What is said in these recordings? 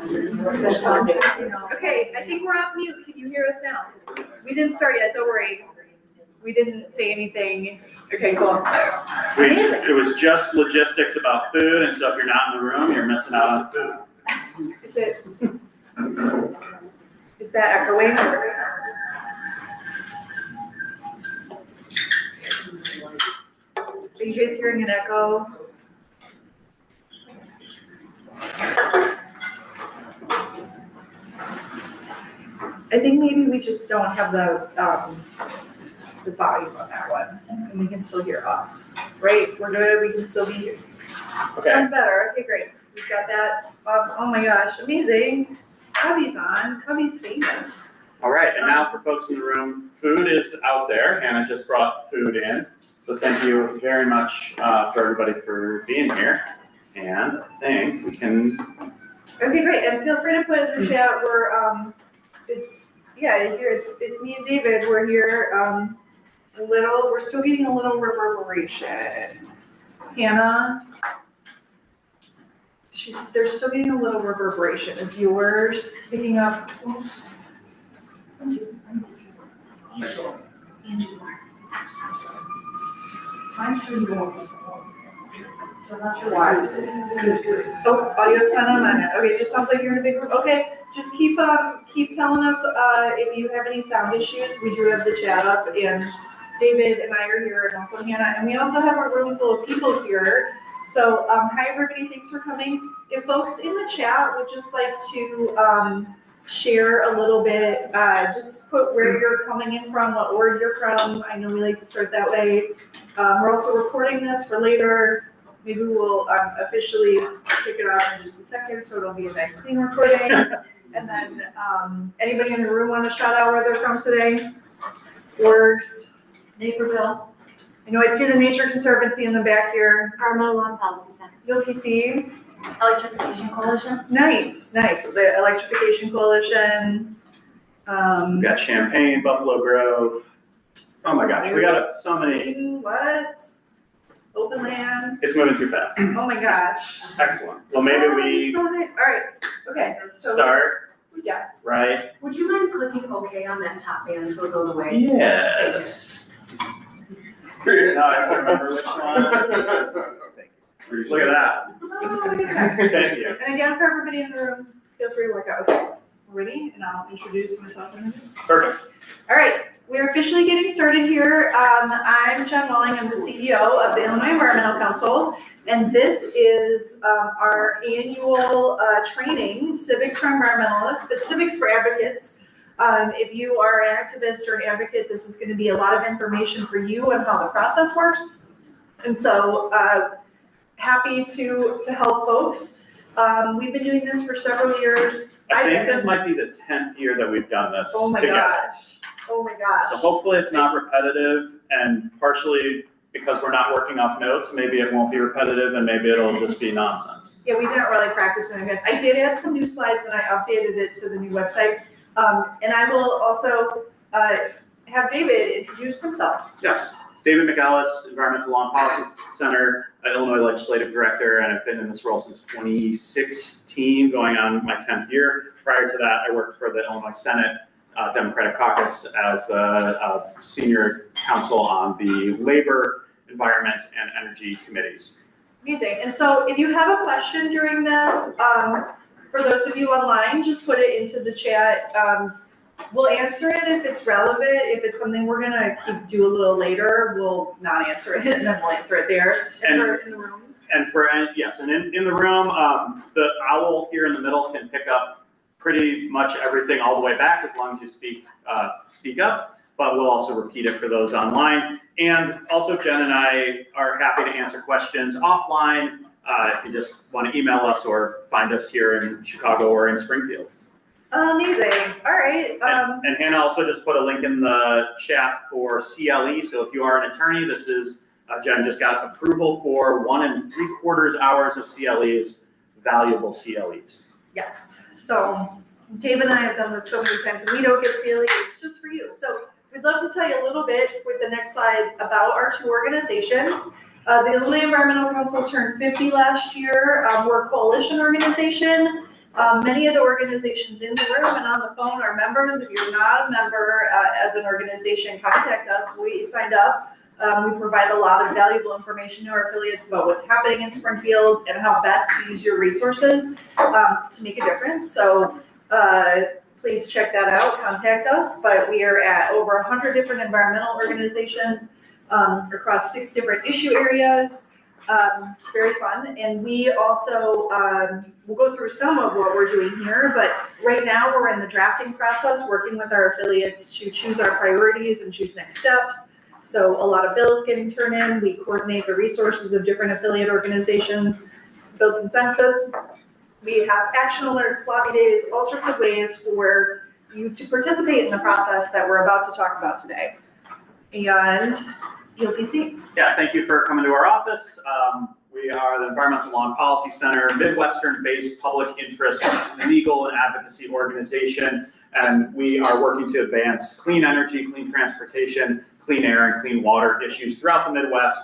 Okay, I think we're off mute. Can you hear us now? We didn't start yet, don't worry. We didn't say anything. Okay, cool. It was just logistics about food, and so if you're not in the room, you're missing out on food. Is that echoing? Are you guys hearing an echo? I think maybe we just don't have the volume on that one, and we can still hear us, right? We're good, we can still be here. Okay. Sounds better, okay, great. We've got that, oh my gosh, amazing. Cubby's on, Cubby's famous. All right, and now for folks in the room, food is out there. Hannah just brought food in. So thank you very much for everybody for being here. And I think we can. Okay, great, and feel free to put in the chat, it's me and David, we're here, we're still getting a little reverberation. Hannah, they're still getting a little reverberation. Is yours picking up? Mine's pretty low. So I'm not sure why. Oh, audio's kind of on my end. Okay, it just sounds like you're in a big room. Okay, just keep telling us if you have any sound issues. We do have the chat up, and David and I are here, and also Hannah, and we also have a room full of people here. So, hi everybody, thanks for coming. If folks in the chat would just like to share a little bit, just put where you're coming in from, what org you're from. I know we like to start that way. We're also recording this for later. Maybe we'll officially kick it off in just a second, so it'll be a nice clean recording. And then anybody in the room want to shout out where they're from today? Orgs. Naperville. I know I see the Nature Conservancy in the back here. Environmentalists Policy Center. UPC. Electrification Coalition. Nice. The Electrification Coalition. We got Champaign, Buffalo Grove. Oh my gosh, we got so many. What? Open lands. It's moving too fast. Oh my gosh. Excellent. Well, maybe we So nice. All right. Okay. So start. Yes. Right. Would you mind clicking OK on that top band so it goes away? Yes. No, I don't remember which one. Look at that. Thank you. And again, for everybody in the room, feel free to work out. Okay. Ready? And I'll introduce myself in a minute. Perfect. All right. We're officially getting started here. I'm Jen Walling. I'm the CEO of the Illinois Environmental Council. And this is our annual training, Civics for Environmentalists, but Civics for Advocates. If you are an activist or an advocate, this is going to be a lot of information for you on how the process works. And so happy to help folks. We've been doing this for several years. I think this might be the 10th year that we've done this together. Oh my gosh. So hopefully it's not repetitive, and partially because we're not working off notes, maybe it won't be repetitive and maybe it'll just be nonsense. Yeah, we didn't really practice in advance. I did add some new slides and I updated it to the new website. And I will also have David introduce himself. Yes, David McEllis, Environmental Law and Policy Center, Illinois Legislative Director, and I've been in this role since 2016, going on my 10th year. Prior to that, I worked for the Illinois Senate Democratic Caucus as the senior counsel on the Labor, Environment, and Energy Committees. Amazing. And so if you have a question during this, for those of you online, just put it into the chat. We'll answer it if it's relevant. If it's something we're going to do a little later, we'll not answer it, and then we'll answer it there. In the room. And in the room, the owl here in the middle can pick up pretty much everything all the way back as long as you speak up, but we'll also repeat it for those online. And also Jen and I are happy to answer questions offline if you just want to email us or find us here in Chicago or in Springfield. Amazing. All right. And Hannah also just put a link in the chat for CLE. So if you are an attorney, this is, Jen just got approval for 1 3/4 hours of CLEs, valuable CLEs. Yes. So David and I have done this so many times. We don't get CLE, it's just for you. So we'd love to tell you a little bit with the next slides about our two organizations. The Illinois Environmental Council turned 50 last year. We're a coalition organization. Many of the organizations in the room and on the phone are members. If you're not a member as an organization, contact us. We signed up. We provide a lot of valuable information to our affiliates about what's happening in Springfield and how best to use your resources to make a difference. So please check that out, contact us. But we are at over 100 different environmental organizations across 6 different issue areas. Very fun. And we also, we'll go through some of what we're doing here, but right now we're in the drafting process, working with our affiliates to choose our priorities and choose next steps. So a lot of bills getting turned in. We coordinate the resources of different affiliate organizations, build consensus. We have action alerts, lobby days, all sorts of ways for you to participate in the process that we're about to talk about today. And you'll be seen. Yeah, thank you for coming to our office. We are the Environmental Law and Policy Center, Midwestern-based public interest legal and advocacy organization, and we are working to advance clean energy, clean transportation, clean air, and clean water issues throughout the Midwest.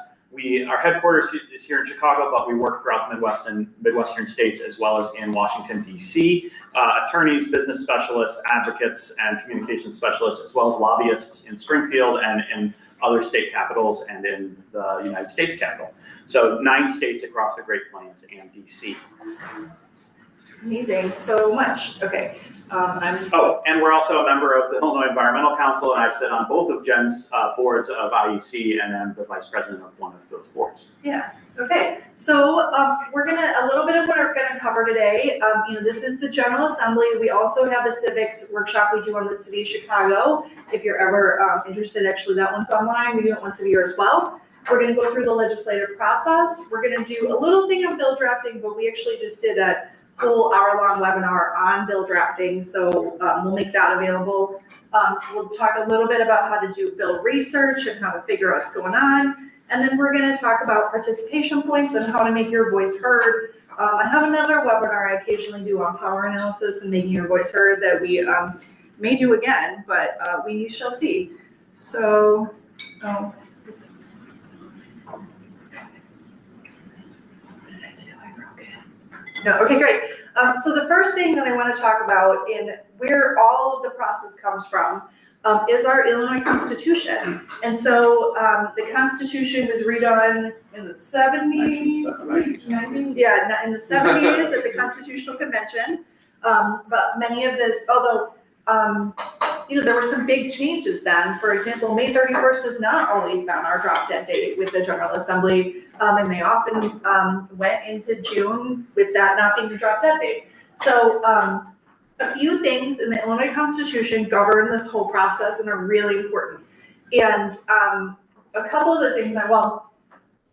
Our headquarters is here in Chicago, but we work throughout the Midwest and Midwestern states as well as in Washington, D.C. Attorneys, business specialists, advocates, and communications specialists, as well as lobbyists in Springfield and in other state capitals and in the United States Capitol. So 9 states across the Great Plains and DC. Amazing, so much. Okay. And we're also a member of the Illinois Environmental Council, and I sit on both of Jen's boards of IEC, and I'm the vice president of one of those boards. Yeah. Okay. So a little bit of what we're gonna cover today. This is the General Assembly. We also have a civics workshop we do on the city of Chicago. If you're ever interested, actually that one's online. We do it once a year as well. We're gonna go through the legislative process. We're gonna do a little thing on bill drafting, but we actually just did a whole hour-long webinar on bill drafting, so we'll make that available. We'll talk a little bit about how to do bill research and how to figure out what's going on, and then we're going to talk about participation points and how to make your voice heard. I have another webinar I occasionally do on power analysis and making your voice heard that we may do again, but we shall see. So, what did I do? I broke it. No, okay, great. So the first thing that I want to talk about in where all of the process comes from is our Illinois Constitution. And so the Constitution was redone in the 70s, 90s? Yeah, in the 70s at the Constitutional Convention. But many of this, although, there were some big changes then. For example, May 31st has not always been our drop dead date with the General Assembly. And they often went into June with that not being the drop dead date. So a few things in the Illinois Constitution govern this whole process and are really important. And a couple of the things I'll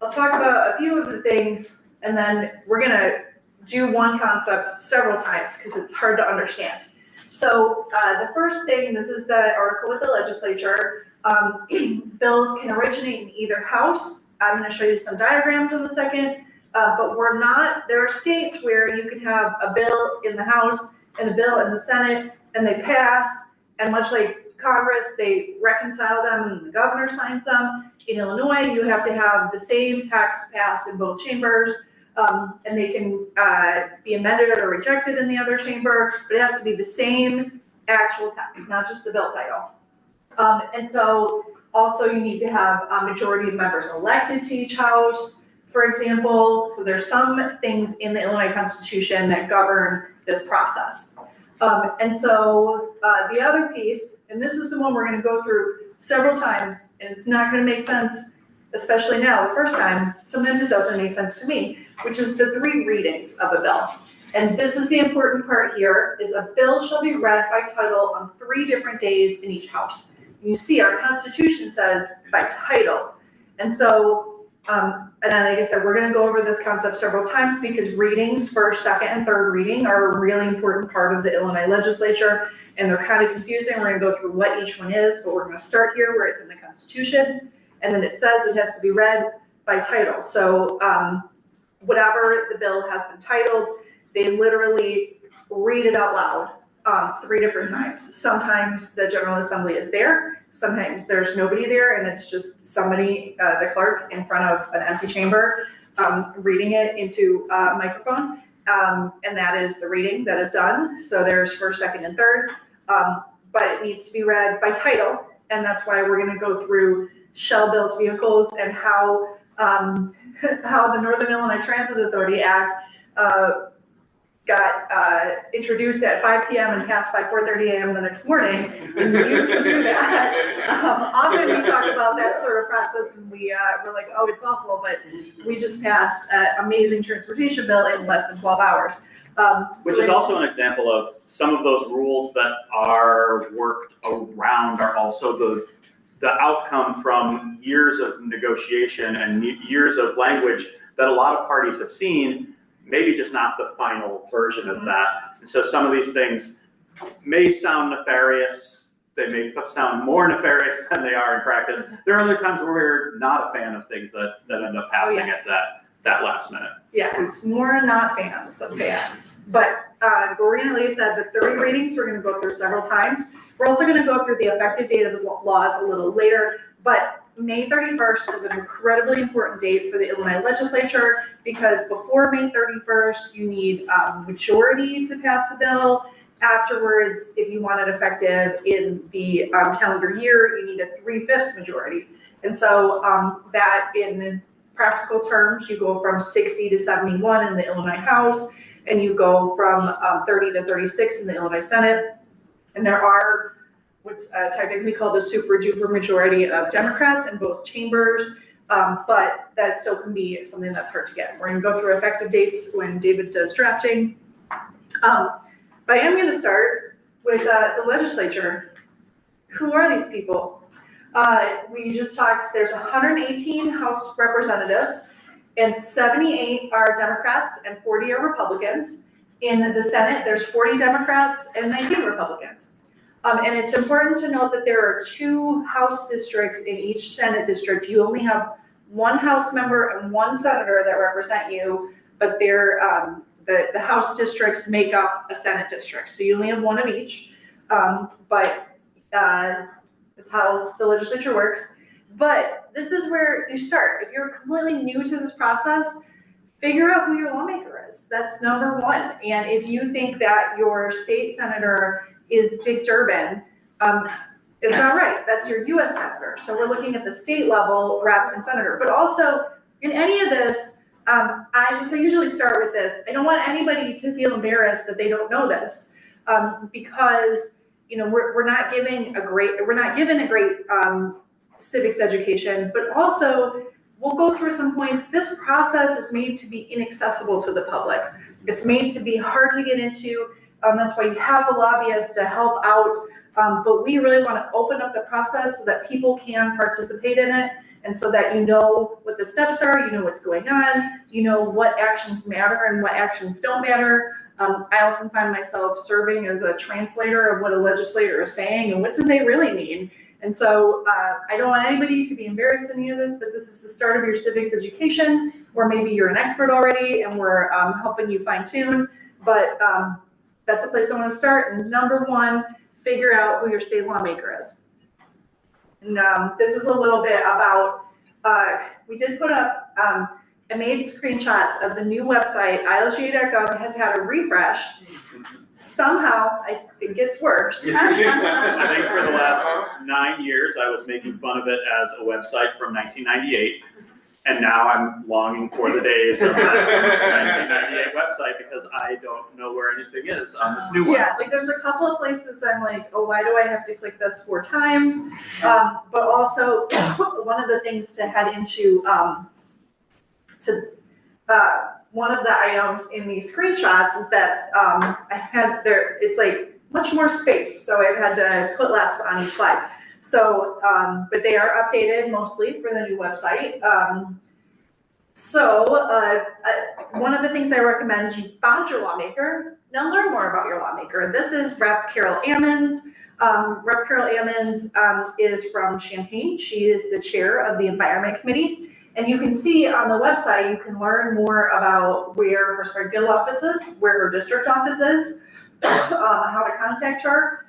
talk about a few of the things, and then we're gonna do one concept several times because it's hard to understand. So the first thing, this is the article with the legislature. Bills can originate in either house. I'm going to show you some diagrams in a second, but there are states where you can have a bill in the House and a bill in the Senate, and they pass, and much like Congress, they reconcile them and the governor signs them. In Illinois, you have to have the same text pass in both chambers, and they can be amended or rejected in the other chamber, but it has to be the same actual text, not just the bill title. And so also you need to have a majority of members elected to each house, for example. So there's some things in the Illinois Constitution that govern this process. And so the other piece, and this is the one we're going to go through several times, and it's not going to make sense, especially now, the first time. Sometimes it doesn't make sense to me, which is the 3 readings of a bill. And this is the important part here, is a bill shall be read by title on 3 different days in each house. You see, our Constitution says by title. And so, and then like I said, we're going to go over this concept several times because readings, first, second, and third reading, are a really important part of the Illinois legislature, and they're kind of confusing. We're going to go through what each one is, but we're going to start here where it's in the Constitution, and then it says it has to be read by title. So whatever the bill has been titled, they literally read it out loud 3 different times. Sometimes the General Assembly is there. Sometimes there's nobody there, and it's just somebody, the clerk, in front of an empty chamber reading it into a microphone. and that is the reading that is done. So there's first, second, and third, but it needs to be read by title, and that's why we're going to go through Shell Bills vehicles and how the Northern Illinois Transit Authority Act got introduced at 5 p.m. and passed by 4:30 a.m. the next morning. And you can do that. Often we talk about that sort of process and we're like, oh, it's awful, but we just passed an amazing transportation bill in less than 12 hours. Which is also an example of some of those rules that are worked around are also the outcome from years of negotiation and years of language that a lot of parties have seen, maybe just not the final version of that. And so some of these things may sound nefarious. They may sound more nefarious than they are in practice. There are other times where we're not a fan of things that end up passing at that last minute. Yeah, it's more not fans than fans. But we're going to release that as 30 readings. We're going to go through several times. We're also going to go through the effective date of the laws a little later. But May 31st is an incredibly important date for the Illinois legislature because before May 31st, you need majority to pass a bill. Afterwards, if you want it effective in the calendar year, you need a 3/5 majority. And so that in practical terms, you go from 60 to 71 in the Illinois House, and you go from 30 to 36 in the Illinois Senate. And there are what's technically called a super duper majority of Democrats in both chambers, but that still can be something that's hard to get. We're going to go through effective dates when David does drafting. But I am going to start with the legislature. Who are these people? We just talked, there's 118 House representatives, and 78 are Democrats and 40 are Republicans. In the Senate, there's 40 Democrats and 19 Republicans. And it's important to note that there are 2 House districts in each Senate district. You only have 1 House member and 1 senator that represent you, but they're, the House districts make up a Senate district. So you only have 1 of each, but that's how the legislature works. But this is where you start. If you're completely new to this process, figure out who your lawmaker is. That's number 1. And if you think that your state senator is Dick Durbin, it's not right. That's your U.S. senator. So we're looking at the state level rep and senator. But also in any of this, I usually start with this. I don't want anybody to feel embarrassed that they don't know this, because we're not given a great civics education. But also we'll go through some points. This process is made to be inaccessible to the public. It's made to be hard to get into. That's why you have a lobbyist to help out. But we really want to open up the process so that people can participate in it, and so that you know what the steps are, you know what's going on, you know what actions matter and what actions don't matter. I often find myself serving as a translator of what a legislator is saying and what do they really mean. And so I don't want anybody to be embarrassed in any of this, but this is the start of your civics education, or maybe you're an expert already and we're helping you fine tune. But that's a place I want to start. And number 1, figure out who your state lawmaker is. And this is a little bit about, we did put up, I made screenshots of the new website. ILGA.gov has had a refresh. Somehow, I think it's worse. I think for the last 9 years, I was making fun of it as a website from 1998. And now I'm longing for the days of that 1998 website because I don't know where anything is on this new one. Yeah, like there's a couple of places I'm like, oh, why do I have to click this 4 times? But also, one of the things to head into, one of the items in these screenshots is that it's like much more space. So I've had to put less on each slide. So, but they are updated mostly for the new website. One of the things I recommend, you found your lawmaker, now learn more about your lawmaker. This is Rep. Carol Ammons. Rep. Carol Ammons is from Champaign. She is the chair of the Environment Committee. And you can see on the website, you can learn more about where her Springfield office is, where her district office is, how to contact her.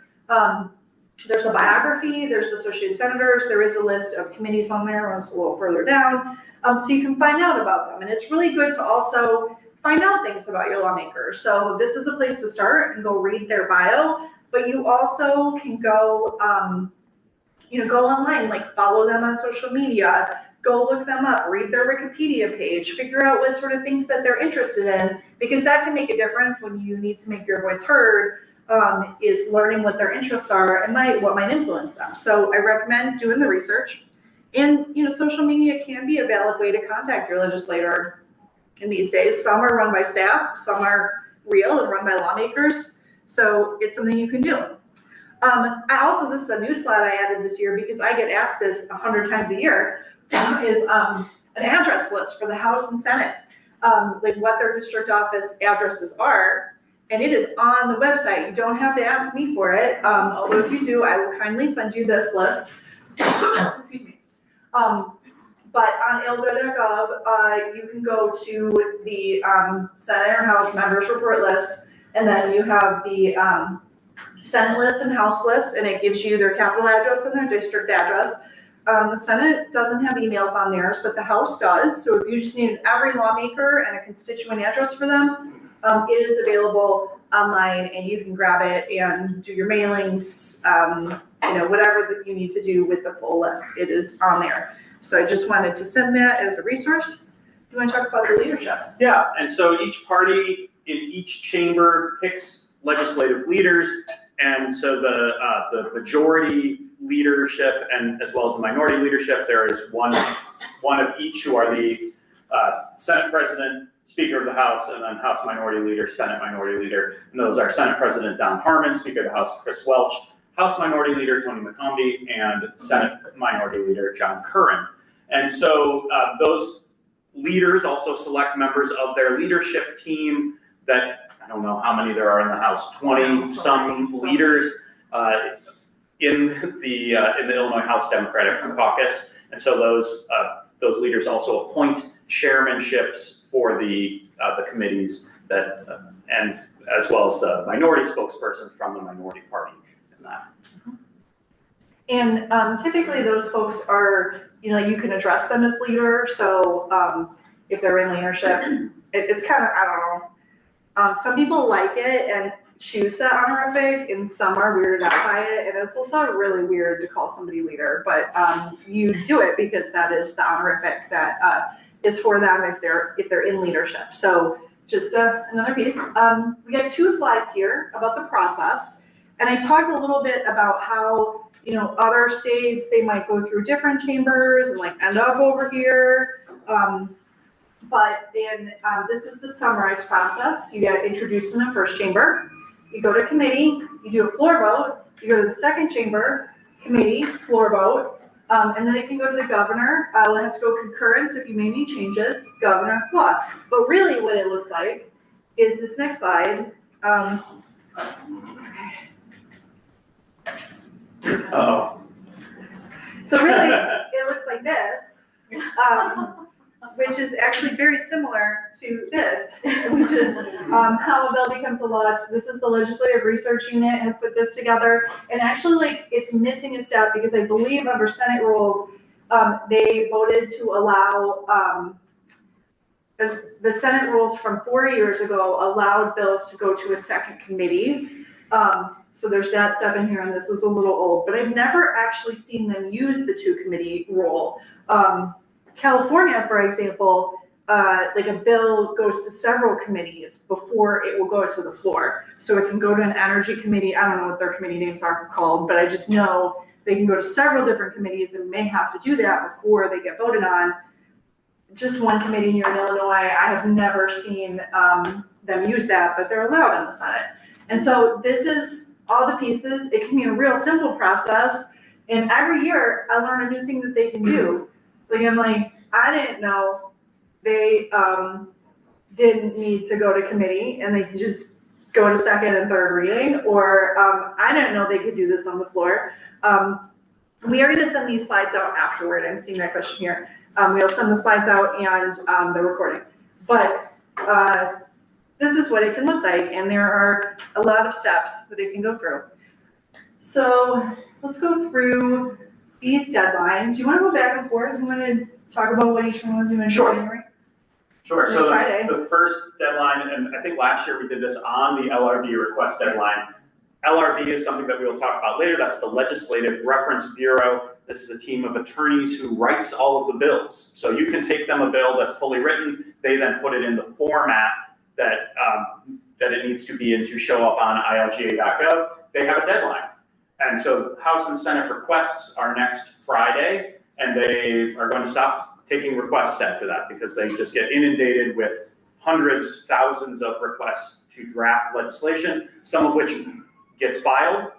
There's a biography, there's the associate senators, there is a list of committees on there, it's a little further down, so you can find out about them. And it's really good to also find out things about your lawmakers. So this is a place to start and go read their bio, but you also can go, go online, like follow them on social media, go look them up, read their Wikipedia page, figure out what sort of things that they're interested in, because that can make a difference when you need to make your voice heard, is learning what their interests are and what might influence them. So I recommend doing the research. And, social media can be a valid way to contact your legislator in these days. Some are run by staff, some are real and run by lawmakers. So it's something you can do. This is a new slide I added this year because I get asked this 100 times a year, is an address list for the House and Senate, like what their district office addresses are. And it is on the website. You don't have to ask me for it. Although if you do, I will kindly send you this list. Excuse me. But on ilgo.gov, you can go to the Senate or House members report list, and then you have the Senate list and House list, and it gives you their capital address and their district address. The Senate doesn't have emails on theirs, but the House does. So if you just need every lawmaker and a constituent address for them, it is available online, and you can grab it and do your mailings, whatever that you need to do with the full list. It is on there. So I just wanted to send that as a resource. You want to talk about the leadership? Yeah, and so each party in each chamber picks legislative leaders, and so the majority leadership and as well as the minority leadership, there is one of each who are the Senate President, Speaker of the House, and then House Minority Leader, Senate Minority Leader. And those are Senate President Don Harmon, Speaker of the House Chris Welch, House Minority Leader Tony McCombie, and Senate Minority Leader John Curran. And so those leaders also select members of their leadership team that, I don't know how many there are in the House, 20-some leaders in the Illinois House Democratic Caucus. And so those leaders also appoint chairmanships for the committees that, and as well as the minority spokesperson from the minority party in that. And typically those folks are, you can address them as leader. So if they're in leadership, it's kind of, I don't know. Some people like it and choose that honorific, and some are weirded out by it. And it's also really weird to call somebody leader, but you do it because that is the honorific that is for them if they're in leadership. So just another piece. We got 2 slides here about the process. And I talked a little bit about how, other states, they might go through different chambers and like end up over here. But this is the summarized process. You get introduced in the first chamber. You go to committee, you do a floor vote. You go to the second chamber, committee, floor vote. And then it can go to the governor. It has to go concurrence if you made any changes, governor, blah. But really what it looks like is this next slide. Uh-oh. So really, it looks like this, which is actually very similar to this, which is how a bill becomes a law. So this is the Legislative Research Unit has put this together, and actually, it's missing a step because I believe under Senate rules, they voted to allow the Senate rules from 4 years ago allowed bills to go to a second committee. So there's that step in here, and this is a little old, but I've never actually seen them use the 2-committee rule. California, for example, like a bill goes to several committees before it will go to the floor. So it can go to an energy committee. I don't know what their committee names are called, but I just know they can go to several different committees and may have to do that before they get voted on. Just one committee here in Illinois, I have never seen them use that, but they're allowed in the Senate. And so this is all the pieces. It can be a real simple process. And every year I learn a new thing that they can do. Like I'm like, I didn't know they didn't need to go to committee and they can just go to second and third reading, or I didn't know they could do this on the floor. We are gonna send these slides out afterward. I'm seeing that question here. We'll send the slides out and the recording. But this is what it can look like, and there are a lot of steps that it can go through. So let's go through these deadlines. You want to go back and forth? You want to talk about what each one was doing in January? Sure, Next so Friday. the first deadline, and I think last year we did this on the LRB request deadline. LRB is something that we will talk about later. That's the Legislative Reference Bureau. This is a team of attorneys who writes all of the bills. So you can take them a bill that's fully written. They then put it in the format that it needs to be in to show up on ilga.gov. They have a deadline. And so House and Senate requests are next Friday, and they are going to stop taking requests after that because they just get inundated with hundreds, thousands of requests to draft legislation, some of which gets filed,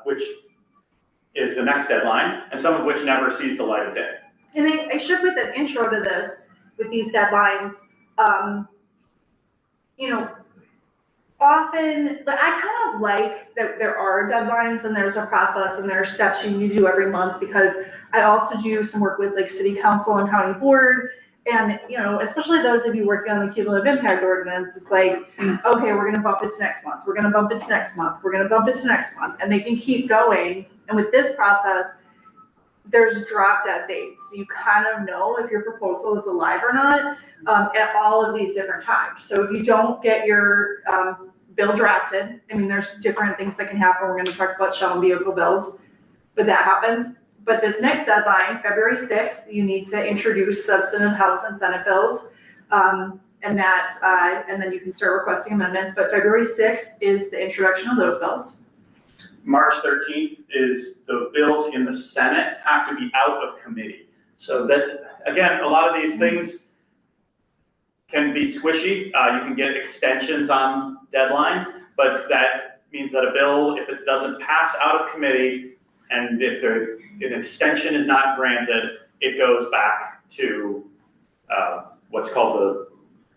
which is the next deadline, and some of which never sees the light of day. And I should put the intro to this with these deadlines. You know, often, but I kind of like that there are deadlines and there's a process and there are steps you need to do every month, because I also do some work with like city council and county board. And, you know, especially those of you working on the cumulative impact ordinance, it's like, okay, we're going to bump it to next month. We're going to bump it to next month. We're going to bump it to next month. And they can keep going. And with this process, there's drop dead dates. So you kind of know if your proposal is alive or not at all of these different times. So if you don't get your bill drafted, I mean, there's different things that can happen. We're going to talk about shell and vehicle bills, but that happens. But this next deadline, February 6th, you need to introduce substantive House and Senate bills, and then you can start requesting amendments. But February 6th is the introduction of those bills. March 13th is the bills in the Senate have to be out of committee. So that, again, a lot of these things can be squishy. You can get extensions on deadlines, but that means that a bill, if it doesn't pass out of committee, and if an extension is not granted, it goes back to what's called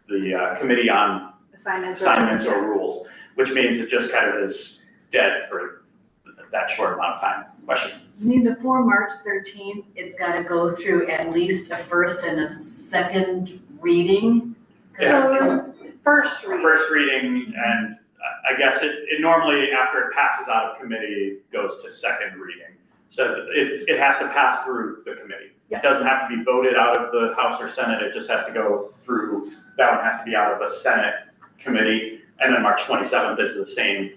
the Committee on Assignments or Rules, which means it just kind of is dead for that short amount of time. Question? You mean before March 13th, it's got to go through at least a first and a second reading? So first reading. First reading, and I guess it normally, after it passes out of committee, goes to second reading. So it has to pass through the committee. Yeah. It doesn't have to be voted out of the House or Senate. It just has to go through, that one has to be out of a Senate committee. And then March 27th is the same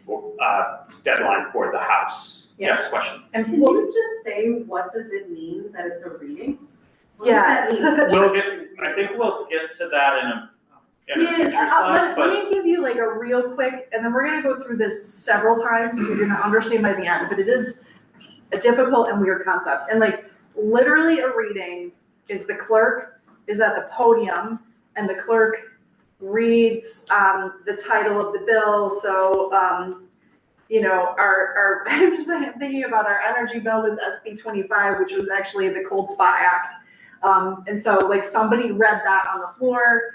deadline for the House. Yeah. Yes, question? And Can you just say, what does it mean that it's a reading? What yeah. does that mean? I think we'll get to that in a Yeah, future slide, let me give you like a real quick, and then we're gonna go through this several times, so you're gonna understand by the end, but it is a difficult and weird concept. And like, literally a reading is the clerk is at the podium, and the clerk reads the title of the bill. So, you know, I'm just thinking about our energy bill was SB 25, which was actually the Cold Spot Act. And so like somebody read that on the floor.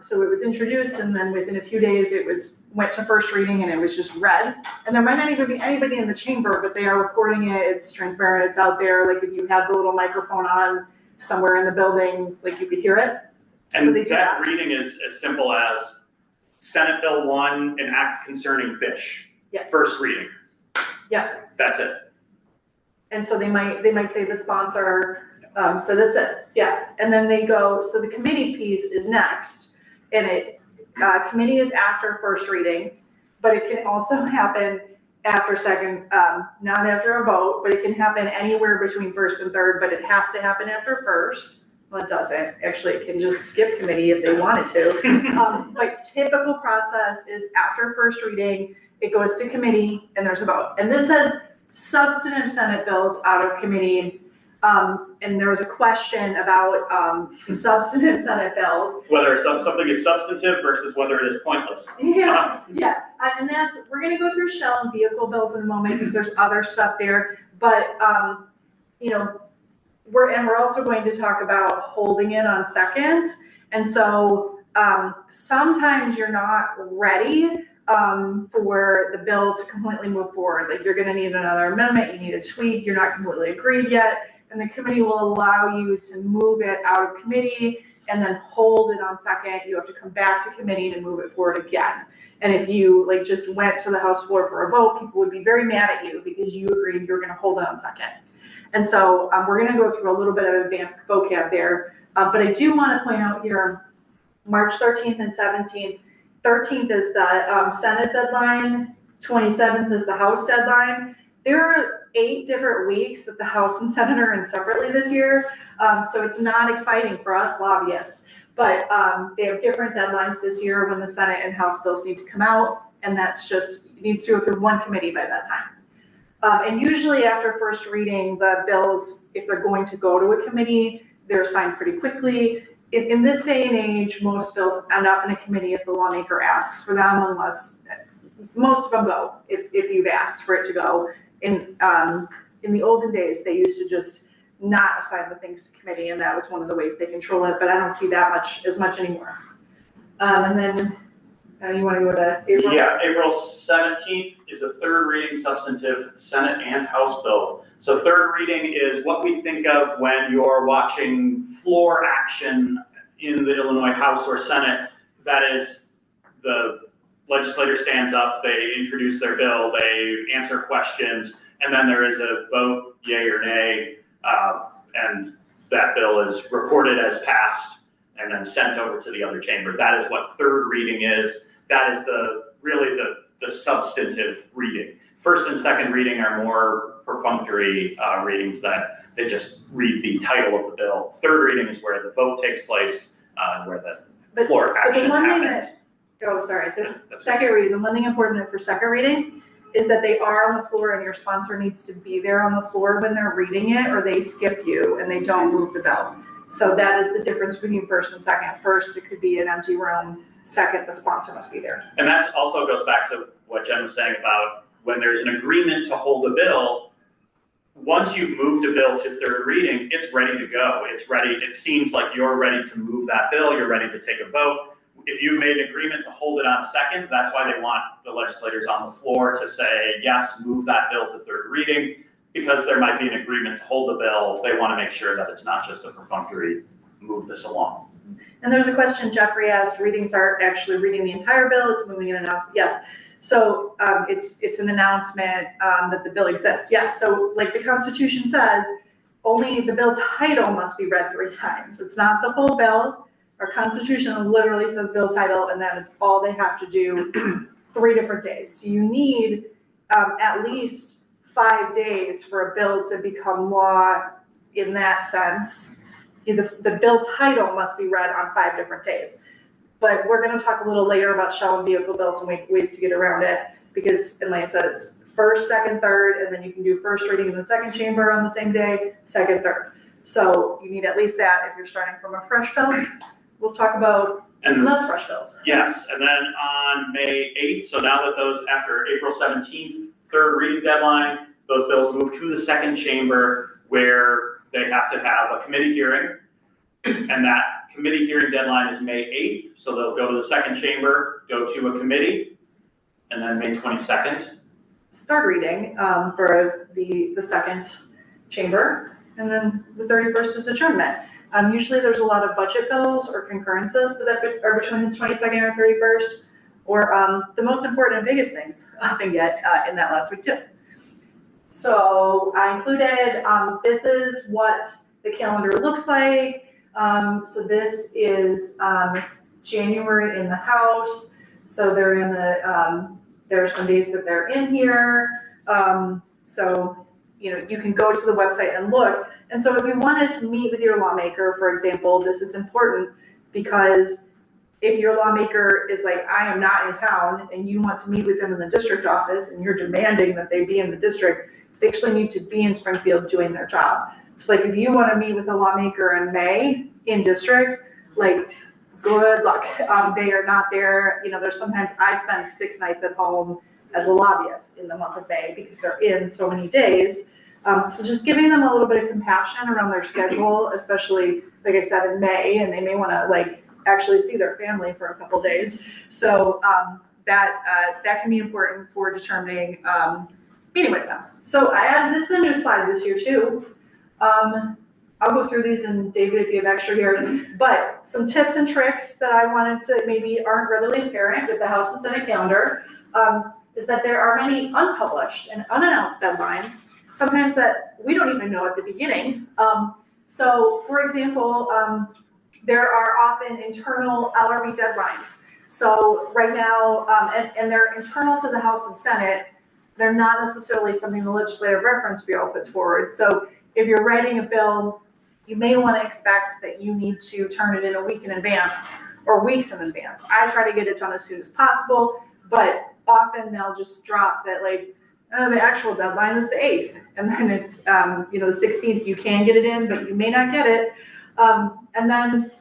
So it was introduced, and then within a few days it went to first reading, and it was just read. And there might not even be anybody in the chamber, but they are recording it. It's transparent. It's out there. Like if you had the little microphone on somewhere in the building, like you could hear it. And so they do that reading is as simple as Senate Bill 1, an act concerning fish. Yes. First reading. Yeah. That's it. And so they might say the sponsor. So that's it. Yeah. And then they go, so the committee piece is next, and committee is after first reading, but it can also happen after second, not after a vote, but it can happen anywhere between first and third, but it has to happen after first. Well, it doesn't. Actually, it can just skip committee if they wanted to. But typical process is after first reading, it goes to committee, and there's a vote. And this says substantive Senate bills out of committee. And there was a question about substantive Senate bills. Whether something is substantive versus whether it is pointless. Yeah, yeah. And we're gonna go through shell and vehicle bills in a moment because there's other stuff there. But, you know, we're also going to talk about holding it on second. And so sometimes you're not ready for the bill to completely move forward. Like you're gonna need another amendment, you need a tweak, you're not completely agreed yet. And the committee will allow you to move it out of committee and then hold it on second. You have to come back to committee to move it forward again. And if you like just went to the House floor for a vote, people would be very mad at you because you agreed you were going to hold it on second. And so we're going to go through a little bit of advanced vocab there. But I do want to point out here March 13th and 17th. 13th is the Senate deadline, 27th is the House deadline. There are 8 different weeks that the House and Senate are in separately this year, so it's not exciting for us lobbyists. But they have different deadlines this year when the Senate and House bills need to come out, and that's just, it needs to go through one committee by that time. And usually after first reading, the bills, if they're going to go to a committee, they're assigned pretty quickly. In this day and age, most bills end up in a committee if the lawmaker asks for them, unless most of them go, if you've asked for it to go. In the olden days, they used to just not assign the things to committee, and that was one of the ways they control it, but I don't see that as much anymore. And then you want to go to April? Yeah, April 17th is a third reading substantive Senate and House bill. So third reading is what we think of when you're watching floor action in the Illinois House or Senate. That is, the legislator stands up, they introduce their bill, they answer questions, and then there is a vote, yay or nay, and that bill is reported as passed and then sent over to the other chamber. That is what third reading is. That is really the substantive reading. First and second reading are more perfunctory readings that they just read the title of the bill. Third reading is where the vote takes place, where the floor action happens. The second reading, the one thing important for second reading is that they are on the floor and your sponsor needs to be there on the floor when they're reading it, or they skip you and they don't move the bill. So that is the difference between first and second. First, it could be an empty room. Second, the sponsor must be there. And that also goes back to what Jen was saying about when there's an agreement to hold a bill. Once you've moved a bill to third reading, it's ready to go. It's ready. It seems like you're ready to move that bill. You're ready to take a vote. If you've made an agreement to hold it on second, that's why they want the legislators on the floor to say, yes, move that bill to third reading, because there might be an agreement to hold the bill. They want to make sure that it's not just a perfunctory move this along. And there's a question Jeffrey asked, readings are actually reading the entire bill, it's moving an announcement. Yes. So it's an announcement that the bill exists. Yes. So like the Constitution says, only the bill title must be read 3 times. It's not the whole bill. Our Constitution literally says bill title, and that is all they have to do 3 different days. So you need at least 5 days for a bill to become law in that sense. The bill title must be read on 5 different days. But we're going to talk a little later about shell and vehicle bills and ways to get around it, because, and like I said, it's first, second, third, and then you can do first reading in the second chamber on the same day, second, third. So you need at least that if you're starting from a fresh bill. We'll talk about less fresh bills. Yes, and then on May 8th, so now that those, after April 17th, third reading deadline, those bills move to the second chamber where they have to have a committee hearing, and that committee hearing deadline is May 8th, so they'll go to the second chamber, go to a committee, and then May 22nd. Third reading for the second chamber, and then the 31st is adjournment. Usually there's a lot of budget bills or concurrences that are between the 22nd or 31st, or the most important and biggest things often get in that last week too. So I included, this is what the calendar looks like. So this is January in the House. So they're in the, there are some days that they're in here. So, you know, you can go to the website and look. And so if you wanted to meet with your lawmaker, for example, this is important because if your lawmaker is like, I am not in town, and you want to meet with them in the district office and you're demanding that they be in the district, they actually need to be in Springfield doing their job. It's like if you want to meet with a lawmaker in May in district, like good luck. They are not there. You know, there's sometimes I spend 6 nights at home as a lobbyist in the month of May because they're in so many days. So just giving them a little bit of compassion around their schedule, especially, like I said, in May, and they may want to like actually see their family for a couple days. So that can be important for determining meeting with them. So I added, this is a new slide this year too. I'll go through these, and David, if you have extra here, but some tips and tricks that I wanted to maybe aren't readily apparent with the House and Senate calendar is that there are many unpublished and unannounced deadlines, sometimes that we don't even know at the beginning. So for example, there are often internal LRB deadlines. So right now, and they're internal to the House and Senate, they're not necessarily something the Legislative Reference Bureau puts forward. So if you're writing a bill, you may want to expect that you need to turn it in a week in advance or weeks in advance. I try to get it done as soon as possible, but often they'll just drop that like, oh, the actual deadline is the 8th. And then it's, the 16th, you can get it in, but you may not get it. And then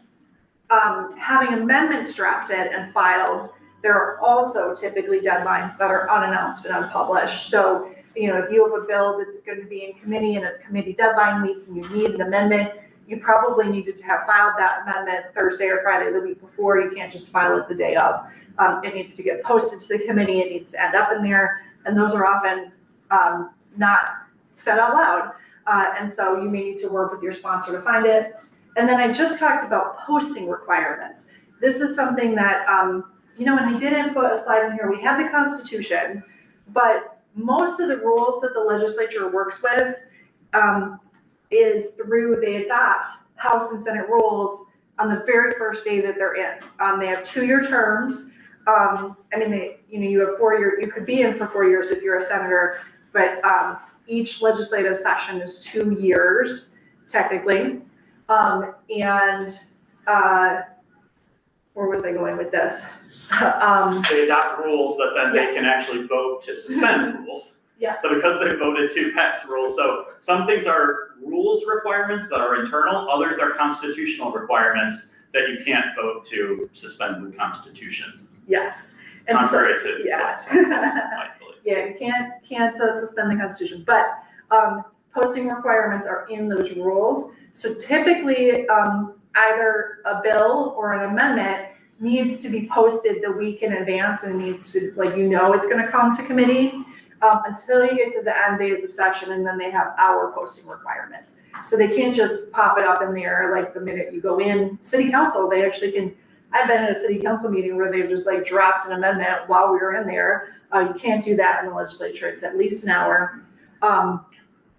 having amendments drafted and filed, there are also typically deadlines that are unannounced and unpublished. So, if you have a bill that's going to be in committee and it's committee deadline week and you need an amendment, you probably needed to have filed that amendment Thursday or Friday the week before. You can't just file it the day of. It needs to get posted to the committee. It needs to end up in there. And those are often not said out loud. And so you may need to work with your sponsor to find it. And then I just talked about posting requirements. This is something that, and I didn't put a slide in here. We have the Constitution, but most of the rules that the legislature works with is through, they adopt House and Senate rules on the very first day that they're in. They have 2-year terms. You have 4 years, you could be in for 4 years if you're a senator, but each legislative session is 2 years, technically. Where was I going with this? They adopt rules that then they can actually vote to suspend rules. Yes. So because they voted to pass rules, so some things are rules requirements that are internal, others are constitutional requirements that you can't vote to suspend the Constitution. Yes. And contrary to yeah. what some folks might believe. Yeah, you can't suspend the Constitution, but posting requirements are in those rules. So typically, either a bill or an amendment needs to be posted the week in advance and needs to, it's going to come to committee until you get to the end days of session, and then they have hour posting requirements. So they can't just pop it up in there like the minute you go in. City council, they actually can. I've been in a city council meeting where they've just dropped an amendment while we were in there. You can't do that in the legislature. It's at least an hour.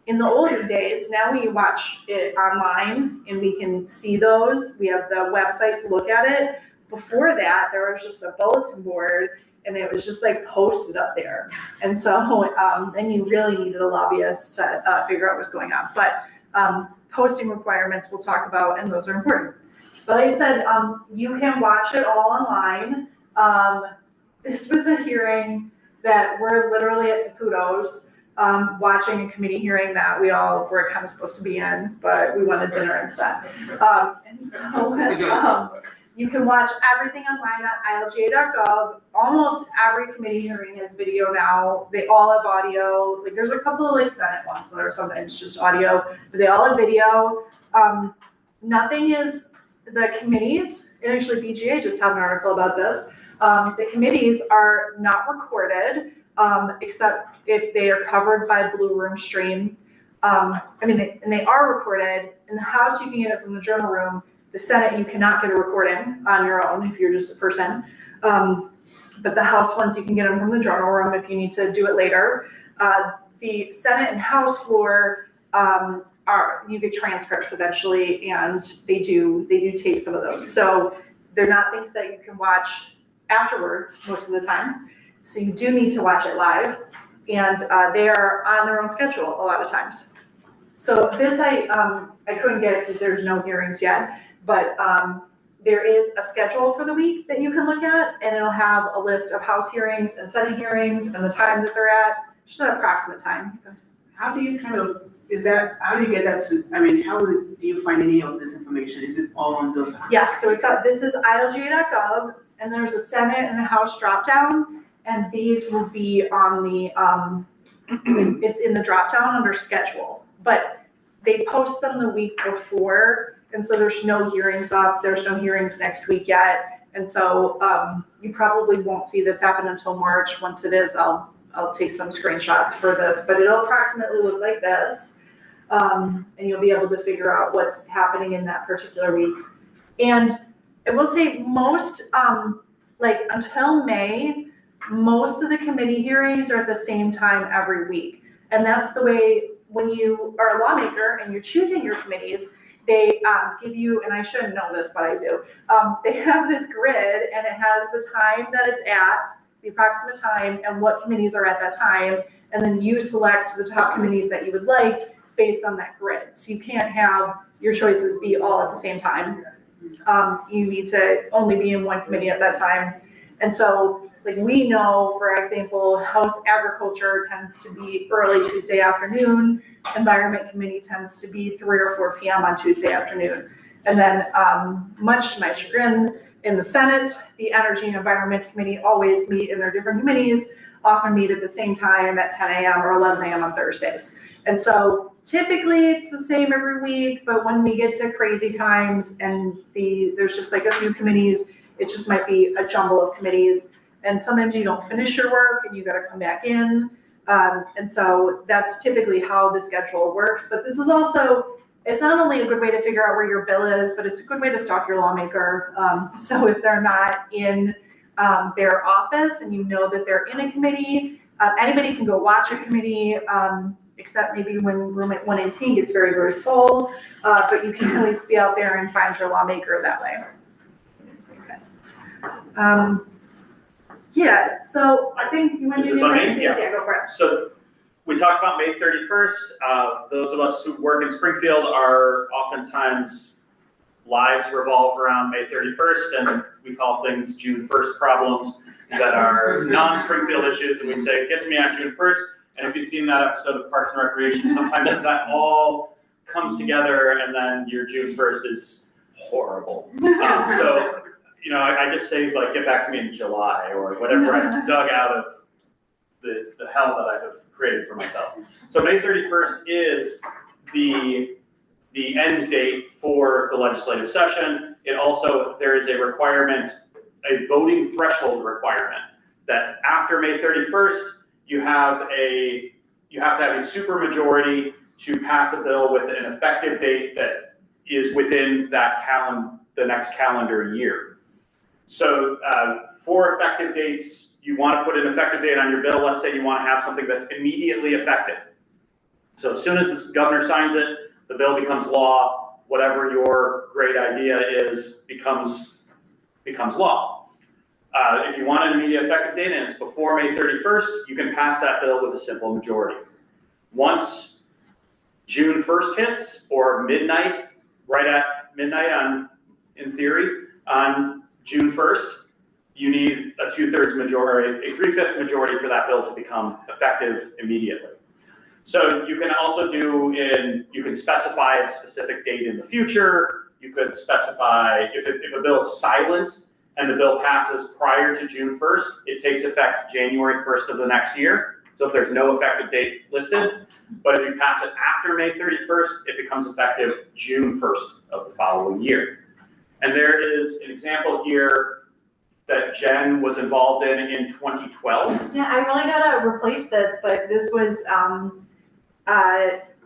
In the older days, now we watch it online and we can see those. We have the website to look at it. Before that, there was just a bulletin board and it was just posted up there. And so, and you really needed a lobbyist to figure out what's going on. But posting requirements we'll talk about, and those are important. But like I said, you can watch it all online. This was a hearing that we're literally at Saputo's watching a committee hearing that we all were kind of supposed to be in, but we wanted dinner instead. And so you can watch everything online at ilga.gov. Almost every committee hearing has video now. They all have audio. There's a couple of Senate ones that are sometimes just audio, but they all have video. Nothing is the committees, and actually BGA just had an article about this. The committees are not recorded, except if they are covered by Blue Room Stream. And they are recorded. In the House, you can get it from the journal room. The Senate, you cannot get a recording on your own if you're just a person. But the House ones, you can get them from the journal room if you need to do it later. The Senate and House floor you get transcripts eventually, and they do tape some of those. So they're not things that you can watch afterwards most of the time. So you do need to watch it live, and they are on their own schedule a lot of times. So this I couldn't get it because there's no hearings yet, but there is a schedule for the week that you can look at, and it'll have a list of House hearings and Senate hearings and the time that they're at, just an approximate time. How do you how do you get that to, how do you find any of this information? Is it all on those? Yes, so this is ilga.gov, and there's a Senate and a House dropdown, and these will be on the, it's in the dropdown under schedule, but they post them the week before, and so there's no hearings up, there's no hearings next week yet, and so you probably won't see this happen until March. Once it is, I'll take some screenshots for this, but it'll approximately look like this. And you'll be able to figure out what's happening in that particular week. And I will say most, until May, most of the committee hearings are at the same time every week. And that's the way when you are a lawmaker and you're choosing your committees, they give you, and I shouldn't know this, but I do. They have this grid and it has the time that it's at, the approximate time, and what committees are at that time. And then you select the top committees that you would like based on that grid. So you can't have your choices be all at the same time. You need to only be in one committee at that time. And so, like, we know, for example, House Agriculture tends to be early Tuesday afternoon. Environment Committee tends to be 3 or 4 p.m. on Tuesday afternoon. And then, much to my chagrin, in the Senate, the Energy and Environment Committee always meet in their different committees, often meet at the same time at 10 a.m. or 11 a.m. on Thursdays. And so typically it's the same every week, but when we get to crazy times and there's just like a few committees, it just might be a jumble of committees. And sometimes you don't finish your work and you got to come back in. And so that's typically how the schedule works. But this is also, it's not only a good way to figure out where your bill is, but it's a good way to stalk your lawmaker. So if they're not in their office and you know that they're in a committee, anybody can go watch a committee, except maybe when room at 118 gets very, very full, but you can at least be out there and find your lawmaker that way. Okay. Yeah, so I think you want to Is this on me? Yeah. Go for it. So we talked about May 31st. Those of us who work in Springfield are oftentimes lives revolve around May 31st, and we call things June 1st problems that are non-Springfield issues, and we say, get to me on June 1st. And if you've seen that episode of Parks and Recreation, sometimes that all comes together, and then your June 1st is horrible. So, you know, I just say, like, get back to me in July or whatever I've dug out of the hell that I have created for myself. So May 31st is the end date for the legislative session. It also, there is a requirement, a voting threshold requirement, that after May 31st, you have to have a supermajority to pass a bill with an effective date that is within that the next calendar year. So for effective dates, you want to put an effective date on your bill. Let's say you want to have something that's immediately effective. So as soon as the governor signs it, the bill becomes law. Whatever your great idea is becomes law. If you want an immediate effective date and it's before May 31st, you can pass that bill with a simple majority. Once June 1st hits, or midnight, right at midnight in theory, on June 1st, you need a 2/3 majority, a 3/5 majority for that bill to become effective immediately. So you can also you can specify a specific date in the future. You could specify, if a bill is silent and the bill passes prior to June 1st, it takes effect January 1st of the next year. So if there's no effective date listed, but if you pass it after May 31st, it becomes effective June 1st of the following year. And there is an example here that Jen was involved in 2012. Yeah, I really gotta replace this, but this was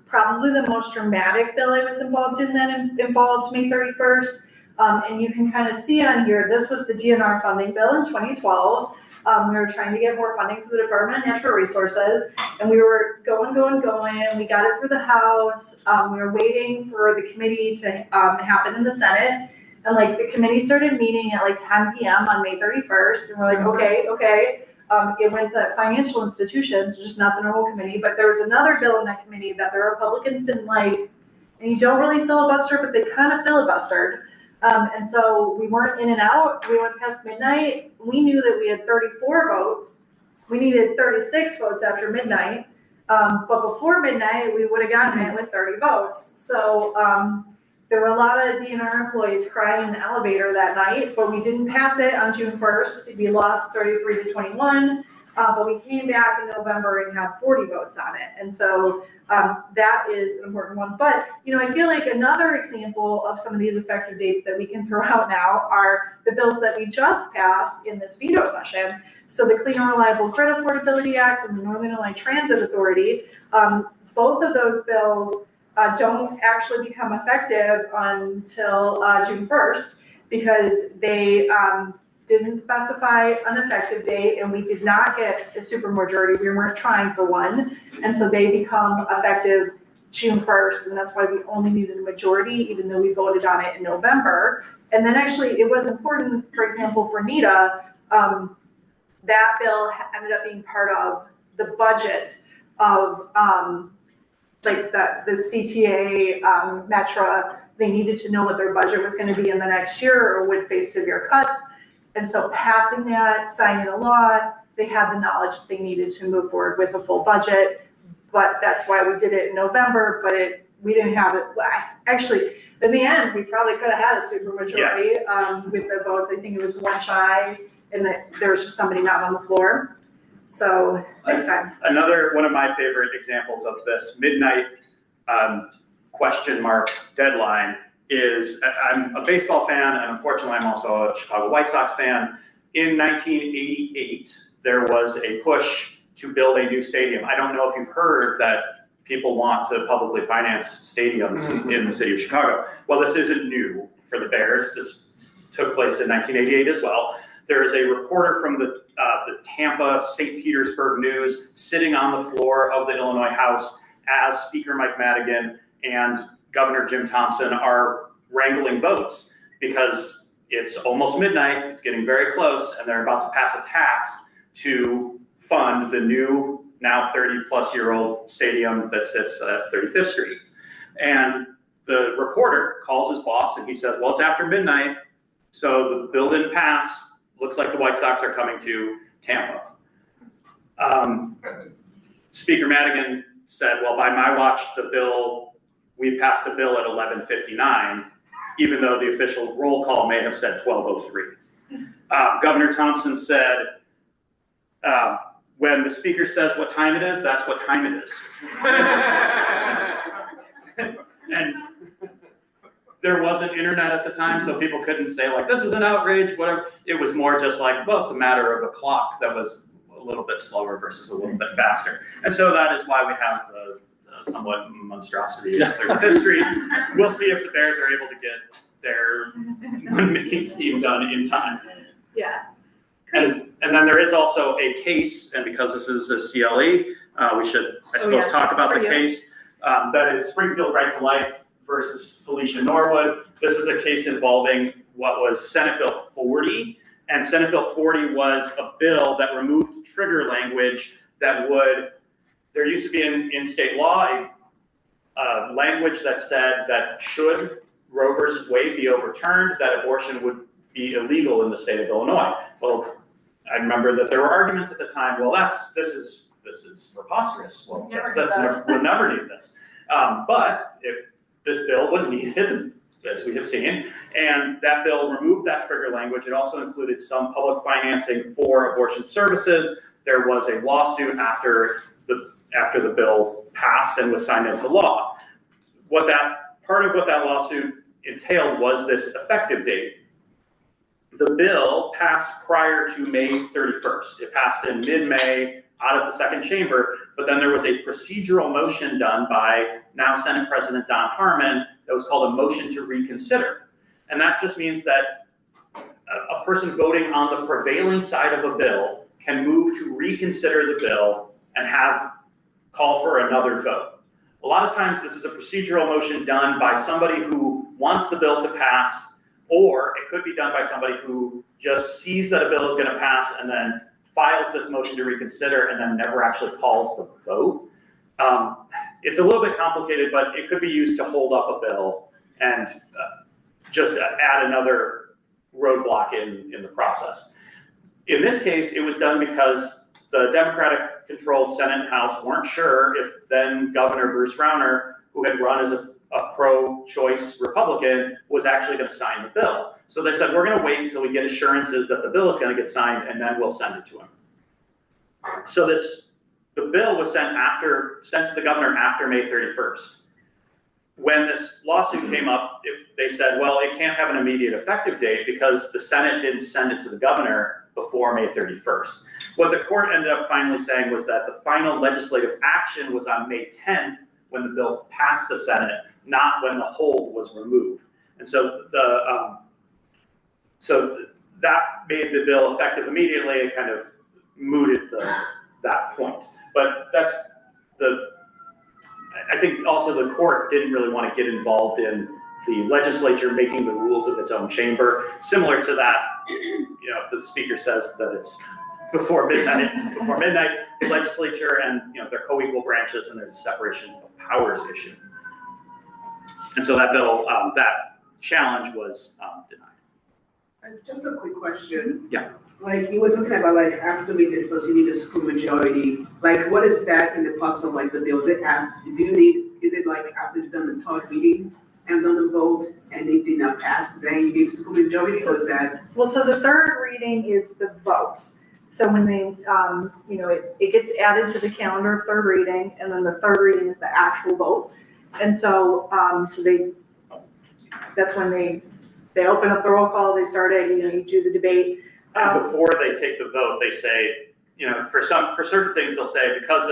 probably the most dramatic bill I was involved in that involved May 31st. And you can kind of see on here, this was the DNR funding bill in 2012. We were trying to get more funding for the Department of Natural Resources, and we were going. We got it through the House. We were waiting for the committee to happen in the Senate. And like the committee started meeting at like 10 p.m. on May 31st, and we're like, okay. It went to financial institutions, just not the normal committee, but there was another bill in that committee that the Republicans didn't like, and you don't really filibuster, but they kind of filibustered. And so we weren't in and out. We went past midnight. We knew that we had 34 votes. We needed 36 votes after midnight. But before midnight, we would have gotten it with 30 votes. So there were a lot of DNR employees crying in the elevator that night, but we didn't pass it on June 1st. We lost 33-21. But we came back in November and had 40 votes on it. And so that is an important one. But, you know, I feel like another example of some of these effective dates that we can throw out now are the bills that we just passed in this veto session. So the Clean and Reliable Grid Affordability Act and the Northern Illinois Transit Authority, both of those bills don't actually become effective until June 1st because they didn't specify an effective date, and we did not get a supermajority. We weren't trying for one, and so they become effective June 1st, and that's why we only needed a majority, even though we voted on it in November. And then actually, it was important, for example, for NETA, that bill ended up being part of the budget of like the CTA, Metra. They needed to know what their budget was going to be in the next year or would face severe cuts. And so passing that, signing a law, they had the knowledge they needed to move forward with a full budget. But that's why we did it in November, but we didn't have it. Actually, in the end, we probably could have had a supermajority with the votes. I think it was one shy, and that there was just somebody not on the floor. So next time. Another one of my favorite examples of this midnight question mark deadline is, I'm a baseball fan, and unfortunately I'm also a Chicago White Sox fan. In 1988, there was a push to build a new stadium. I don't know if you've heard that people want to publicly finance stadiums in the city of Chicago. Well, this isn't new for the Bears. This took place in 1988 as well. There is a reporter from the Tampa St. Petersburg News sitting on the floor of the Illinois House as Speaker Mike Madigan and Governor Jim Thompson are wrangling votes because it's almost midnight, it's getting very close, and they're about to pass a tax to fund the new, now 30-plus-year-old stadium that sits at 35th Street. And the reporter calls his boss and he says, well, it's after midnight, so the bill didn't pass. Looks like the White Sox are coming to Tampa. Speaker Madigan said, well, by my watch, we passed the bill at 11:59, even though the official roll call may have said 12:03. Governor Thompson said, when the speaker says what time it is, that's what time it is. And there wasn't internet at the time, so people couldn't say like, this is an outrage, whatever. It was more just like, well, it's a matter of a clock that was a little bit slower versus a little bit faster. And so that is why we have the somewhat monstrosity at 35th Street. We'll see if the Bears are able to get their money-making scheme done in time. Yeah. And then there is also a case, and because this is a CLE, we should, I suppose, talk about the case. That is Springfield Right to Life versus Felicia Norwood. This is a case involving what was Senate Bill 40, and Senate Bill 40 was a bill that removed trigger language that would, there used to be in state law a language that said that should Roe versus Wade be overturned, that abortion would be illegal in the state of Illinois. Well, I remember that there were arguments at the time, well, this is preposterous. Well, we'll never need this. But this bill was needed, as we have seen, and that bill removed that trigger language. It also included some public financing for abortion services. There was a lawsuit after the bill passed and was signed into law. Part of what that lawsuit entailed was this effective date. The bill passed prior to May 31st. It passed in mid-May out of the second chamber, but then there was a procedural motion done by now Senate President Don Harmon that was called a motion to reconsider. And that just means that a person voting on the prevailing side of a bill can move to reconsider the bill and call for another vote. A lot of times this is a procedural motion done by somebody who wants the bill to pass, or it could be done by somebody who just sees that a bill is going to pass and then files this motion to reconsider and then never actually calls the vote. It's a little bit complicated, but it could be used to hold up a bill and just add another roadblock in the process. In this case, it was done because the Democratic-controlled Senate and House weren't sure if then Governor Bruce Rauner, who had run as a pro-choice Republican, was actually going to sign the bill. So they said, we're going to wait until we get assurances that the bill is going to get signed, and then we'll send it to him. So the bill was sent to the governor after May 31st. When this lawsuit came up, they said, well, it can't have an immediate effective date because the Senate didn't send it to the governor before May 31st. What the court ended up finally saying was that the final legislative action was on May 10th when the bill passed the Senate, not when the hold was removed. And so that made the bill effective immediately. It kind of mooted that point. But I think also the court didn't really want to get involved in the legislature making the rules of its own chamber. Similar to that, if the speaker says that it's before midnight, the legislature and, they're co-equal branches and there's a separation of powers issue. And so that bill, that challenge was denied. And just a quick question. Yeah. Like you were talking about, like after May 31st, you need a super majority. Like, what is that in the process of like the bill? Is it like after you've done the third reading and done the vote and it did not pass, then you need a super majority? So is that? Well, so the third reading is the vote. So when they, it gets added to the calendar of third reading, and then the third reading is the actual vote. And so, that's when they open up the roll call, they start it, you do the debate. And before they take the vote, they say, for certain things, they'll say, because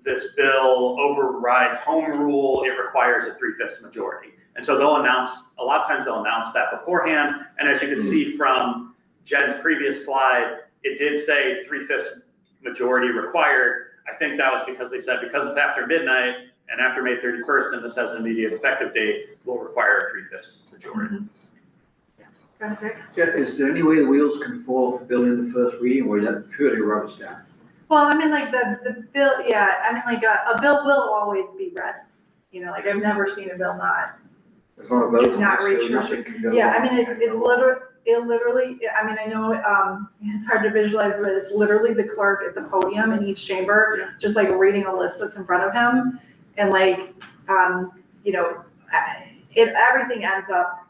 this bill overrides home rule, it requires a 3/5 majority. And so a lot of times they'll announce that beforehand. And as you can see from Jen's previous slide, it did say 3/5 majority required. I think that was because they said, because it's after midnight and after May 31st, and this has an immediate effective date, will require a 3/5 majority. Okay. Yeah, is there any way the wheels can fall for bill in the first reading, or is that purely rubber stamp? Well, I mean, like the bill, a bill will always be read. I've never seen a bill not. There's not a vote Not on it, reach so nothing can go Yeah, on. I mean, it literally, I know, it's hard to visualize, but it's literally the clerk at the podium in each chamber, just like reading a list that's in front of him. And everything ends up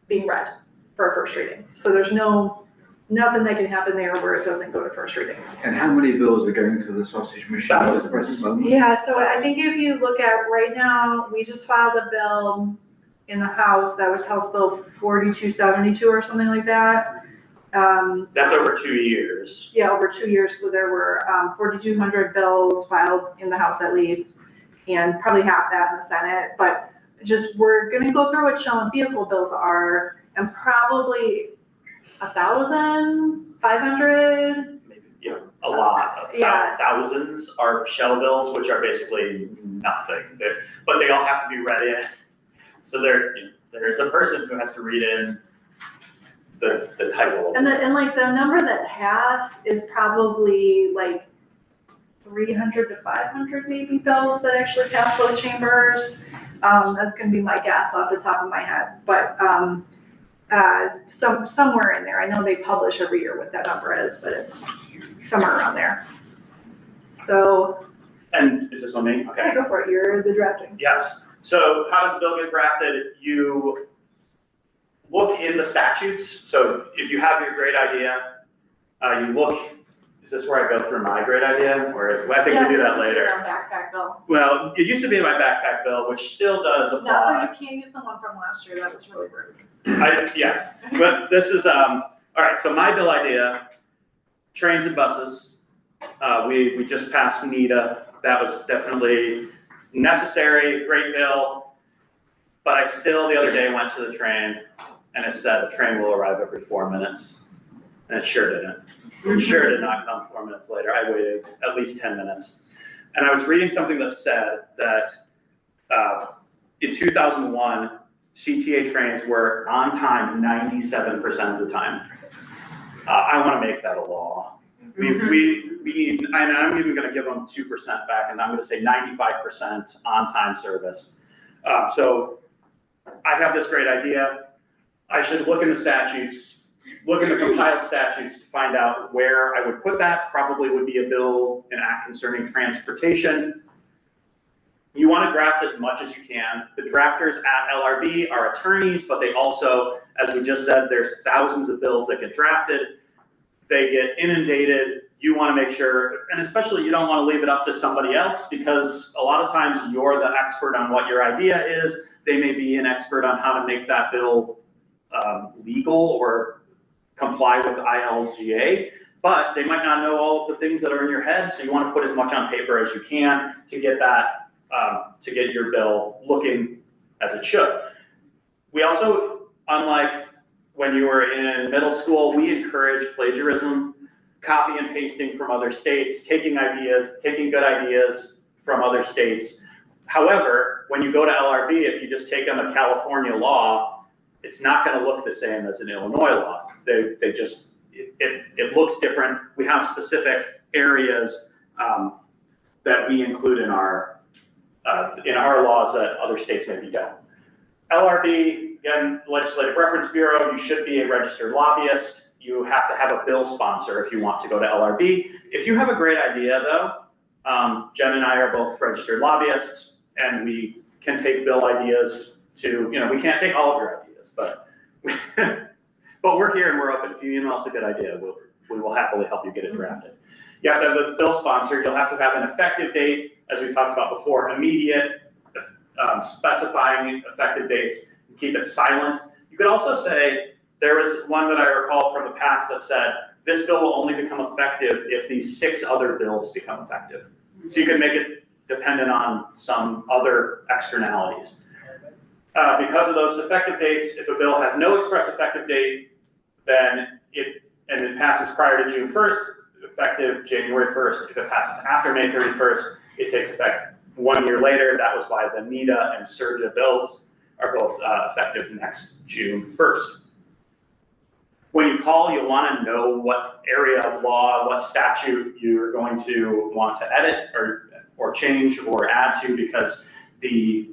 being read for a first reading. So there's nothing that can happen there where it doesn't go to first reading. And how many bills are going through the sausage machine at the present moment? Yeah, so I think if you look at right now, we just filed a bill in the House, that was House Bill 4272 or something like that. That's over 2 years. Yeah, over 2 years. So there were 4,200 bills filed in the House at least, and probably half that in the Senate. But we're going to go through what shell and vehicle bills are, and probably 1,500. Maybe, a lot. Thousands are shell bills, which are basically nothing. But they all have to be read in. So there's a person who has to read in the title. And the number that passed is probably like 300 to 500 maybe bills that actually pass both chambers. That's going to be my guess off the top of my head, but somewhere in there. I know they publish every year what that number is, but it's somewhere around there. So. And is this on me? Okay. Yeah, go for it. You're the drafting. Yes. So how does the bill get drafted? You look in the statutes. So if you have your great idea, you look. Is this where I go through my great idea? Or I think we do that later. Yeah, backpack bill. Well, it used to be my backpack bill, which still does apply. Not that you can't use the one from last year. That was really rude. Yes, but this is, all right, so my bill idea, trains and buses. We just passed NETA. That was definitely necessary, great bill. But I still, the other day, went to the train and it said the train will arrive every 4 minutes. And it sure didn't. It sure did not come 4 minutes later. I waited at least 10 minutes. And I was reading something that said that in 2001, CTA trains were on time 97% of the time. I want to make that a law. We need, and I'm even going to give them 2% back, and I'm going to say 95% on-time service. So I have this great idea. I should look in the statutes, look in the compiled statutes to find out where I would put that. Probably would be a bill, an act concerning transportation. You want to draft as much as you can. The drafters at LRB are attorneys, but they also, as we just said, there's thousands of bills that get drafted. They get inundated. You want to make sure, and especially you don't want to leave it up to somebody else, because a lot of times you're the expert on what your idea is. They may be an expert on how to make that bill legal or comply with ILGA, but they might not know all of the things that are in your head. So you want to put as much on paper as you can to get that, to get your bill looking as it should. We also, unlike when you were in middle school, we encourage plagiarism, copy and pasting from other states, taking good ideas from other states, However, when you go to LRB, if you just take them a California law, it's not going to look the same as an Illinois law. They just, it looks different. We have specific areas that we include in our laws that other states maybe don't. LRB, again, Legislative Reference Bureau, you should be a registered lobbyist. You have to have a bill sponsor if you want to go to LRB. If you have a great idea though, Jen and I are both registered lobbyists, and we can take bill ideas to, we can't take all of your ideas, but but we're here and we're open. If you email us a good idea, we will happily help you get it drafted. You have to have a bill sponsor. You'll have to have an effective date, as we talked about before, immediate, specifying effective dates, and keep it silent. You could also say, there was one that I recall from the past that said, this bill will only become effective if these 6 other bills become effective. So you could make it dependent on some other externalities. Because of those effective dates, if a bill has no express effective date, then it passes prior to June 1st, effective January 1st. If it passes after May 31st, it takes effect 1 year later. That was why the NETA and SURJA bills are both effective next June 1st. When you call, you'll want to know what area of law, what statute you're going to want to edit or change or add to, because the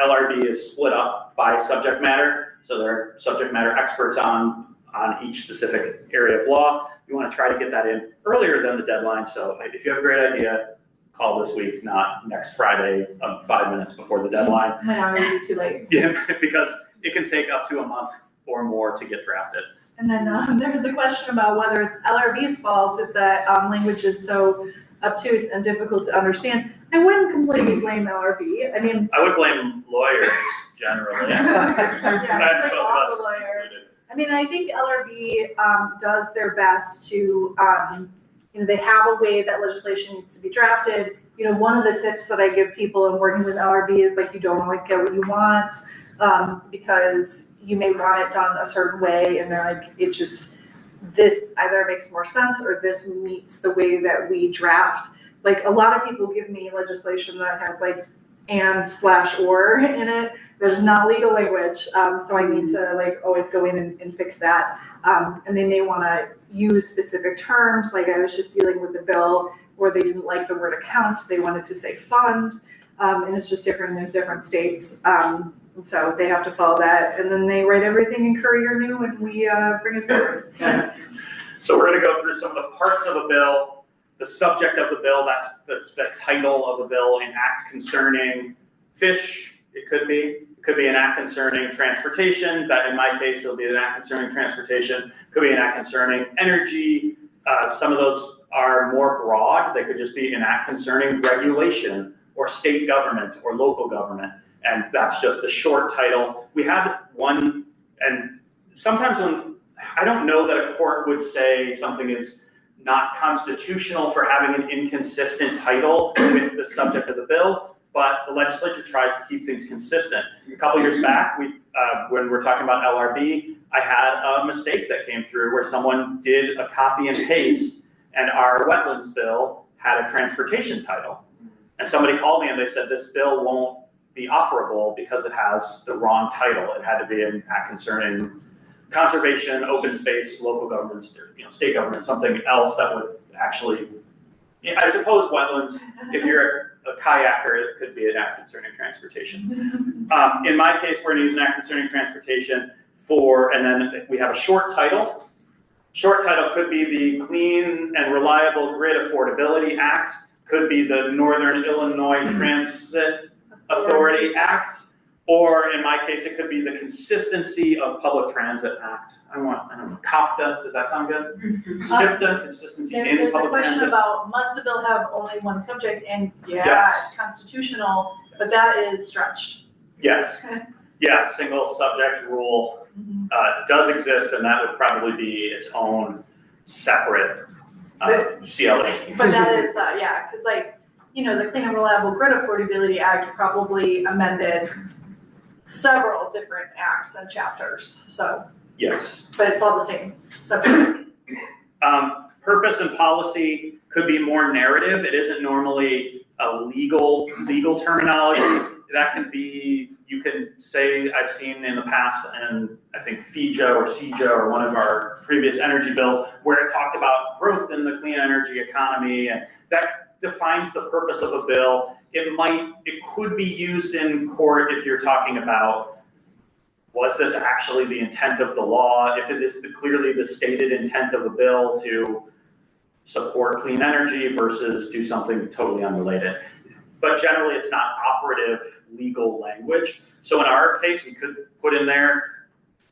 LRB is split up by subject matter. So there are subject matter experts on each specific area of law. You want to try to get that in earlier than the deadline. So if you have a great idea, call this week, not next Friday, 5 minutes before the deadline. Might already be too late. Yeah, because it can take up to a month or more to get drafted. And then there was a question about whether it's LRB's fault if the language is so obtuse and difficult to understand. I wouldn't completely blame LRB. I mean, I would blame lawyers generally. yeah, it's like all the lawyers. I mean, I think LRB does their best to, they have a way that legislation needs to be drafted. One of the tips that I give people in working with LRB is like, you don't always get what you want because you may want it done a certain way, and they're like, this either makes more sense or this meets the way that we draft. Like, a lot of people give me legislation that has like and/or in it. There's not legal language, so I need to like always go in and fix that. And they may want to use specific terms. Like, I was just dealing with a bill where they didn't like the word account. They wanted to say fund, and it's just different in different states. And so they have to follow that, and then they write everything in Courier New, and we bring it forward. So we're going to go through some of the parts of a bill, the subject of the bill, that's the title of a bill, an act concerning fish, it could be an act concerning transportation, that in my case it'll be an act concerning transportation, could be an act concerning energy, some of those are more broad, they could just be an act concerning regulation, or state government, or local government. And that's just the short title. We had one, and sometimes when, I don't know that a court would say something is not constitutional for having an inconsistent title with the subject of the bill, but the legislature tries to keep things consistent. A couple years back, when we're talking about LRB, I had a mistake that came through where someone did a copy and paste, and our wetlands bill had a transportation title. And somebody called me and they said, this bill won't be operable because it has the wrong title. It had to be an act concerning conservation, open space, local governments, state government, something else that would actually, I suppose wetlands, if you're a kayaker, it could be an act concerning transportation. In my case, we're gonna use an act concerning transportation and then we have a short title. Short title could be the Clean and Reliable Grid Affordability Act, could be the Northern Illinois Transit Authority Act, or in my case, it could be the Consistency of Public Transit Act. I don't know, COPTA, does that sound good? CIPTA, Consistency in There's a Public question Transit. about, must a bill have only one subject? And Yes. it's constitutional, but that is stretched. Yes, yeah, single subject rule does exist, and that would probably be its own separate CLA. But that is, because the Clean and Reliable Grid Affordability Act probably amended several different acts and chapters, so. Yes. But it's all the same subject. Purpose and policy could be more narrative. It isn't normally a legal terminology. That can be, you can say, I've seen in the past, and I think FIJA or CIJA or one of our previous energy bills, where it talked about growth in the clean energy economy, and that defines the purpose of a bill. It could be used in court if you're talking about, was this actually the intent of the law? If it is clearly the stated intent of a bill to support clean energy versus do something totally unrelated. But generally it's not operative legal language. So in our case, we could put in there,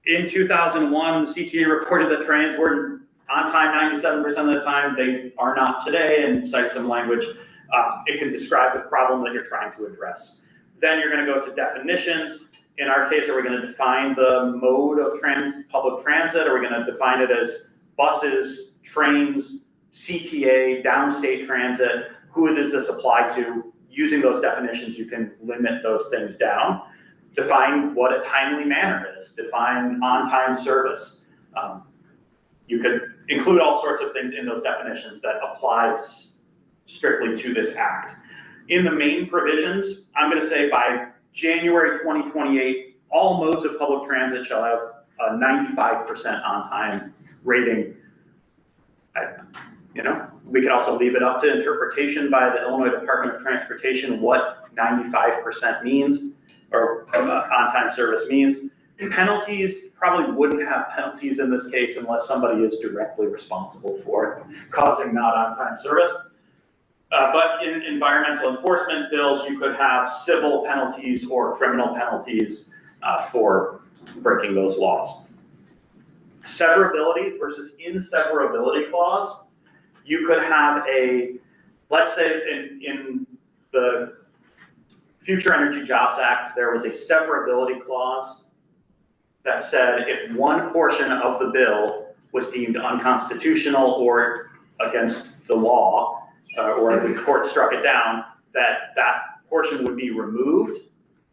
in 2001, the CTA reported that trains were on time 97% of the time. They are not today, and cite some language. It can describe the problem that you're trying to address. Then you're going to go to definitions. In our case, are we going to define the mode of public transit? Are we going to define it as buses, trains, CTA, downstate transit? Who does this apply to? Using those definitions, you can limit those things down. Define what a timely manner is. Define on-time service. You could include all sorts of things in those definitions that applies strictly to this act. In the main provisions, I'm going to say by January 2028, all modes of public transit shall have a 95% on-time rating. We could also leave it up to interpretation by the Illinois Department of Transportation what 95% means, or on-time service means. Penalties, probably wouldn't have penalties in this case unless somebody is directly responsible for causing not on-time service. But in environmental enforcement bills, you could have civil penalties or criminal penalties for breaking those laws. Severability versus inseverability clause. You could have let's say in the Future Energy Jobs Act, there was a severability clause that said if one portion of the bill was deemed unconstitutional or against the law, or the court struck it down, that portion would be removed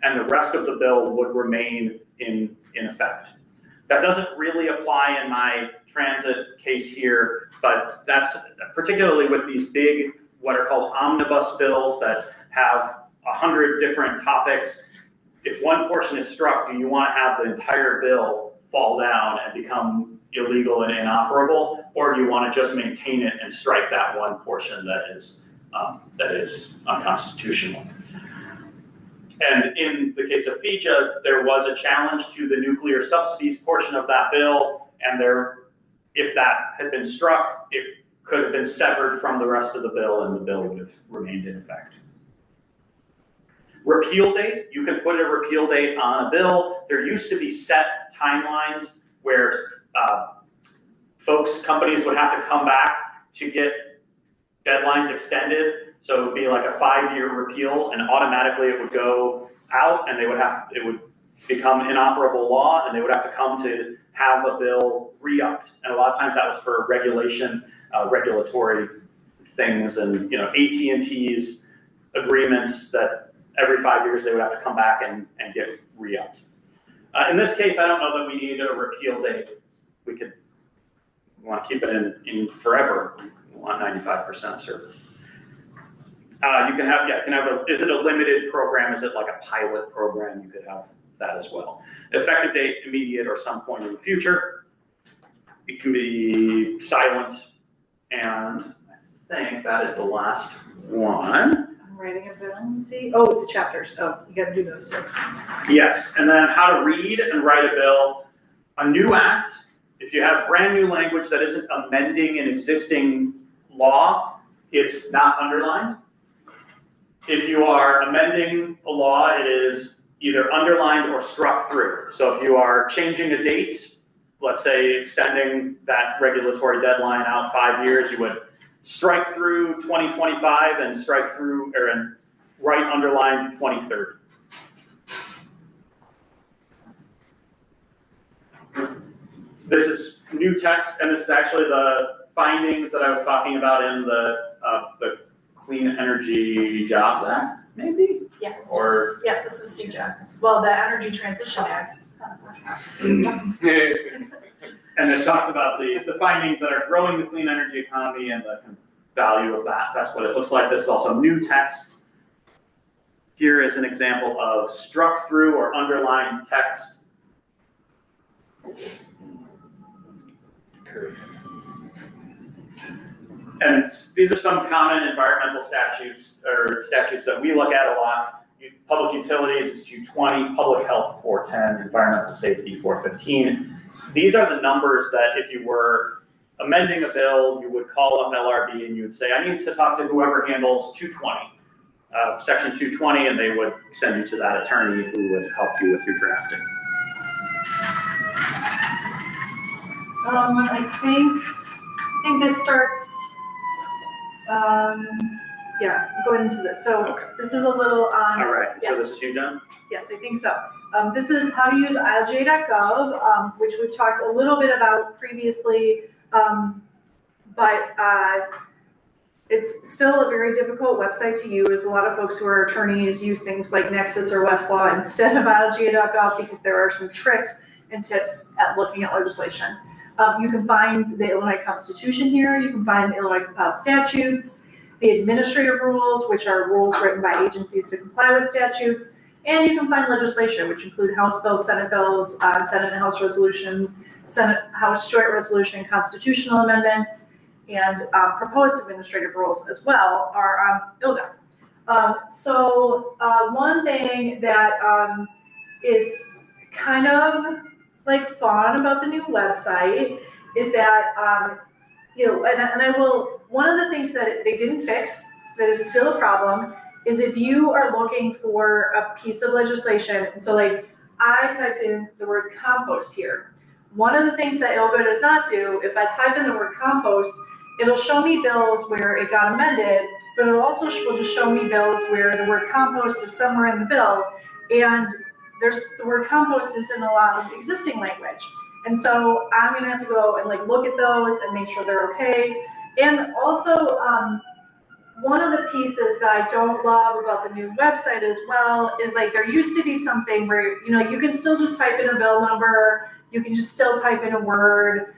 and the rest of the bill would remain in effect. That doesn't really apply in my transit case here, but that's particularly with these big, what are called omnibus bills that have 100 different topics. If one portion is struck, do you want to have the entire bill fall down and become illegal and inoperable, or do you want to just maintain it and strike that one portion that is unconstitutional? And in the case of FIJA, there was a challenge to the nuclear subsidies portion of that bill, and if that had been struck, it could have been severed from the rest of the bill, and the bill would have remained in effect. Repeal date, you can put a repeal date on a bill. There used to be set timelines where companies would have to come back to get deadlines extended. So it would be like a 5-year repeal, and automatically it would go out, and it would become inoperable law, and they would have to come to have a bill re-upped. And a lot of times that was for regulatory things, and AT&T's agreements that every 5 years they would have to come back and get re-upped. In this case, I don't know that we need a repeal date. We want to keep it in forever. We want 95% service. You can have, is it a limited program? Is it like a pilot program? You could have that as well. Effective date, immediate or some point in the future. It can be silent, and I think that is the last one. I'm writing a bill, let's see. Oh, the chapters. Oh, you gotta do those too. Yes, and then how to read and write a bill. A new act, if you have brand new language that isn't amending an existing law, it's not underlined. If you are amending a law, it is either underlined or struck through. So if you are changing a date, let's say extending that regulatory deadline out 5 years, you would strike through 2025 and strike through, and write underline 2030. This is new text, and this is actually the findings that I was talking about in the Clean Energy Jobs Act, maybe? Yes. Or yes, this is CJAC. Well, the Energy Transition Act. And this talks about the findings that are growing the clean energy economy and the value of that. That's what it looks like. This is also new text. Here is an example of struck through or underlined text. And these are some common environmental statutes or statutes that we look at a lot. Public utilities is 220, public health 410, environmental safety 415. These are the numbers that if you were amending a bill, you would call up LRB and you would say, I need to talk to whoever handles 220, section 220, and they would send you to that attorney who would help you with your drafting. I think this starts, yeah, going into this. So Okay. this is a little on. All right, yeah. so this is you done? Yes, I think so. This is how to use ILGA.gov, which we've talked a little bit about previously, but it's still a very difficult website to use. A lot of folks who are attorneys use things like Nexus or Westlaw instead of ILGA.gov because there are some tricks and tips at looking at legislation. You can find the Illinois Constitution here. You can find the Illinois compiled statutes, the administrative rules, which are rules written by agencies to comply with statutes, and you can find legislation, which include House bills, Senate bills, Senate and House resolution, Senate House joint resolution, constitutional amendments, and proposed administrative rules as well are on ILGA. So one thing that is kind of like fun about the new website is that, and I will, one of the things that they didn't fix that is still a problem is if you are looking for a piece of legislation, and so like I typed in the word compost here. One of the things that ILGA does not do, if I type in the word compost, it'll show me bills where it got amended, but it'll also will just show me bills where the word compost is somewhere in the bill, and the word compost is in a lot of existing language. And so I'm gonna have to go and like look at those and make sure they're okay. And also, one of the pieces that I don't love about the new website as well is like there used to be something where, you can still just type in a bill number, you can just still type in a word,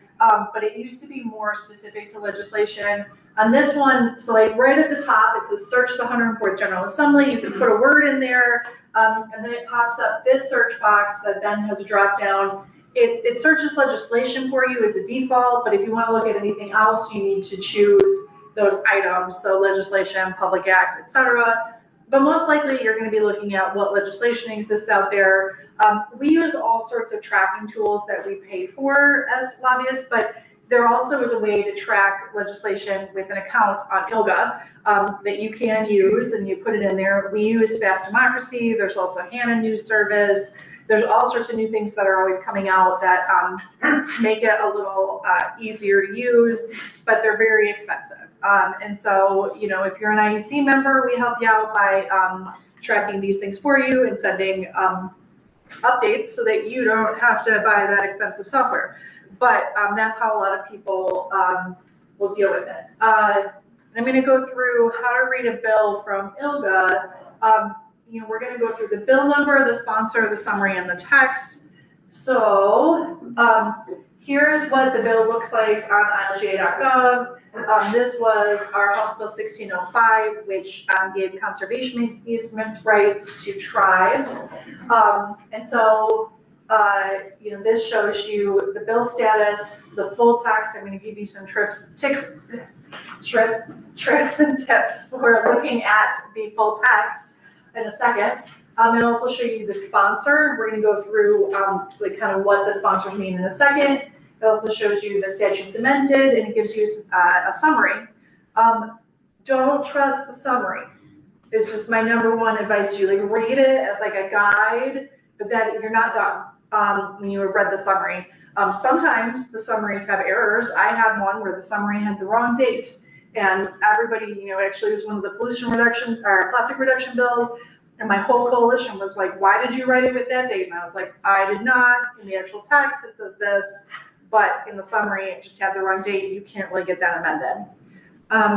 but it used to be more specific to legislation. On this one, so like right at the top, it says search the 104th General Assembly. You can put a word in there, and then it pops up this search box that then has a drop down. It searches legislation for you as a default, but if you want to look at anything else, you need to choose those items, so legislation, public act, etc. But most likely you're going to be looking at what legislation exists out there. We use all sorts of tracking tools that we pay for as lobbyists, but there also is a way to track legislation with an account on ILGA that you can use, and you put it in there. We use Fast Democracy. There's also HANA News Service. There's all sorts of new things that are always coming out that make it a little easier to use, but they're very expensive. And so, if you're an IEC member, we help you out by tracking these things for you and sending updates so that you don't have to buy that expensive software. But that's how a lot of people will deal with it. I'm going to go through how to read a bill from ILGA. We're going to go through the bill number, the sponsor, the summary, and the text. So here's what the bill looks like on ILGA.gov. This was our House Bill 1605, which gave conservation easements rights to tribes. And so, this shows you the bill status, the full text. I'm going to give you some tricks and tips for looking at the full text in a second. And also show you the sponsor. We're going to go through kind of what the sponsors mean in a second. It also shows you the statutes amended, and it gives you a summary. Don't trust the summary. It's just my number one advice to you. Like, read it as like a guide, but that you're not done when you have read the summary. Sometimes the summaries have errors. I had one where the summary had the wrong date, and everybody, actually it was one of the pollution reduction or plastic reduction bills, and my whole coalition was like, why did you write it with that date? And I was like, I did not. In the actual text, it says this. But in the summary, it just had the wrong date. You can't really get that amended.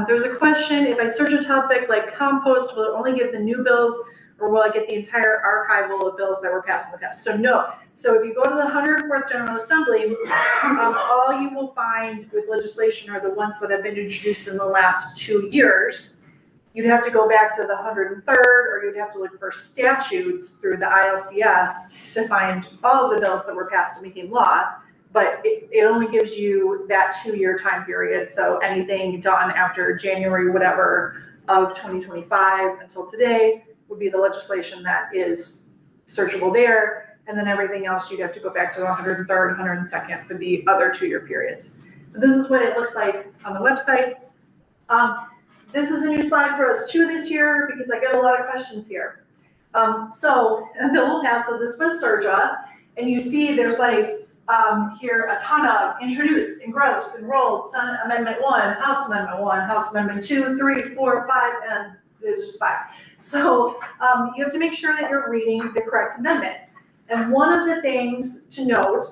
There's a question, if I search a topic like compost, will it only give the new bills, or will I get the entire archival of bills that were passed in the past? So no. So if you go to the 104th General Assembly, all you will find with legislation are the ones that have been introduced in the last 2 years. you'd have to go back to the 103rd, or you'd have to look for statutes through the ILCS to find all of the bills that were passed and became law. But it only gives you that 2-year time period. So anything done after January, whatever, of 2025 until today would be the legislation that is searchable there. And then everything else, you'd have to go back to the 103rd, 102nd for the other 2-year periods. But this is what it looks like on the website. This is a new slide for us too this year because I get a lot of questions here. So a bill will pass, so this was Surja, and you see there's like here a ton of introduced, engrossed, enrolled, Senate Amendment 1, House Amendment 1, House Amendment 2, 3, 4, 5, and it's just 5. So you have to make sure that you're reading the correct amendment. And one of the things to note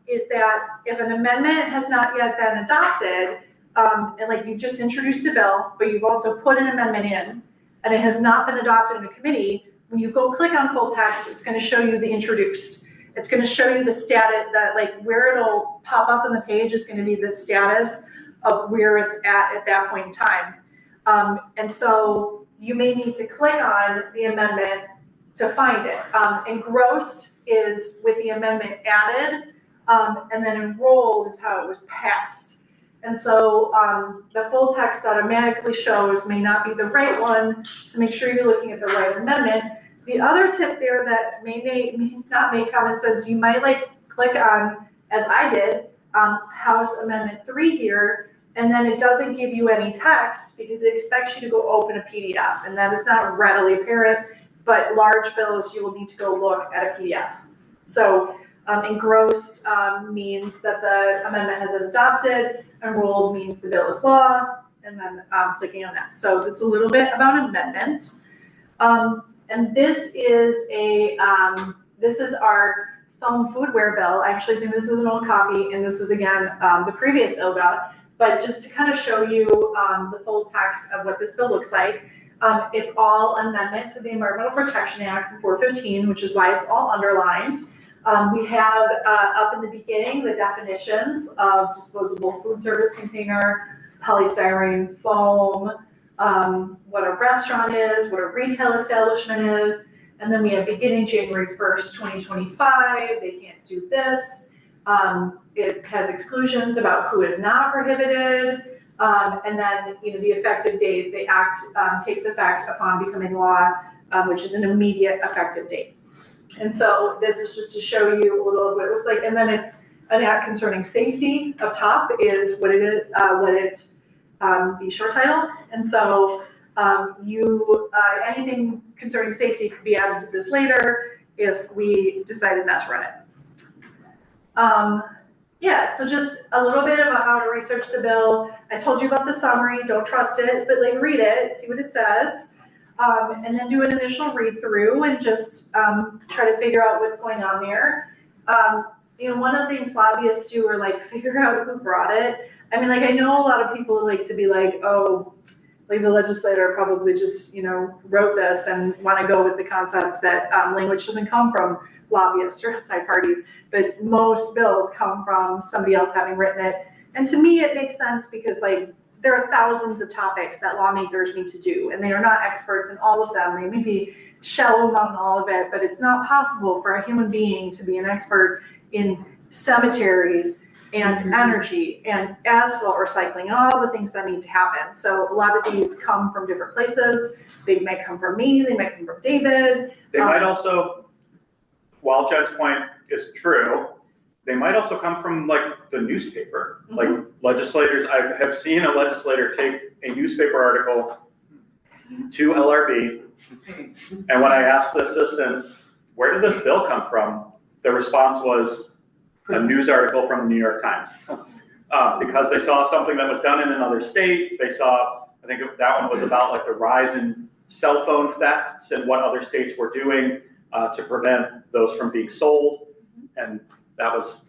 is that if an amendment has not yet been adopted, and like you've just introduced a bill, but you've also put an amendment in, and it has not been adopted in a committee, when you go click on full text, it's going to show you the introduced. It's going to show you the status, that like where it'll pop up on the page is going to be the status of where it's at that point in time. And so you may need to click on the amendment to find it. Engrossed is with the amendment added, and then enrolled is how it was passed. And so the full text automatically shows may not be the right one, so make sure you're looking at the right amendment. The other tip there that may not make common sense, you might like click on, as I did, House Amendment 3 here, and then it doesn't give you any text because it expects you to go open a PDF, and that is not readily apparent, but large bills, you will need to go look at a PDF. So engrossed means that the amendment has been adopted, enrolled means the bill is law, and then clicking on that. So it's a little bit about amendments. And this is this is our phone foodware bill. I actually think this is an old copy, and this is again the previous ILGA, but just to kind of show you the full text of what this bill looks like. It's all amendment to the Environmental Protection Act in 415, which is why it's all underlined. We have up in the beginning the definitions of disposable food service container, polystyrene foam, what a restaurant is, what a retail establishment is, and then we have beginning January 1st, 2025, they can't do this. It has exclusions about who is not prohibited, and then the effective date, the act takes effect upon becoming law, which is an immediate effective date. And so this is just to show you a little of what it looks like, and then it's an act concerning safety up top is what it is, the short title, and so anything concerning safety could be added to this later if we decided not to run it. Yeah, so just a little bit about how to research the bill. I told you about the summary, don't trust it, but like read it, see what it says, and then do an initial read through and just try to figure out what's going on there. One of the things lobbyists do are like figure out who brought it. I mean, like I know a lot of people like to be like, oh, like the legislator probably just, wrote this and want to go with the concept that language doesn't come from lobbyists or outside parties, but most bills come from somebody else having written it. And to me, it makes sense because like there are thousands of topics that lawmakers need to do, and they are not experts in all of them. They may be shallow among all of it, but it's not possible for a human being to be an expert in cemeteries and energy and asphalt recycling and all the things that need to happen. So a lot of these come from different places. They might come from me, they might come from David. They might also, while Jen's point is true, they might also come from like the newspaper. Mm-hmm. Like legislators, I have seen a legislator take a newspaper article to LRB, and when I asked the assistant, where did this bill come from? The response was, a news article from the New York Times. Because they saw something that was done in another state. They saw, I think that one was about like the rise in cell phone thefts and what other states were doing to prevent those from being sold. And that was,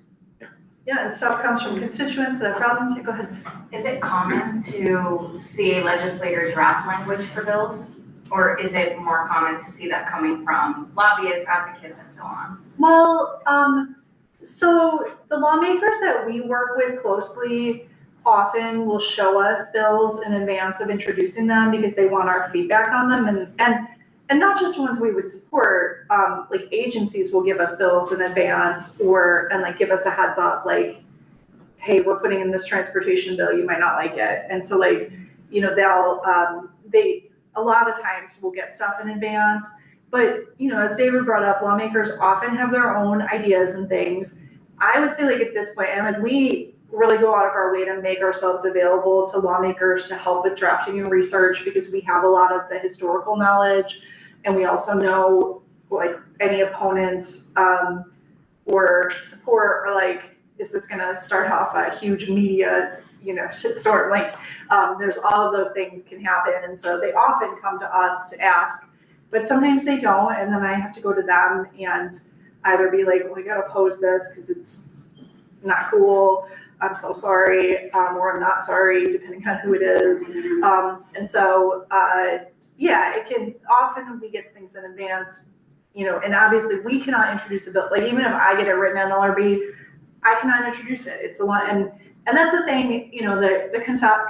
Yeah, and stuff comes from constituents that have problems. Yeah, go ahead. Is it common to see a legislator draft language for bills? Or is it more common to see that coming from lobbyists, advocates, and so on? Well, so the lawmakers that we work with closely often will show us bills in advance of introducing them because they want our feedback on them, and not just ones we would support. Like agencies will give us bills in advance and like give us a heads up, like, hey, we're putting in this transportation bill, you might not like it. And so like, you know, they a lot of times will get stuff in advance. But, you know, as David brought up, lawmakers often have their own ideas and things. I would say, like, at this point, and like we really go out of our way to make ourselves available to lawmakers to help with drafting and research because we have a lot of the historical knowledge, and we also know like any opponents or support, or like, is this going to start off a huge media, you know, shitstorm? Like, there's all of those things can happen, and so they often come to us to ask. But sometimes they don't, and then I have to go to them and either be like, well, I gotta post this because it's not cool, I'm so sorry, or I'm not sorry, depending on who it is. And so, yeah, it can, often when we get things in advance, you know, and obviously we cannot introduce a bill, like even if I get it written on LRB, I cannot introduce it. It's a lot, and that's the thing, you know, the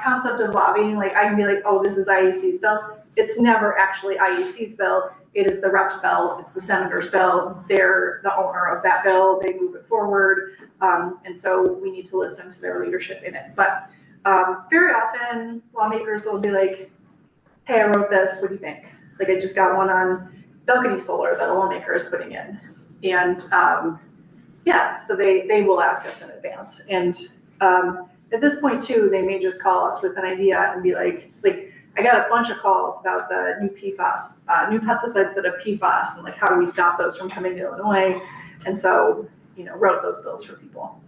concept of lobbying, like I can be like, oh, this is IEC's bill. It's never actually IEC's bill. It is the rep's bill. It's the senator's bill. They're the owner of that bill. They move it forward. And so we need to listen to their leadership in it. But very often lawmakers will be like, hey, I wrote this. What do you think? Like I just got one on balcony solar that a lawmaker is putting in. And yeah, so they will ask us in advance. And at this point too, they may just call us with an idea and be like, I got a bunch of calls about the new PFAS, new pesticides that have PFAS, and like how do we stop those from coming to Illinois? And so, you know, wrote those bills for people.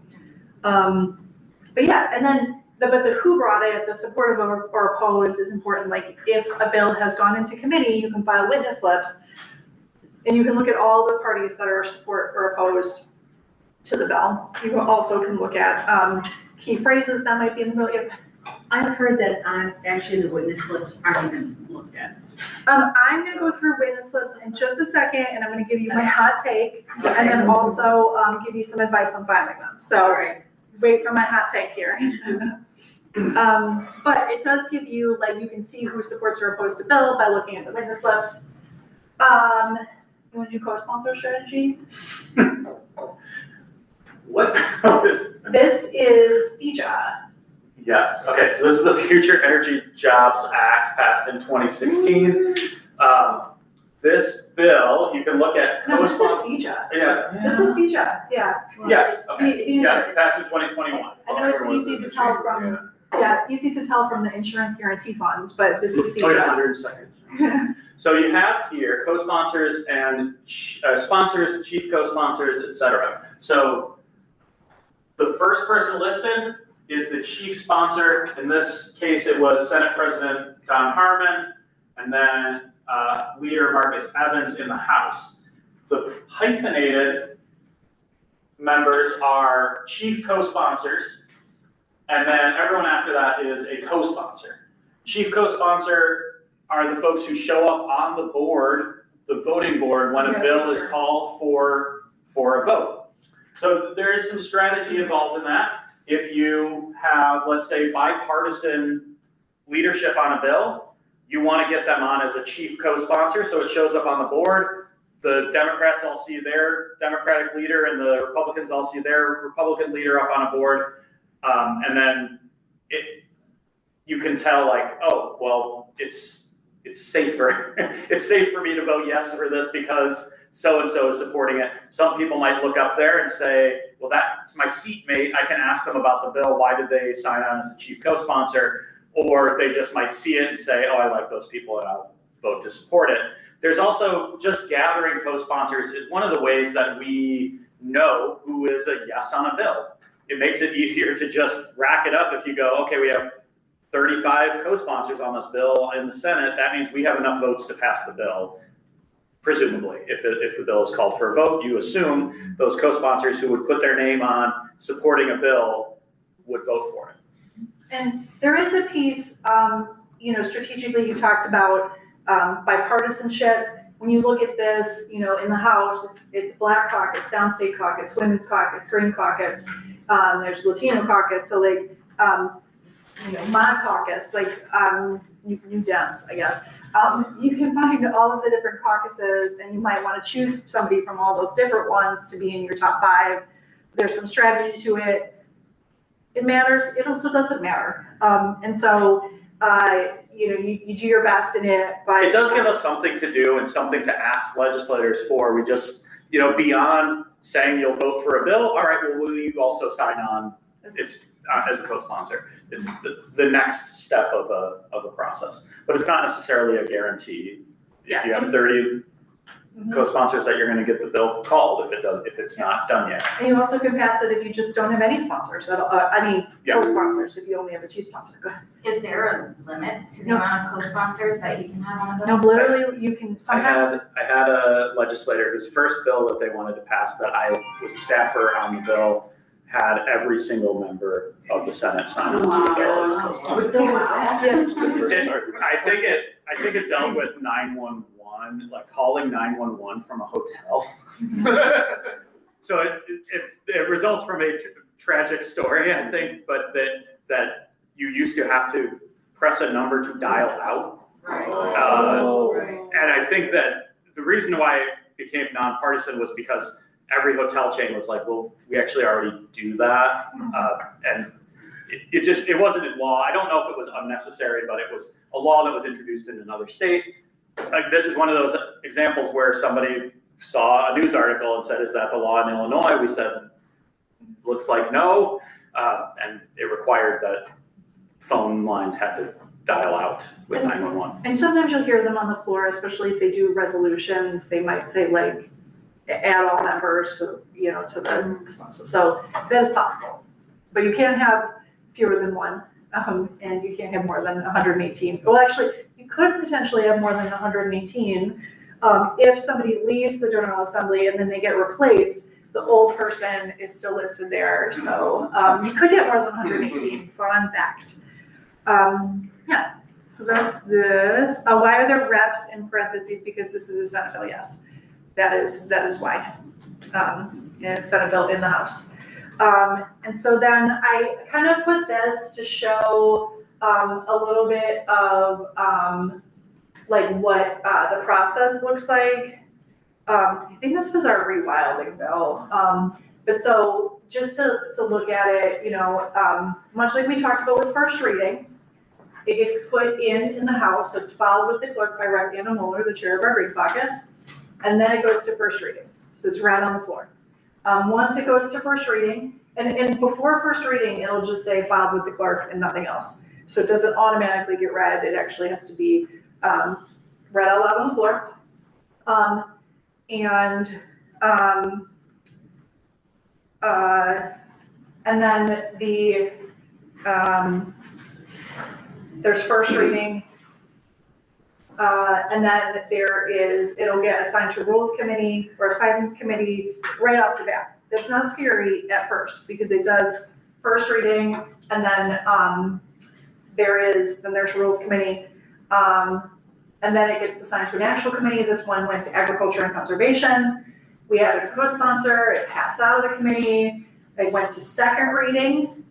But yeah, and then the who brought it, the supportive or opposed is important. Like if a bill has gone into committee, you can file witness slips, and you can look at all the parties that are support or opposed to the bill. You also can look at key phrases that might be in the bill. Yep. I've heard that actually the witness slips aren't even looked at. I'm gonna go through witness slips in just a second, and I'm gonna give you my hot take, and then also give you some advice on filing them. So wait for my hot take here. But it does give you, like, you can see who supports or opposed to bill by looking at the witness slips. You want to do co-sponsor strategy? What? This is FIJA. Yes, okay, so this is the Future Energy Jobs Act passed in 2016. This bill, you can look at No, this is co-sponsor. CEJA. Yeah. This is CEJA, yeah. Yes, okay, The yeah, passed in 2021. I know it's easy to tell from, easy to tell from the insurance guarantee fund, but this is Oh, yeah, CEJA. 100 seconds. So you have here co-sponsors and sponsors, chief co-sponsors, etc. So the first person listed is the chief sponsor. In this case, it was Senate President Don Harmon, and then Leader Marcus Evans in the House. The hyphenated members are chief co-sponsors, and then everyone after that is a co-sponsor. Chief co-sponsor are the folks who show up on the board, the voting board, when a bill is called for a vote. So there is some strategy involved in that. If you have, let's say, bipartisan leadership on a bill, you want to get them on as a chief co-sponsor, so it shows up on the board. The Democrats all see their Democratic leader, and the Republicans all see their Republican leader up on a board, and then you can tell, like, oh, well, it's safer. It's safe for me to vote yes for this because so-and-so is supporting it. Some people might look up there and say, well, that's my seatmate. I can ask them about the bill. Why did they sign on as a chief co-sponsor? Or they just might see it and say, oh, I like those people and I'll vote to support it. There's also just gathering co-sponsors is one of the ways that we know who is a yes on a bill. It makes it easier to just rack it up if you go, okay, we have 35 co-sponsors on this bill in the Senate. That means we have enough votes to pass the bill. Presumably, if the bill is called for a vote, you assume those co-sponsors who would put their name on supporting a bill would vote for it. And there is a piece, strategically you talked about bipartisanship. When you look at this, in the House, it's Black Caucus, Downstate Caucus, Women's Caucus, Green Caucus, there's Latino Caucus. So my caucus, like, New Dems, I guess. You can find all of the different caucuses, and you might want to choose somebody from all those different ones to be in your top 5. There's some strategy to it. It matters. It also doesn't matter. And so, you do your best in it, but it does give us something to do and something to ask legislators for. We just, beyond saying you'll vote for a bill, all right, well, will you also sign on? It's as a co-sponsor. It's the next step of a process, but it's not necessarily a guarantee. If you have 30 co-sponsors that you're going to get the bill called if it's not done yet. And you also can pass it if you just don't have any sponsors, any co-sponsors, if you only have a chief sponsor. Go ahead. Is there a limit to the amount of co-sponsors that you can have on a bill? No, literally, you can sometimes. I had a legislator whose first bill that they wanted to pass that I was a staffer on the bill had every single member of the Senate sign on to the bill as co-sponsor. I think it dealt with 911, like calling 911 from a hotel. So it results from a tragic story, I think, but that you used to have to press a number to dial out. Right. And I think that the reason why it became nonpartisan was because every hotel chain was like, well, we actually already do that. And it wasn't in law. I don't know if it was unnecessary, but it was a law that was introduced in another state. Like, this is one of those examples where somebody saw a news article and said, is that the law in Illinois? We said, looks like no. And it required that phone lines had to dial out with 911. And sometimes you'll hear them on the floor, especially if they do resolutions. They might say, like, add all members to the sponsor. So that is possible. But you can't have fewer than one, and you can't have more than 118. Well, actually, you could potentially have more than 118 if somebody leaves the General Assembly and then they get replaced. The old person is still listed there, so you could get more than 118. Fun fact. Yeah. So that's this. Why are there reps in parentheses? Because this is a Senate bill. Yes, that is why. It's Senate bill in the House. And so then I kind of put this to show a little bit of like what the process looks like. I think this was our rewilding bill. But so just to look at it, much like we talked about with first reading, it gets put in the House. So it's filed with the clerk by Rep. Anna Mueller, the chair of our Green Caucus, and then it goes to first reading. So it's read on the floor. Once it goes to first reading, and before first reading, it'll just say filed with the clerk and nothing else. So it doesn't automatically get read. It actually has to be read out loud on the floor. And then there's first reading, and then it'll get assigned to Rules Committee or Assignments Committee right off the bat. That's not scary at first because it does first reading, and then there's Rules Committee, and then it gets assigned to an actual committee. This one went to Agriculture and Conservation. We had a co-sponsor. It passed out of the committee. It went to second reading.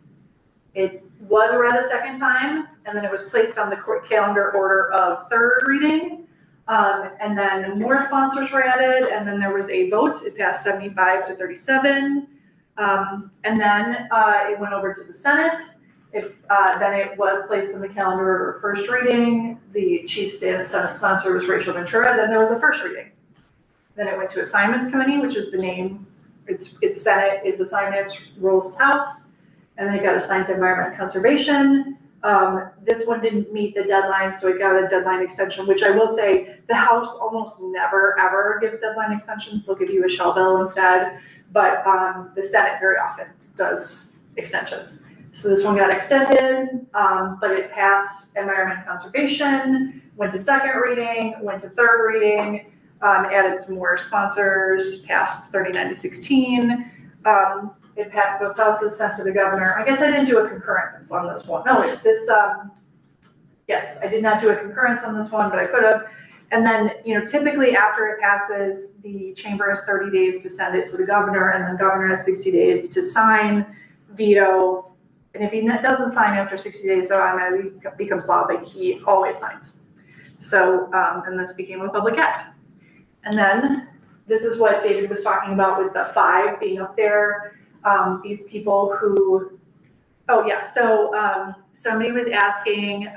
It was read a second time, and then it was placed on the calendar order of third reading. And then more sponsors were added, and then there was a vote. It passed 75 to 37. And then it went over to the Senate. Then it was placed on the calendar order of first reading. The chief Senate sponsor was Rachel Ventura. Then there was a first reading. Then it went to Assignments Committee, which is the name. It's Senate, it's Assignments, Rules House. And then it got assigned to Environment and Conservation. This one didn't meet the deadline, so it got a deadline extension, which I will say the House almost never, ever gives deadline extensions. They'll give you a shell bill instead. But the Senate very often does extensions. So this one got extended, but it passed Environment and Conservation, went to second reading, went to third reading, added some more sponsors, passed 39 to 16. It passed both houses, sent to the governor. I guess I didn't do a concurrence on this one. No, yes, I did not do a concurrence on this one, but I could have. And then, typically after it passes, the chamber has 30 days to send it to the governor, and the governor has 60 days to sign, veto, And if he doesn't sign after 60 days, so automatically becomes law, but he always signs. So, and this became a public act. And then this is what David was talking about with the 5 being up there. These people who, oh yeah, so somebody was asking,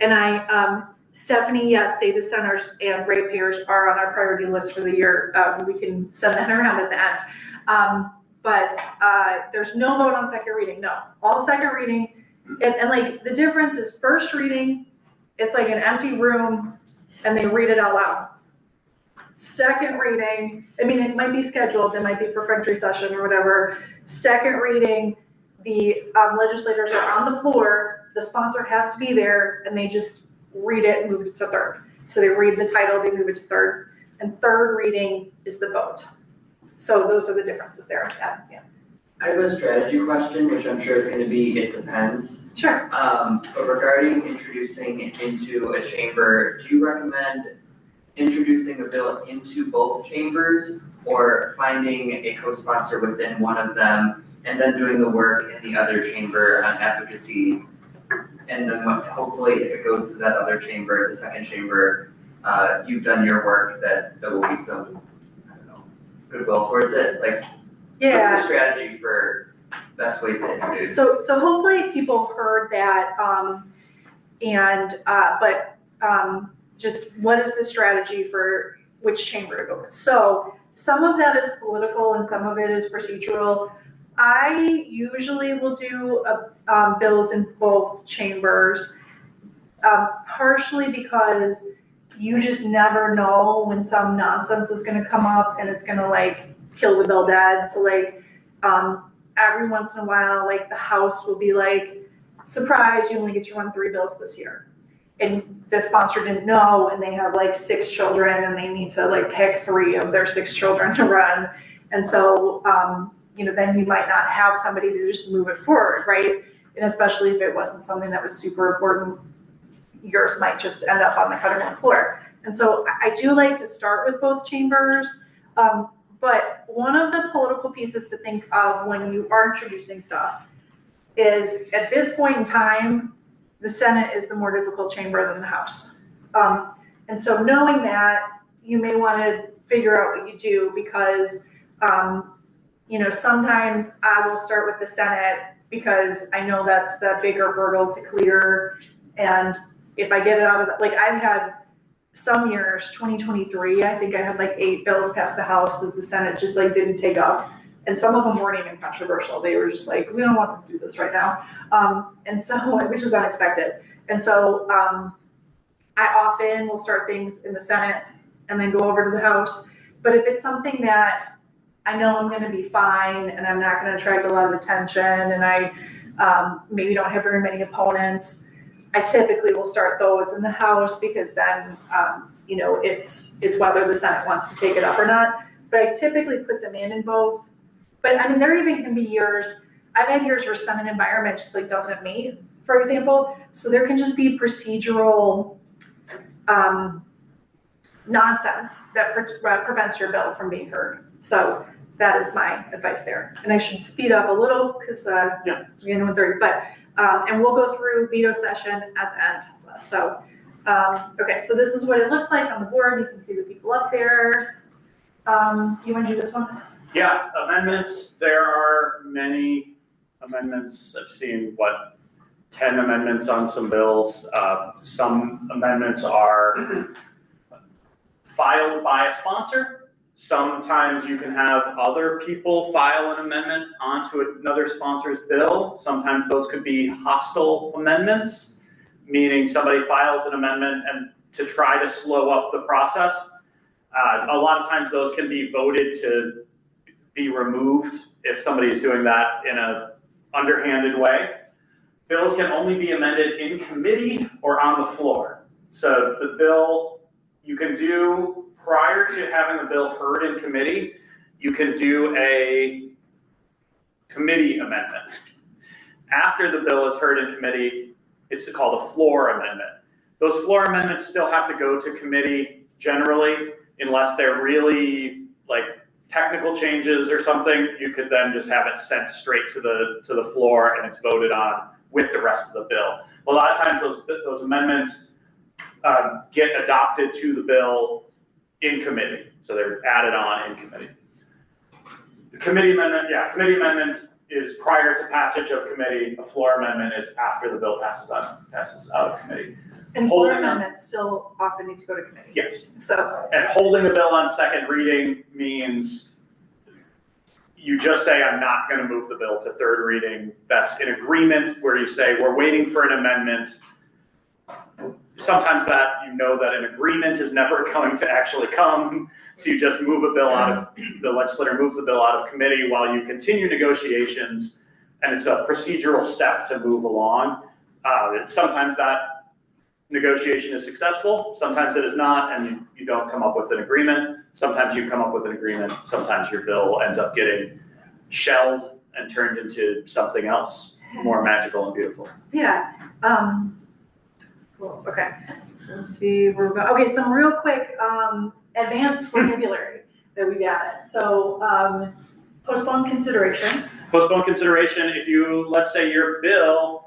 and Stephanie, yes, data centers and ratepayers are on our priority list for the year. We can send that around at the end. But there's no vote on second reading, no. All second reading, and like the difference is first reading, it's like an empty room and they read it out loud. Second reading, I mean, it might be scheduled, it might be perfunctory session or whatever. Second reading, the legislators are on the floor, the sponsor has to be there, and they just read it and move it to third. So they read the title, they move it to third, and third reading is the vote. So those are the differences there. Yeah. I have a strategy question, which I'm sure is going to be, it depends. Sure. But regarding introducing it into a chamber, do you recommend introducing a bill into both chambers or finding a co-sponsor within one of them and then doing the work in the other chamber on advocacy? And then hopefully if it goes to that other chamber, the second chamber, you've done your work, that there will be some, I don't know, goodwill towards it. Like, Yeah. what's the strategy for best ways to introduce? So hopefully people heard that, but just what is the strategy for which chamber to go with? So some of that is political and some of it is procedural. I usually will do bills in both chambers, partially because you just never know when some nonsense is going to come up and it's going to like kill the bill dead. So like every once in a while, like the House will be like, surprise, you only get to run 3 bills this year. And the sponsor didn't know, and they have like 6 children and they need to like pick 3 of their 6 children to run. And so, then you might not have somebody to just move it forward, right? And especially if it wasn't something that was super important, yours might just end up on the cutting room floor. And so I do like to start with both chambers. But one of the political pieces to think of when you are introducing stuff is at this point in time, the Senate is the more difficult chamber than the House. And so knowing that, you may want to figure out what you do because, sometimes I will start with the Senate because I know that's the bigger hurdle to clear. And if I get it out of like I've had some years, 2023, I think I had like 8 bills past the House that the Senate just like didn't take up. And some of them weren't even controversial. They were just like, we don't want to do this right now. And so, which is unexpected. And so I often will start things in the Senate and then go over to the House. But if it's something that I know I'm going to be fine and I'm not going to attract a lot of attention and I maybe don't have very many opponents, I typically will start those in the House because then, it's whether the Senate wants to take it up or not. But I typically put them in both. But I mean, there even can be years, I've had years where Senate Environment just like doesn't meet, for example. So there can just be procedural nonsense that prevents your bill from being heard. So that is my advice there. And I should speed up a little because we're getting to 1:30, but and we'll go through veto session at the end. So, okay, so this is what it looks like on the board. You can see the people up there. You want to do this one? Yeah, amendments. There are many amendments. I've seen, 10 amendments on some bills. Some amendments are filed by a sponsor. Sometimes you can have other people file an amendment onto another sponsor's bill. Sometimes those could be hostile amendments, meaning somebody files an amendment and to try to slow up the process. A lot of times those can be voted to be removed if somebody is doing that in an underhanded way. Bills can only be amended in committee or on the floor. So the bill you can do prior to having the bill heard in committee, you can do a committee amendment. After the bill is heard in committee, it's called a floor amendment. Those floor amendments still have to go to committee generally, unless they're really like technical changes or something, you could then just have it sent straight to the floor and it's voted on with the rest of the bill. A lot of times those amendments get adopted to the bill in committee, so they're added on in committee. The committee amendment is prior to passage of committee. A floor amendment is after the bill passes out of committee. And floor amendments still often need to go to committee. Yes. So. And holding the bill on second reading means you just say, I'm not going to move the bill to third reading. That's an agreement where you say, we're waiting for an amendment. Sometimes that an agreement is never going to actually come. So you just move a bill the legislator moves the bill out of committee while you continue negotiations. And it's a procedural step to move along. Sometimes that negotiation is successful, sometimes it is not, and you don't come up with an agreement. Sometimes you come up with an agreement, sometimes your bill ends up getting shelled and turned into something else more magical and beautiful. Yeah. Cool. Okay. So let's see where we're going. Okay, some real quick advanced vocabulary that we've added. So postpone consideration. Postpone consideration, if you, let's say your bill,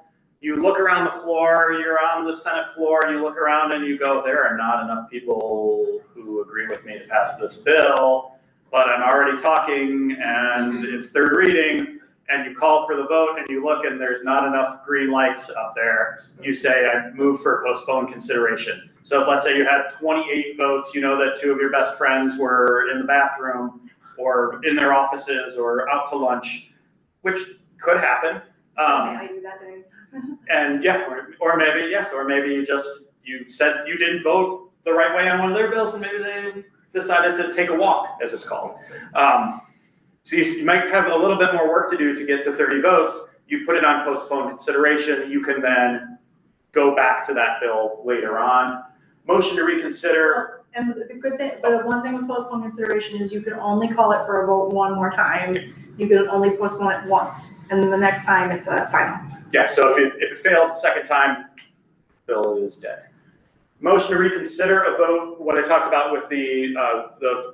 you look around the floor, you're on the Senate floor, you look around and you go, there are not enough people who agree with me to pass this bill, but I'm already talking and it's third reading, and you call for the vote and you look and there's not enough green lights up there. You say, I move for postpone consideration. So if, let's say you had 28 votes, you know that two of your best friends were in the bathroom or in their offices or out to lunch, which could happen. I do that today. And yeah, or maybe, yes, or maybe you said you didn't vote the right way on one of their bills and maybe they decided to take a walk, as it's called. So you might have a little bit more work to do to get to 30 votes. You put it on postpone consideration. You can then go back to that bill later on. Motion to reconsider. And the good thing, the one thing with postpone consideration is you can only call it for a vote one more time. You can only postpone it once, and then the next time it's a final. Yeah, so if it fails the second time, bill is dead. Motion to reconsider a vote, what I talked about with the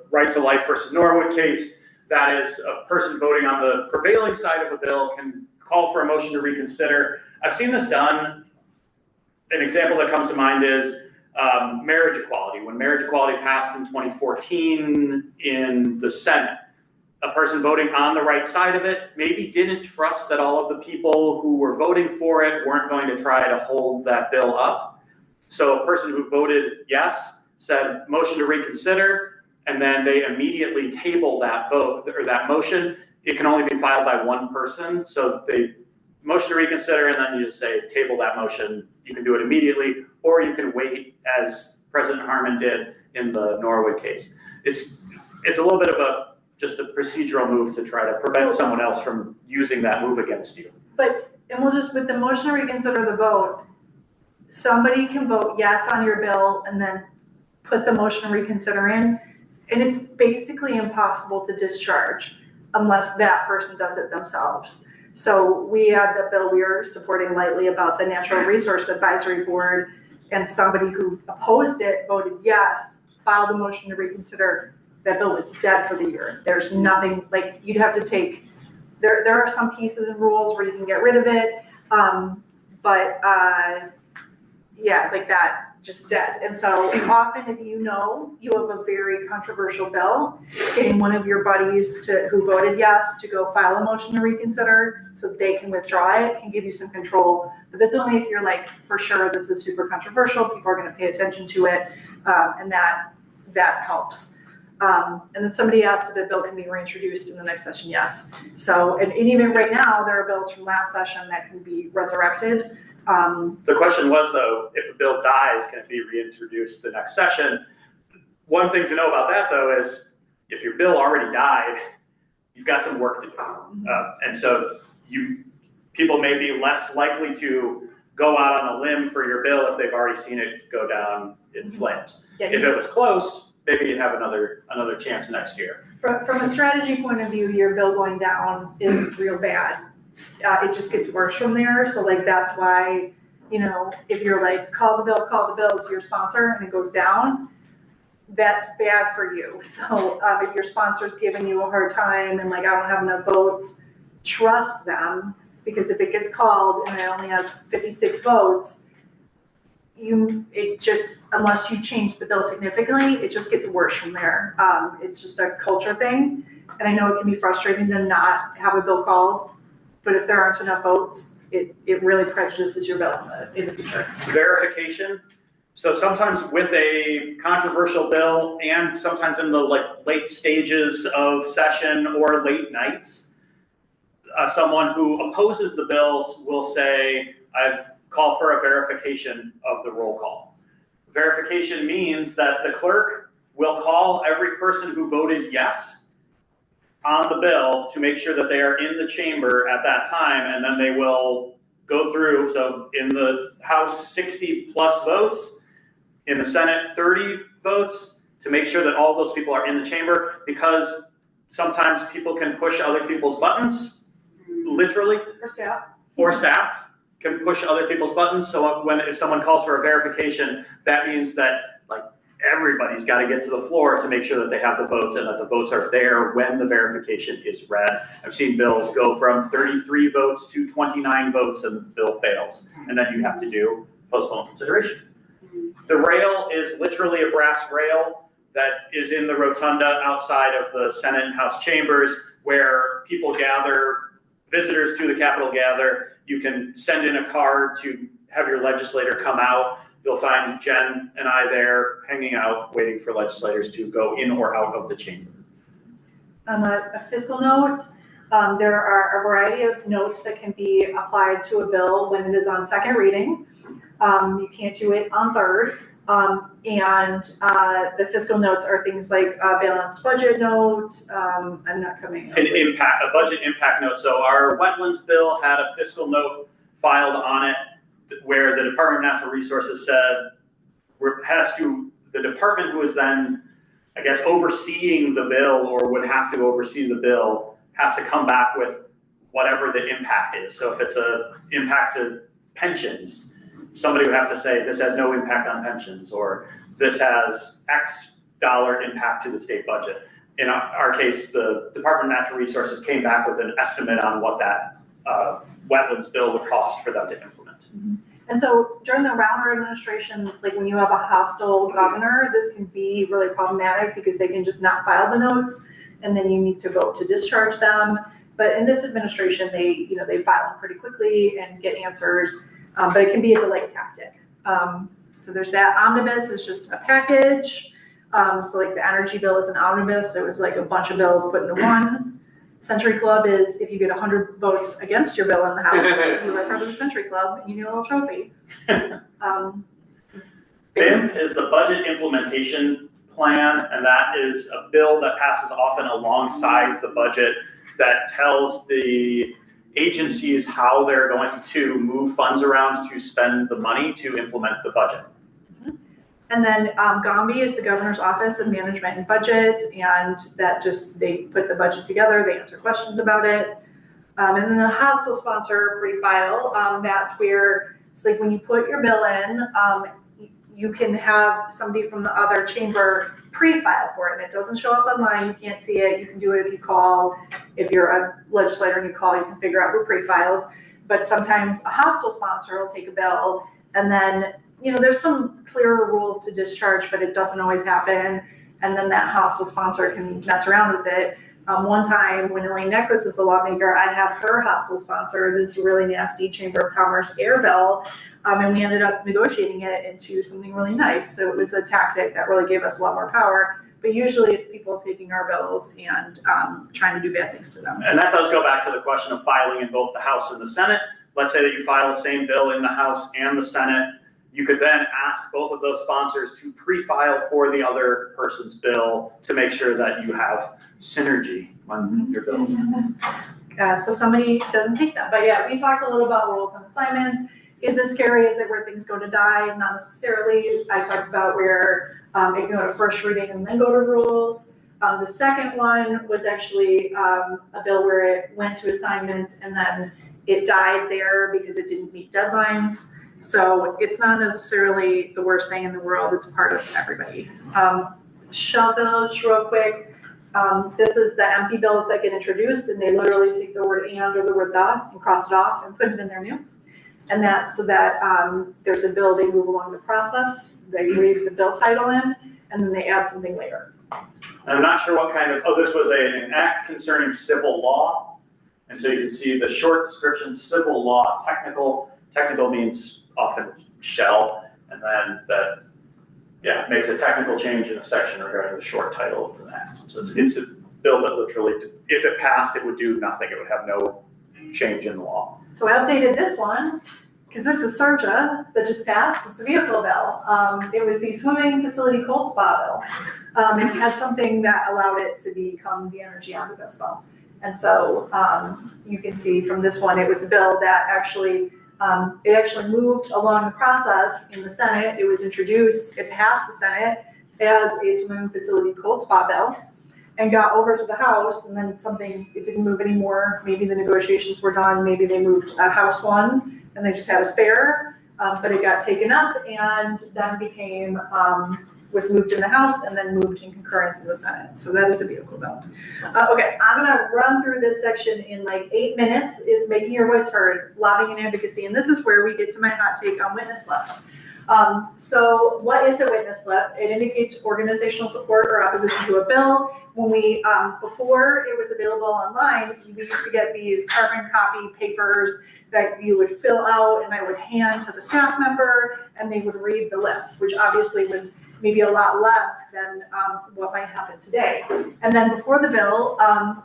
right to life versus Norwood case, that is a person voting on the prevailing side of a bill can call for a motion to reconsider. I've seen this done. An example that comes to mind is marriage equality. When marriage equality passed in 2014 in the Senate, a person voting on the right side of it maybe didn't trust that all of the people who were voting for it weren't going to try to hold that bill up. So a person who voted yes said motion to reconsider, and then they immediately table that vote or that motion. It can only be filed by one person. So they motion to reconsider, and then you just say table that motion. You can do it immediately, or you can wait, as President Harmon did in the Norwood case. It's a little bit of just a procedural move to try to prevent someone else from using that move against you. But, and we'll just, with the motion to reconsider the vote, somebody can vote yes on your bill and then put the motion to reconsider in, and it's basically impossible to discharge unless that person does it themselves. So we had a bill we were supporting lightly about the Natural Resource Advisory Board, and somebody who opposed it voted yes, filed a motion to reconsider. That bill was dead for the year. There's nothing, like, you'd have to take, there are some pieces and rules where you can get rid of it, yeah, like that, just dead. And so often if you know you have a very controversial bill, getting one of your buddies who voted yes to go file a motion to reconsider so they can withdraw it can give you some control. But that's only if you're like, for sure, this is super controversial, people are gonna pay attention to it, and that helps. And then somebody asked if the bill can be reintroduced in the next session. Yes. So, and even right now, there are bills from last session that can be resurrected. The question was, though, if a bill dies, can it be reintroduced the next session? One thing to know about that, though, is if your bill already died, you've got some work to do. And so people may be less likely to go out on a limb for your bill if they've already seen it go down in flames. Yeah, if it was close, maybe you'd have another chance next year. From a strategy point of view, your bill going down is real bad. It just gets worse from there. So like, that's why, if you're like, call the bill, it's your sponsor, and it goes down, that's bad for you. So if your sponsor's giving you a hard time and like, I don't have enough votes, trust them, because if it gets called and it only has 56 votes, unless you change the bill significantly, it just gets worse from there. It's just a culture thing. And I know it can be frustrating to not have a bill called, but if there aren't enough votes, it really prejudices your bill in the future. Verification. So sometimes with a controversial bill and sometimes in the late stages of session or late nights, someone who opposes the bills will say, I call for a verification of the roll call. Verification means that the clerk will call every person who voted yes on the bill to make sure that they are in the chamber at that time, and then they will go through. So in the House, 60 plus votes, in the Senate, 30 votes, to make sure that all those people are in the chamber, because sometimes people can push other people's buttons, literally. Or staff can push other people's buttons. So if someone calls for a verification, that means that everybody's got to get to the floor to make sure that they have the votes and that the votes are there when the verification is read. I've seen bills go from 33 votes to 29 votes and the bill fails. And then you have to do postponed consideration. The rail is literally a brass rail that is in the rotunda outside of the Senate and House chambers where people gather, visitors to the Capitol gather. You can send in a card to have your legislator come out. You'll find Jen and I there hanging out, waiting for legislators to go in or out of the chamber. A fiscal note, there are a variety of notes that can be applied to a bill when it is on second reading. You can't do it on third. The fiscal notes are things like a balanced budget note. I'm not coming up. A budget impact note. So our wetlands bill had a fiscal note filed on it where the Department of Natural Resources said the department who is then, I guess, overseeing the bill or would have to oversee the bill has to come back with whatever the impact is. So if it's an impact to pensions, somebody would have to say this has no impact on pensions, or this has X dollar impact to the state budget. In our case, the Department of Natural Resources came back with an estimate on what that wetlands bill would cost for them to implement. And so during the Rauner administration, like when you have a hostile governor, this can be really problematic because they can just not file the notes and then you need to vote to discharge them. But in this administration, they file them pretty quickly and get answers, but it can be a delay tactic. So there's that. Omnibus is just a package. So like the energy bill is an omnibus. It was like a bunch of bills put into one. Century Club is if you get 100 votes against your bill in the House, you are part of the Century Club and you get a little trophy. BIMP is the Budget Implementation Plan, and that is a bill that passes often alongside the budget that tells the agencies how they're going to move funds around to spend the money to implement the budget. And then GOMBI is the Governor's Office of Management and Budget, and that they put the budget together, they answer questions about it. And then the hostile sponsor pre-file, that's where it's like when you put your bill in, you can have somebody from the other chamber pre-file for it, and it doesn't show up online, you can't see it, you can do it if you call. If you're a legislator and you call, you can figure out who pre-filed. But sometimes a hostile sponsor will take a bill, and then there's some clearer rules to discharge, but it doesn't always happen. And then that hostile sponsor can mess around with it. One time when Elaine Necklitz was the lawmaker, I had her hostile sponsor this really nasty Chamber of Commerce air bill, and we ended up negotiating it into something really nice. So it was a tactic that really gave us a lot more power. But usually it's people taking our bills and trying to do bad things to them. And that does go back to the question of filing in both the House and the Senate. Let's say that you file the same bill in the House and the Senate. You could then ask both of those sponsors to pre-file for the other person's bill to make sure that you have synergy on your bills. So somebody doesn't take them. But yeah, we talked a little about rules and assignments. Is it scary? Is it where things go to die? Not necessarily. I talked about where it can go to first reading and then go to rules. The second one was actually a bill where it went to assignments and then it died there because it didn't meet deadlines. So it's not necessarily the worst thing in the world. It's part of everybody. shall bills real quick. This is the empty bills that get introduced, and they literally take the word and or the word the and cross it off and put it in their new. And that's so that there's a bill, they move along the process, they read the bill title in, and then they add something later. I'm not sure what kind of, this was an act concerning civil law. And so you can see the short description, civil law, technical. Technical means often shall, and then that, makes a technical change in a section regarding the short title of the act. So it's a bill that literally, if it passed, it would do nothing. It would have no change in the law. So I updated this one, because this is SARJA that just passed. It's a vehicle bill. It was the swimming facility cold spa bill. It had something that allowed it to become the energy omnibus bill. And so you can see from this one, it was a bill that actually, it actually moved along the process in the Senate. It was introduced, it passed the Senate as a swimming facility cold spa bill and got over to the House, and then it didn't move anymore. Maybe the negotiations were done, maybe they moved a House one and they just had a spare, but it got taken up and then was moved in the House and then moved in concurrence in the Senate. So that is a vehicle bill. Okay, I'm gonna run through this section in like 8 minutes, is making your voice heard, lobbying and advocacy. And this is where we get to my hot take on witness slips. So what is a witness slip? It indicates organizational support or opposition to a bill. When we, before it was available online, we used to get these carbon copy papers that you would fill out and I would hand to the staff member and they would read the list, which obviously was maybe a lot less than what might happen today. And then before the bill,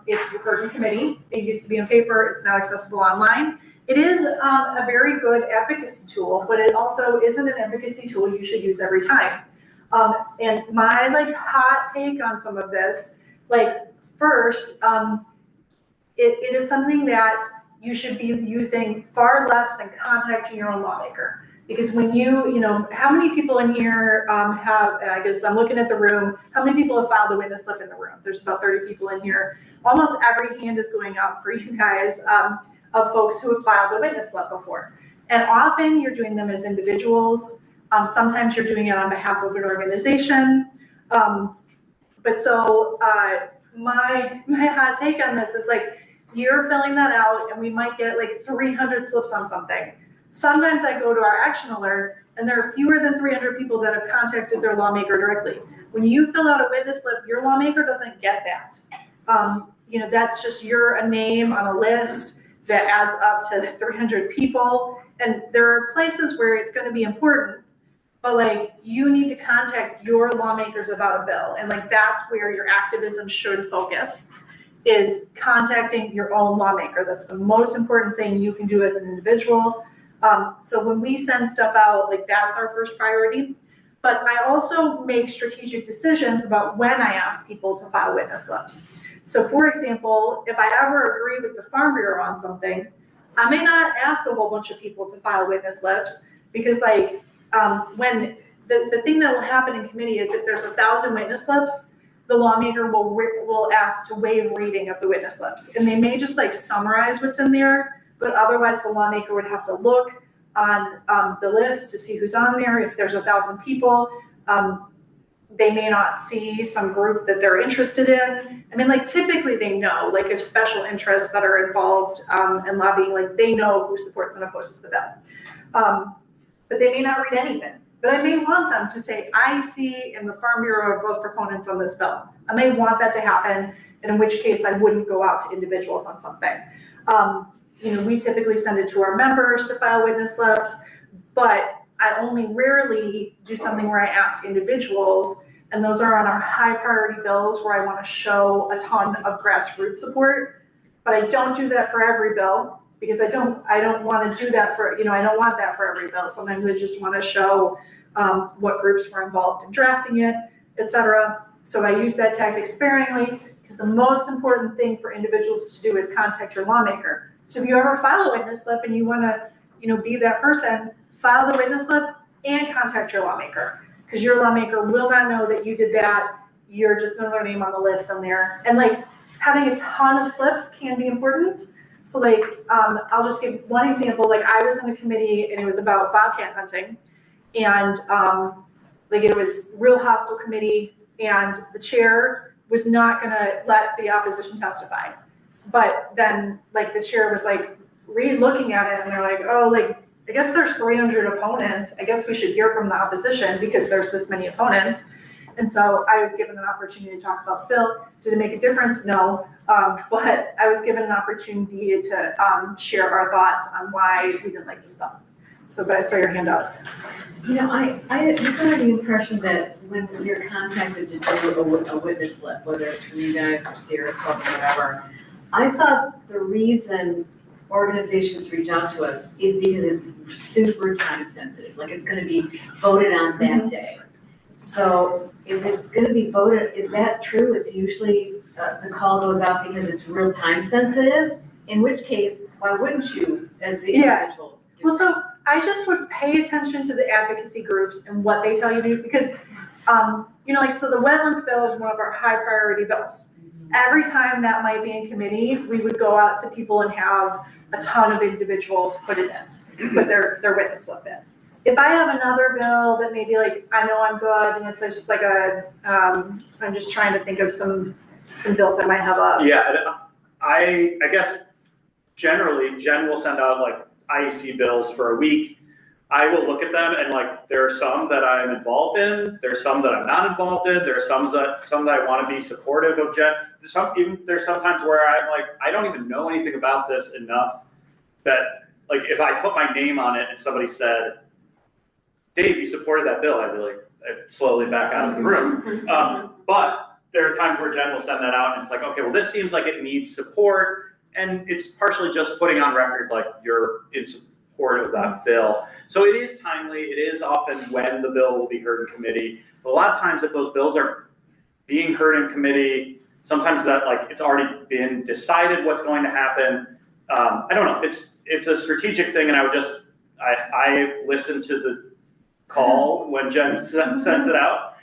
it's heard in committee. It used to be in paper, it's now accessible online. It is a very good advocacy tool, but it also isn't an advocacy tool you should use every time. And my hot take on some of this, first, it is something that you should be using far less than contacting your own lawmaker. Because when how many people in here have, I guess I'm looking at the room, how many people have filed a witness slip in the room? There's about 30 people in here. Almost every hand is going up for you guys of folks who have filed a witness slip before. And often you're doing them as individuals. Sometimes you're doing it on behalf of an organization. But so my hot take on this is you're filling that out and we might get 300 slips on something. Sometimes I go to our action alert and there are fewer than 300 people that have contacted their lawmaker directly. When you fill out a witness slip, your lawmaker doesn't get that. That's just a name on a list that adds up to 300 people. And there are places where it's going to be important, but you need to contact your lawmakers about a bill. And that's where your activism should focus, is contacting your own lawmaker. That's the most important thing you can do as an individual. So when we send stuff out, that's our first priority. But I also make strategic decisions about when I ask people to file witness slips. So for example, if I ever agree with the Farm Bureau on something, I may not ask a whole bunch of people to file witness slips because when the thing that will happen in committee is if there's 1,000 witness slips, the lawmaker will ask to waive reading of the witness slips. And they may just summarize what's in there, but otherwise the lawmaker would have to look on the list to see who's on there. If there's 1,000 people, they may not see some group that they're interested in. I mean, typically they know, if special interests that are involved in lobbying, they know who supports and opposes the bill. But they may not read anything. But I may want them to say, I see in the Farm Bureau both proponents on this bill. I may want that to happen, and in which case I wouldn't go out to individuals on something. We typically send it to our members to file witness slips, but I only rarely do something where I ask individuals, and those are on our high priority bills where I want to show a ton of grassroots support. But I don't do that for every bill because I don't want to do that for, I don't want that for every bill. Sometimes I just want to show what groups were involved in drafting it, etc. So I use that tactic sparingly because the most important thing for individuals to do is contact your lawmaker. So if you ever file a witness slip and you want to, be that person, file the witness slip and contact your lawmaker, because your lawmaker will not know that you did that. You're just another name on the list on there. And having a ton of slips can be important. So I'll just give one example. I was in a committee and it was about bobcat hunting, and it was real hostile committee. and the chair was not gonna let the opposition testify. But then, like, the chair was like re-looking at it, and they're like, oh, like, I guess there's 300 opponents. I guess we should hear from the opposition because there's this many opponents. And so I was given an opportunity to talk about the bill. Did it make a difference? No. But I was given an opportunity to share our thoughts on why we didn't like this bill. So, but I saw your hand up. You know, I just had the impression that when you're contacted to do a witness slip, whether it's from you guys or Sierra Club or whatever, I thought the reason organizations reach out to us is because it's super time sensitive, like it's gonna be voted on that day. So if it's gonna be voted, is that true? It's usually, the call goes out because it's real time sensitive, in which case, why wouldn't you as the individual? do Well, so I just would pay attention to the advocacy groups and what they tell you to do, because, you know, like, so the wetlands bill is one of our high priority bills. Every time that might be in committee, we would go out to people and have a ton of individuals put it in, put their witness slip in. If I have another bill that maybe, like, I know I'm good, and it's just like a, I'm just trying to think of some bills I might have up. Yeah, I guess generally, Jen will send out like IEC bills for a week. I will look at them, and like, there are some that I'm involved in, there's some that I'm not involved in, there are some that I want to be supportive of Jen. There's sometimes where I'm like, I don't even know anything about this enough that, like, if I put my name on it and somebody said, Dave, you supported that bill, I'd be like, I'd slowly back out of the room. But there are times where Jen will send that out, and it's like, okay, well, this seems like it needs support, and it's partially just putting on record like you're in support of that bill. So it is timely. It is often when the bill will be heard in committee. But a lot of times, if those bills are being heard in committee, sometimes that, like, it's already been decided what's going to happen. I don't know. It's a strategic thing, and I listen to the call when Jen sends it out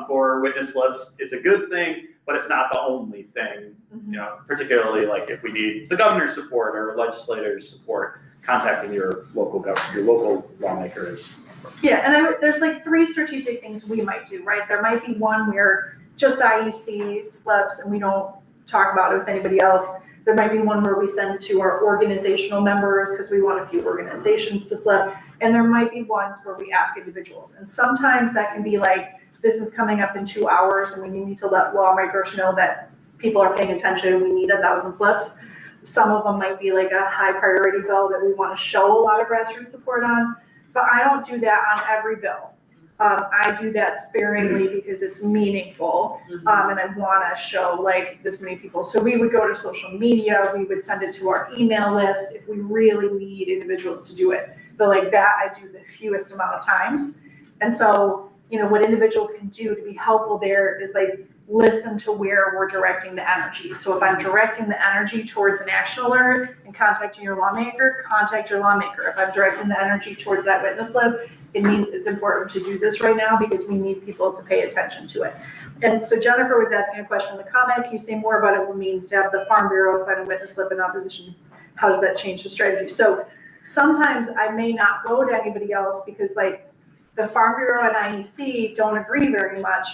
for witness slips. It's a good thing, but it's not the only thing. You know, particularly like if we need the governor's support or legislators' support, contacting your local lawmakers. Yeah, and there's like 3 strategic things we might do, right? There might be one where just IEC slips and we don't talk about it with anybody else. There might be one where we send it to our organizational members because we want a few organizations to slip. And there might be ones where we ask individuals. And sometimes that can be like, this is coming up in 2 hours and we need to let lawmakers know that people are paying attention. We need 1,000 slips. Some of them might be like a high priority bill that we want to show a lot of grassroots support on, but I don't do that on every bill. I do that sparingly because it's meaningful, and I want to show like this many people. So we would go to social media, we would send it to our email list if we really need individuals to do it. But like that, I do the fewest amount of times. And so, you know, what individuals can do to be helpful there is like listen to where we're directing the energy. So if I'm directing the energy towards an action alert and contacting your lawmaker, contact your lawmaker. If I'm directing the energy towards that witness slip, it means it's important to do this right now because we need people to pay attention to it. And so Jennifer was asking a question in the comment. Can you say more about what it means to have the Farm Bureau sign a witness slip in opposition? How does that change the strategy? So sometimes I may not go to anybody else because like the Farm Bureau and IEC don't agree very much.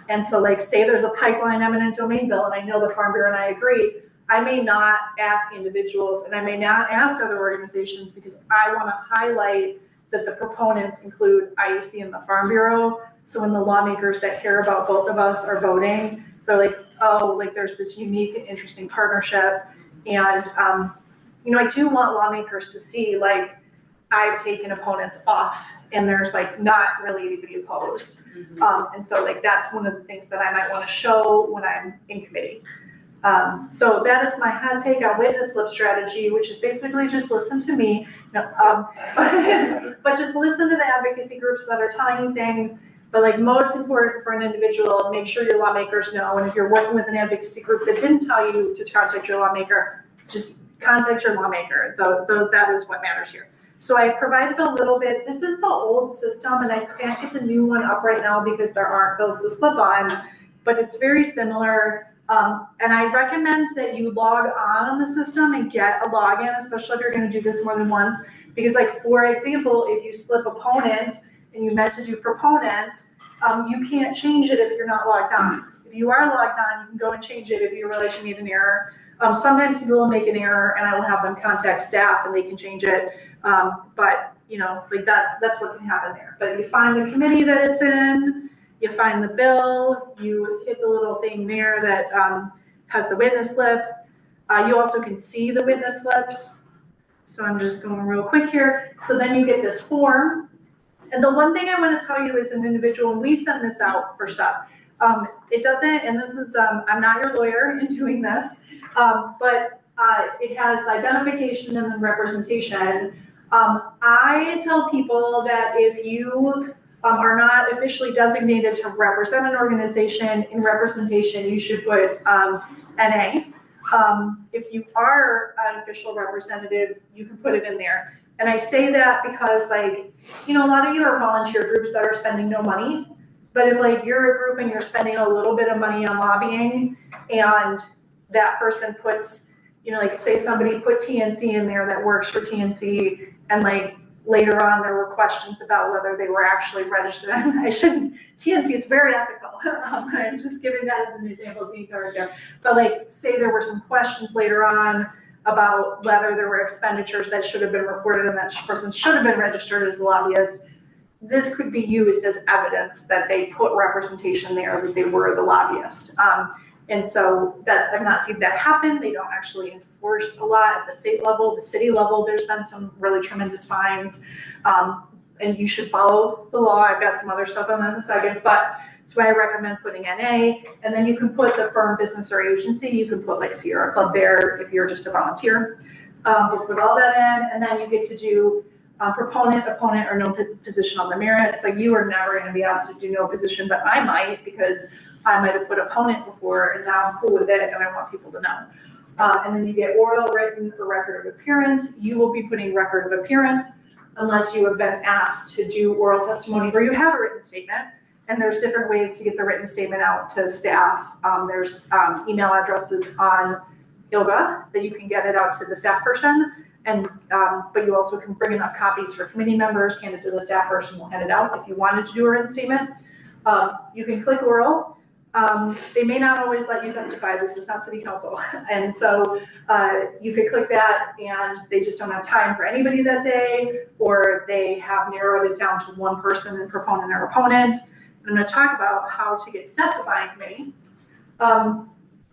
And so like say there's a pipeline eminent domain bill and I know the Farm Bureau and I agree, I may not ask individuals and I may not ask other organizations because I want to highlight that the proponents include IEC and the Farm Bureau. So when the lawmakers that care about both of us are voting, they're like, oh, like there's this unique and interesting partnership. And, you know, I do want lawmakers to see like I've taken opponents off and there's like not really anybody opposed. And so like that's one of the things that I might want to show when I'm in committee. So that is my hot take on witness slip strategy, which is basically just listen to me, but just listen to the advocacy groups that are telling you things. But like most important for an individual, make sure your lawmakers know. And if you're working with an advocacy group that didn't tell you to contact your lawmaker, just contact your lawmaker. Though that is what matters here. So I provided a little bit. This is the old system, and I can't get the new one up right now because there aren't bills to slip on, but it's very similar. And I recommend that you log on the system and get a login, especially if you're going to do this more than once. Because like, for example, if you slip opponent and you meant to do proponent, You can't change it if you're not logged on. If you are logged on, you can go and change it if you realize you made an error. Sometimes people will make an error and I will have them contact staff and they can change it. But you know, like that's what can happen there. But you find the committee that it's in, you find the bill, you hit the little thing there that has the witness slip. You also can see the witness slips. So I'm just going real quick here. So then you get this form. And the one thing I want to tell you as an individual, and we send this out for stuff, it doesn't, and this is, I'm not your lawyer in doing this, but it has identification and then representation. I tell people that if you are not officially designated to represent an organization, in representation, you should put NA. If you are an official representative, you can put it in there. And I say that because, like, you know, a lot of you are volunteer groups that are spending no money, but if like you're a group and you're spending a little bit of money on lobbying and that person puts, you know, like say somebody put TNC in there that works for TNC and like later on there were questions about whether they were actually registered. I shouldn't, TNC is very ethical. I'm just giving that as an example, but like say there were some questions later on about whether there were expenditures that should have been reported and that person should have been registered as a lobbyist. This could be used as evidence that they put representation there, that they were the lobbyist. And so that I've not seen that happen. They don't actually enforce a lot at the state level, the city level. There's been some really tremendous fines, and you should follow the law. I've got some other stuff on that in a second, but that's why I recommend putting NA. And then you can put the firm, business, or agency. You can put like Sierra Club there if you're just a volunteer. We'll put all that in, and then you get to do proponent, opponent, or no position on the merits. Like you are never going to be asked to do no position, but I might because I might have put opponent before and now I'm cool with it and I want people to know. And then you get oral, written, or record of appearance. You will be putting record of appearance unless you have been asked to do oral testimony where you have a written statement. And there's different ways to get the written statement out to staff. There's email addresses on ILGA that you can get it out to the staff person. And, but you also can bring enough copies for committee members, hand it to the staff person, will hand it out if you wanted to do a written statement. You can click oral. They may not always let you testify. This is not city council. And so you could click that and they just don't have time for anybody that day, or they have narrowed it down to one person, and proponent or opponent. And I'm going to talk about how to get to testify in committee.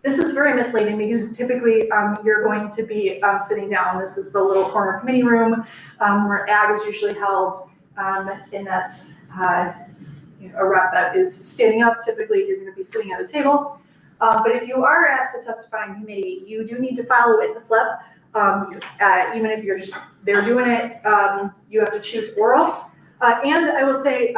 This is very misleading because typically you're going to be sitting down. This is the little corner committee room where AG is usually held, and that's a rep that is standing up. Typically, you're going to be sitting at a table. But if you are asked to testify in committee, you do need to file a witness slip. Even if you're just there doing it, you have to choose oral. And I will say,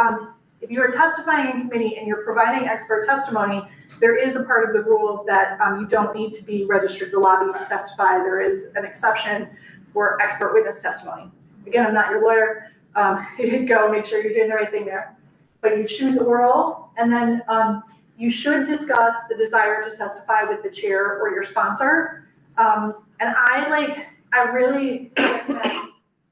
if you are testifying in committee and you're providing expert testimony, there is a part of the rules that you don't need to be registered to lobby to testify. There is an exception for expert witness testimony. Again, I'm not your lawyer. Go make sure you're doing the right thing there. But you choose oral, and then you should discuss the desire to testify with the chair or your sponsor. And I really recommend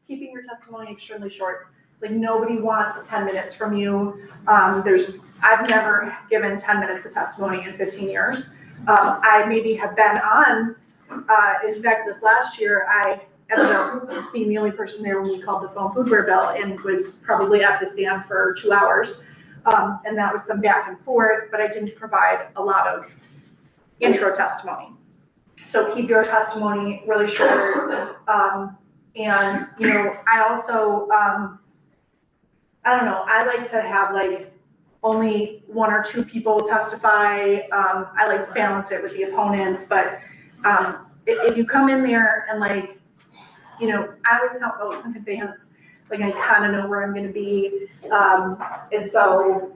keeping your testimony extremely short. Like nobody wants 10 minutes from you. I've never given 10 minutes of testimony in 15 years. I maybe have been on, in fact, this last year, I ended up being the only person there when we called the phone foodware bill and was probably at the stand for 2 hours. And that was some back and forth, but I didn't provide a lot of intro testimony. So keep your testimony really short. And, you know, I also, I don't know, I like to have like only 1 or 2 people testify. I like to balance it with the opponents, but if you come in there and like, you know, I always count votes in advance. Like I kind of know where I'm going to be. And so,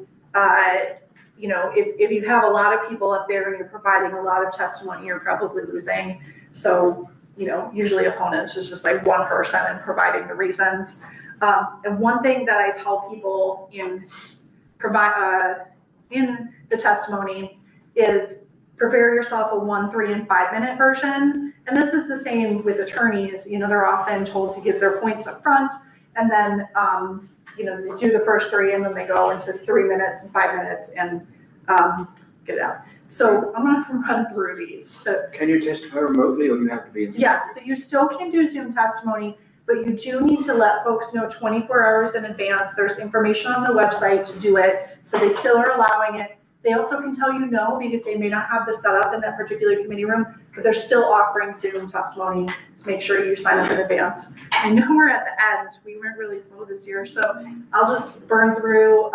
you know, if you have a lot of people up there and you're providing a lot of testimony, you're probably losing. So, you know, usually opponents is just like one person and providing the reasons. And one thing that I tell people in the testimony is prepare yourself a 1, 3, and 5 minute version. And this is the same with attorneys. You know, they're often told to give their points up front and then, you know, they do the first 3 and then they go into 3 minutes and 5 minutes and get it out. So I'm gonna run through these. So Can you testify remotely or do you have to be in? yes, so you still can do Zoom testimony, but you do need to let folks know 24 hours in advance. There's information on the website to do it, so they still are allowing it. They also can tell you no because they may not have this set up in that particular committee room, but they're still offering Zoom testimony to make sure you sign up in advance. I know we're at the end. We went really slow this year, so I'll just burn through.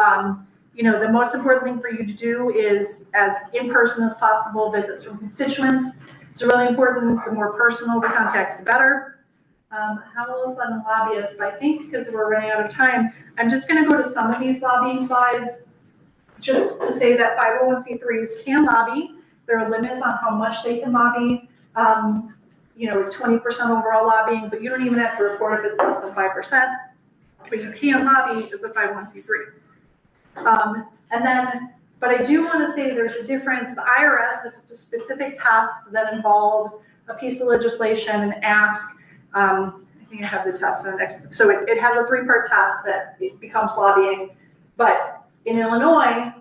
You know, the most important thing for you to do is as in-person as possible, visits from constituents. It's really important. The more personal the contacts, the better. How else on the lobbyists? I think because we're running out of time, I'm just going to go to some of these lobbying slides just to say that 501c3s can lobby. There are limits on how much they can lobby. You know, 20% overall lobbying, but you don't even have to report if it's less than 5%. But you can lobby as a 501c3. And then, but I do want to say there's a difference. The IRS has a specific test that involves a piece of legislation and ask. I think I have the test in the next. So it has a 3-part test that it becomes lobbying. But in Illinois,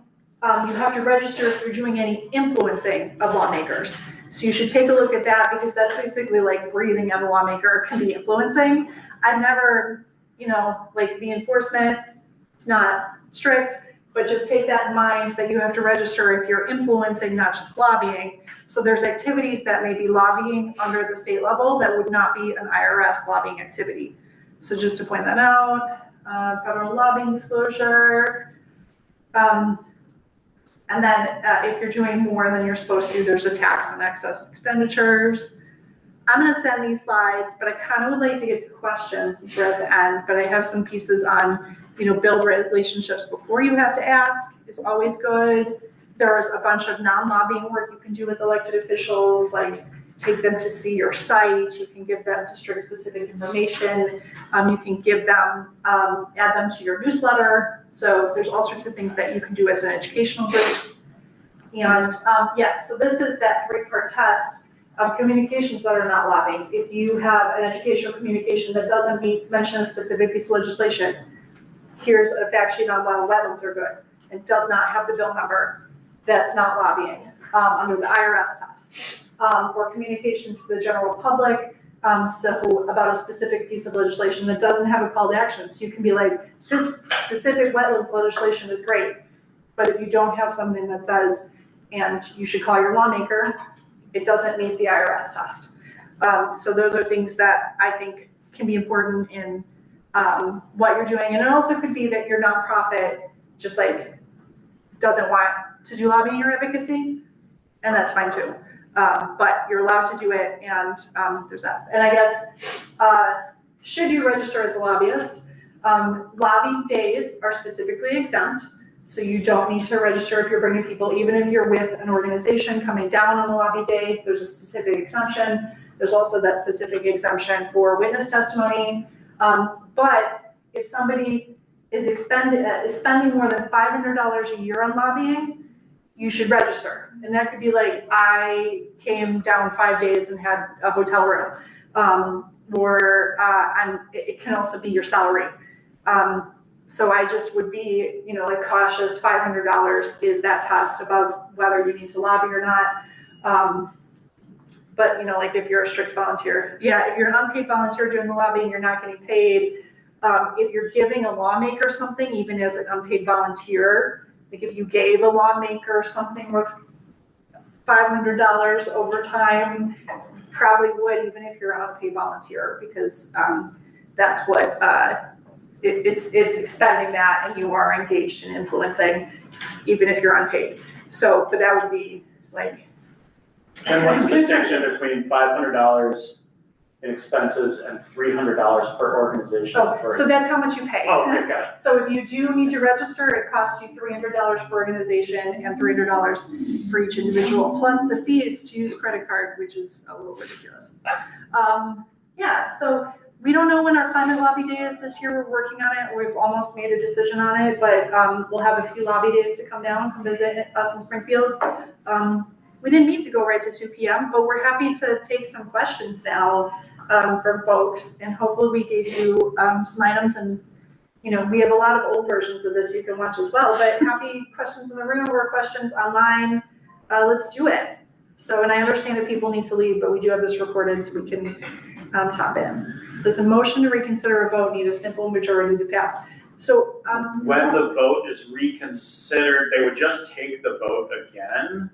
you have to register if you're doing any influencing of lawmakers. So you should take a look at that because that's basically like breathing on a lawmaker can be influencing. I've never, you know, like the enforcement, it's not strict, but just take that in mind that you have to register if you're influencing, not just lobbying. So there's activities that may be lobbying under the state level that would not be an IRS lobbying activity. So just to point that out, federal lobbying disclosure. And then if you're doing more than you're supposed to, there's a tax on excess expenditures. I'm gonna send these slides, but I kind of would like to get to questions since we're at the end, but I have some pieces on, you know, build relationships before you have to ask is always good. There's a bunch of non-lobbying work you can do with elected officials, like take them to see your site. You can give them district specific information. You can give them, add them to your newsletter. So there's all sorts of things that you can do as an educational group. And yeah, so this is that 3-part test of communications that are not lobbying. If you have an educational communication that doesn't mention a specific piece of legislation, here's a fact sheet on why wetlands are good and does not have the bill number, that's not lobbying under the IRS test. Or communications to the general public, so about a specific piece of legislation that doesn't have a call to action. So you can be like, this specific wetlands legislation is great, but if you don't have something that says, and you should call your lawmaker, it doesn't meet the IRS test. So those are things that I think can be important in what you're doing. And it also could be that your nonprofit just like doesn't want to do lobbying or advocacy, and that's fine too. But you're allowed to do it, and there's that. And I guess, should you register as a lobbyist? Lobby days are specifically exempt, so you don't need to register if you're bringing people, even if you're with an organization coming down on the lobby day, there's a specific exemption. There's also that specific exemption for witness testimony. But if somebody is spending more than $500 a year on lobbying, you should register. And that could be like, I came down 5 days and had a hotel room. It can also be your salary. So I just would be, you know, like cautious. $500 is that test about whether you need to lobby or not. But, you know, like if you're a strict volunteer, yeah, if you're an unpaid volunteer doing the lobbying, you're not getting paid. If you're giving a lawmaker something, even as an unpaid volunteer, like if you gave a lawmaker something worth $500 over time, probably would, even if you're an unpaid volunteer, because that's what it's expending that, and you are engaged in influencing, even if you're unpaid. So, but that would be like. And what's the distinction between $500 in expenses and $300 per organization? So that's how much you pay. Oh, okay, got it. So if you do need to register, it costs you $300 per organization and $300 for each individual, plus the fees to use credit card, which is a little ridiculous. Yeah, so we don't know when our climate lobby day is this year. We're working on it. We've almost made a decision on it, but we'll have a few lobby days to come down, come visit us in Springfield. We didn't mean to go right to 2 p.m., but we're happy to take some questions now from folks, and hopefully we gave you some items and we have a lot of old versions of this you can watch as well, but happy questions in the room or questions online, let's do it. So, and I understand that people need to leave, but we do have this recorded so we can top in. Does a motion to reconsider a vote need a simple majority to pass? So, when the vote is reconsidered, they would just take the vote again.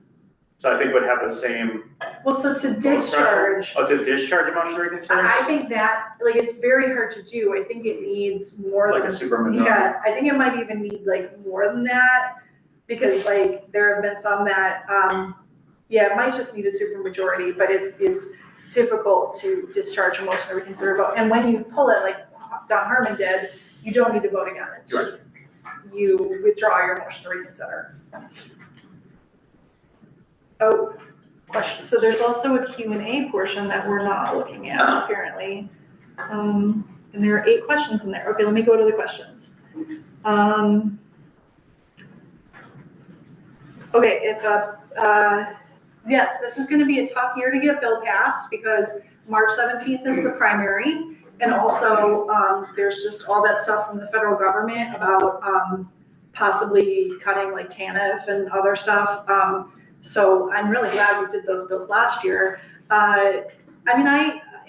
So I think would have the same. well, so to discharge, To discharge a motion to reconsider? I think that, like, it's very hard to do. I think it needs more Like than. a supermajority? Yeah, I think it might even need like more than that, because like, there have been some that, it might just need a supermajority, but it is difficult to discharge a motion to reconsider a vote. And when you pull it, like Don Harmon did, you don't need to vote again. It's Right. just, you withdraw your motion to reconsider. Oh, question. So there's also a Q&A portion that we're not looking at apparently. And there are 8 questions in there. Okay, let me go to the questions. Okay, yes, this is gonna be a tough year to get bill passed because March 17th is the primary. And also, there's just all that stuff from the federal government about possibly cutting like TANF and other stuff. So I'm really glad we did those bills last year.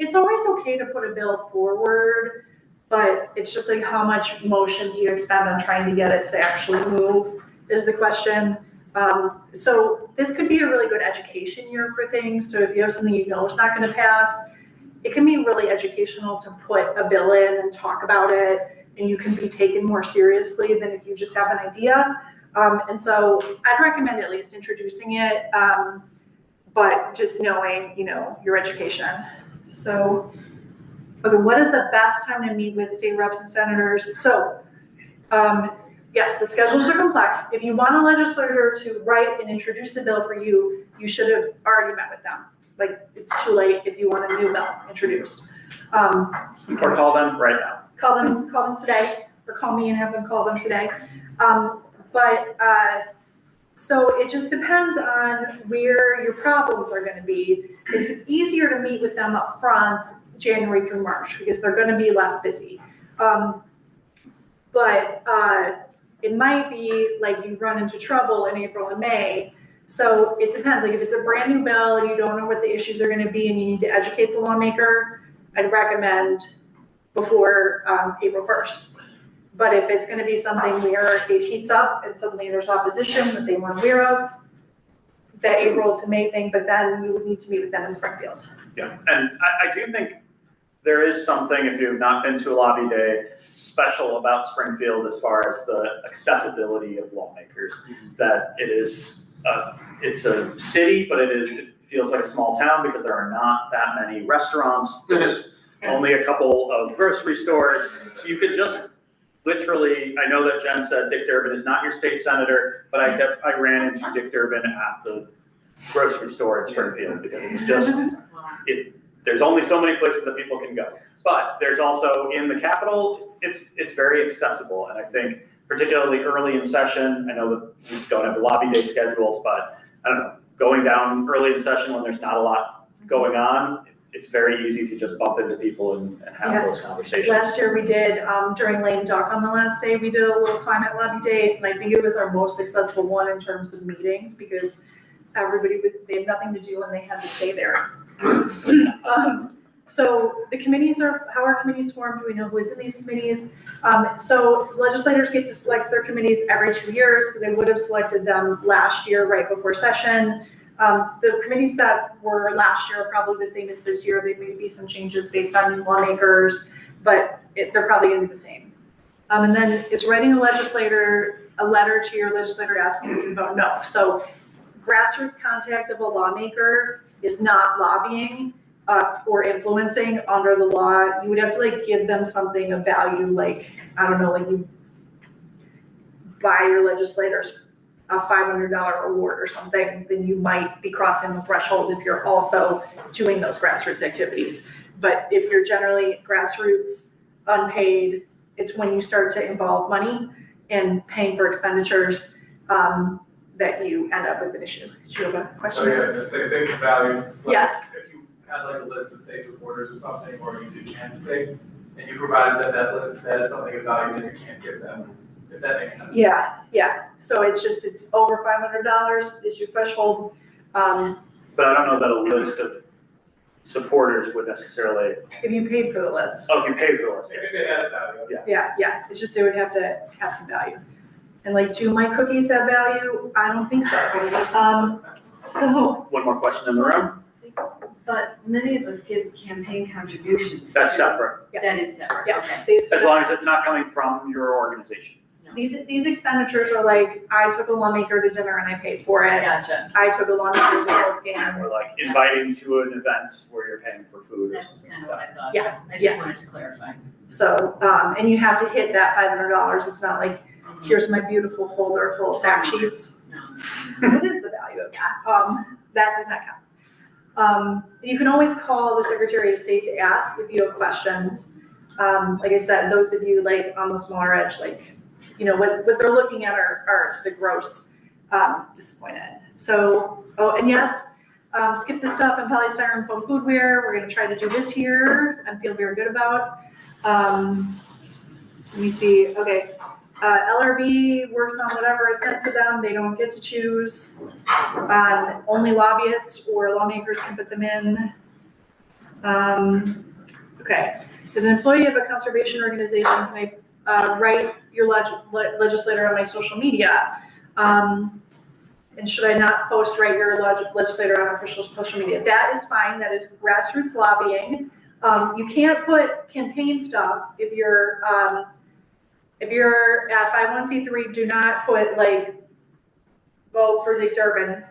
It's always okay to put a bill forward, but it's just like how much motion do you expend on trying to get it to actually move is the question. So this could be a really good education year for things. So if you have something you know is not going to pass, it can be really educational to put a bill in and talk about it, and you can be taken more seriously than if you just have an idea. And so I'd recommend at least introducing it, but just knowing, your education. So, okay, what is the best time to meet with state reps and senators? So, yes, the schedules are complex. If you want a legislator to write and introduce the bill for you, you should have already met with them. Like, it's too late if you want a new bill introduced. Or call them right now. Call them today, or call me and have them call them today. So it just depends on where your problems are gonna be. It's easier to meet with them up front, January through March, because they're gonna be less busy. It might be like you run into trouble in April and May. So it depends, like if it's a brand new bill and you don't know what the issues are gonna be and you need to educate the lawmaker, I'd recommend before April 1st. But if it's gonna be something where it heats up and suddenly there's opposition that they weren't aware of, that April to May thing, but then you would need to meet with them in Springfield. Yeah, and I do think there is something, if you've not been to a lobby day, special about Springfield as far as the accessibility of lawmakers, that it is, it's a city, but it feels like a small town because there are not that many restaurants. There's only a couple of grocery stores, so you could just literally, I know that Jen said Dick Durbin is not your state senator, but I ran into Dick Durbin at the grocery store in Springfield because it's just, there's only so many places that people can go. But there's also in the Capitol, it's very accessible. And I think particularly early in session, I know that we don't have a lobby day scheduled, but I don't know, going down early in session when there's not a lot going on, it's very easy to just bump into people and have those conversations. Last year we did, during Lame Duck on the last day, we did a little climate lobby day, and I think it was our most successful one in terms of meetings because they had nothing to do and they had to stay there. So the committees how are committees formed? Do we know who is in these committees? So legislators get to select their committees every 2 years, so they would have selected them last year right before session. The committees that were last year are probably the same as this year. There may be some changes based on new lawmakers, but they're probably gonna be the same. And then is writing a letter to your legislator asking you to vote no. So grassroots contact of a lawmaker is not lobbying or influencing under the law. You would have to like give them something of value, like, I don't know, like you buy your legislators a $500 award or something, then you might be crossing the threshold if you're also doing those grassroots activities. But if you're generally grassroots, unpaid, it's when you start to involve money and paying for expenditures that you end up with an issue. Do you have a question? So yeah, just say things of value. Yes. If you had like a list of say supporters or something, or you did canvassing, and you provided them that list, that is something of value that you can't give them, if that makes sense. Yeah, so it's over $500 is your threshold. But I don't know that a list of supporters would necessarily, If you paid for the list. oh, if you paid for the list. If it added value. Yeah, it's just they would have to have some value. And like, do my cookies have value? I don't think so. So, One more question in the room? But many of us give campaign contributions. That's to- separate, That is separate, yeah, okay. as long as it's not coming from your organization. these expenditures are like, I took a lawmaker to dinner and I paid for it. Gotcha. I took a lawmaker to the Bills game. Or like inviting to an event where you're paying for food or That's something kind like of what that. I thought. Yeah, I yeah. just wanted to clarify. So, and you have to hit that $500. It's not like, here's my beautiful folder full of fact sheets. What is the value of that? That does not count. You can always call the Secretary of State to ask if you have questions. Like I said, those of you like on the smaller edge, like, you know, what they're looking at are the gross disappointed. So, oh, and yes, skip this stuff on polystyrene foam foodware. We're gonna try to do this here and feel very good about. Let me see, okay. LRB works on whatever is sent to them. They don't get to choose. Only lobbyists or lawmakers can put them in. Okay. As an employee of a conservation organization, can I write your legislator on my social media? And should I not post write your legislator on official social media? That is fine. That is grassroots lobbying. You can't put campaign stuff if you're at 501c3, do not put like vote for Dick Durbin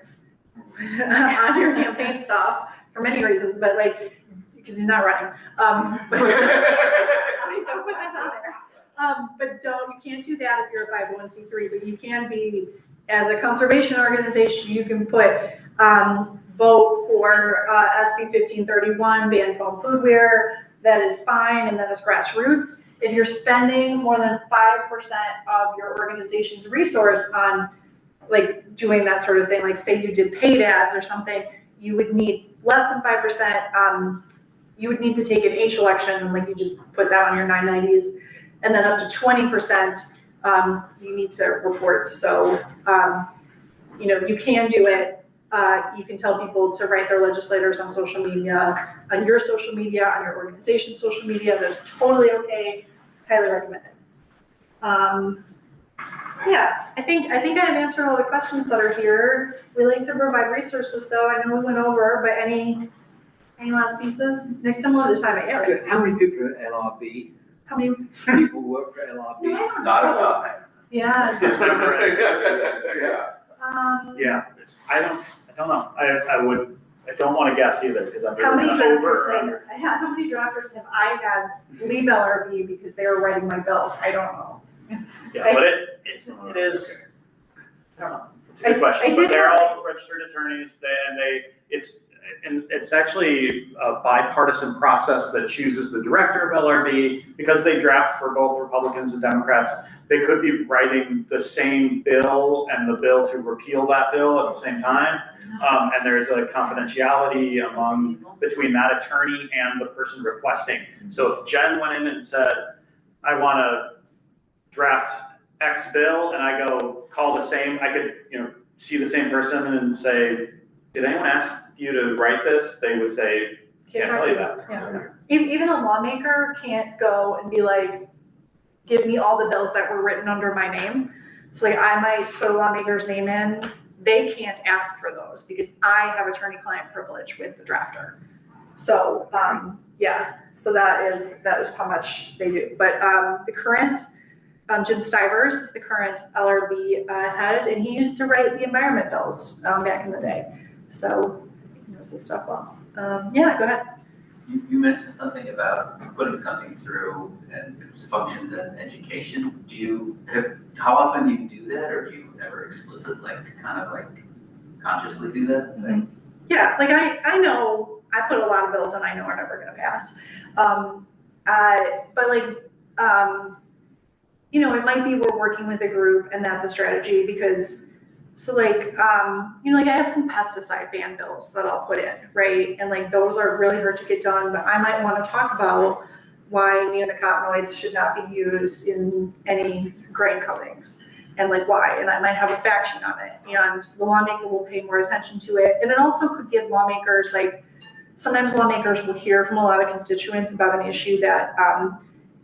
on your campaign stuff for many reasons, but like because he's not running. But don't put that on there. But you can't do that if you're a 501c3. But you can be, as a conservation organization, you can put vote for SB 1531 ban foam foodware. That is fine, and that is grassroots. If you're spending more than 5% of your organization's resource on like doing that sort of thing, like say you did paid ads or something, you would need less than 5%. You would need to take an H election, like you just put that on your 990s, and then up to 20%, you need to report. So, you know, you can do it. You can tell people to write their legislators on social media, on your social media, on your organization's social media. That's totally okay. Highly recommended. Yeah, I think I have answered all the questions that are here. We like to provide resources, though. I know we went over, but any last pieces? Next time we'll have the time at Eric. How many people are at LRB? How many? People work for LRB? No, I don't Not know. enough. Yeah. It's not right. Yeah. Yeah, I don't know. I don't want to guess either because I'm How many really over or drafters under. how many drafters have I had leave LRB because they were writing my bills? I don't know. Yeah, but it is, I don't know. It's a good I question, did but they're have- all registered attorneys and it's actually a bipartisan process that chooses the director of LRB because they draft for both Republicans and Democrats. They could be writing the same bill and the bill to repeal that bill at the same time. And there's a confidentiality between that attorney and the person requesting. So if Jen went in and said, I want to draft X bill, and I go call the same, I could, see the same person and say, did anyone ask you to write this? They would say, can't tell you that. Yeah. Even a lawmaker can't go and be like, give me all the bills that were written under my name. So like I might put a lawmaker's name in, they can't ask for those because I have attorney-client privilege with the drafter. So yeah, so that is how much they do. But the current Jim Stivers is the current LRB head, and he used to write the environment bills back in the day. So he knows this stuff well. Yeah, go ahead. You mentioned something about putting something through and it functions as education. How often do you do that, or do you ever explicitly, consciously do that? Mm-hmm. Yeah, like I know I put a lot of bills and I know are never going to pass. But it might be we're working with a group and that's a strategy because. So like I have some pesticide ban bills that I'll put in, right? And like those are really hard to get done, but I might want to talk about why neonicotinoids should not be used in any grain coatings and like why, and I might have a fact sheet on it, and the lawmaker will pay more attention to it. And it also could give lawmakers, like, sometimes lawmakers will hear from a lot of constituents about an issue that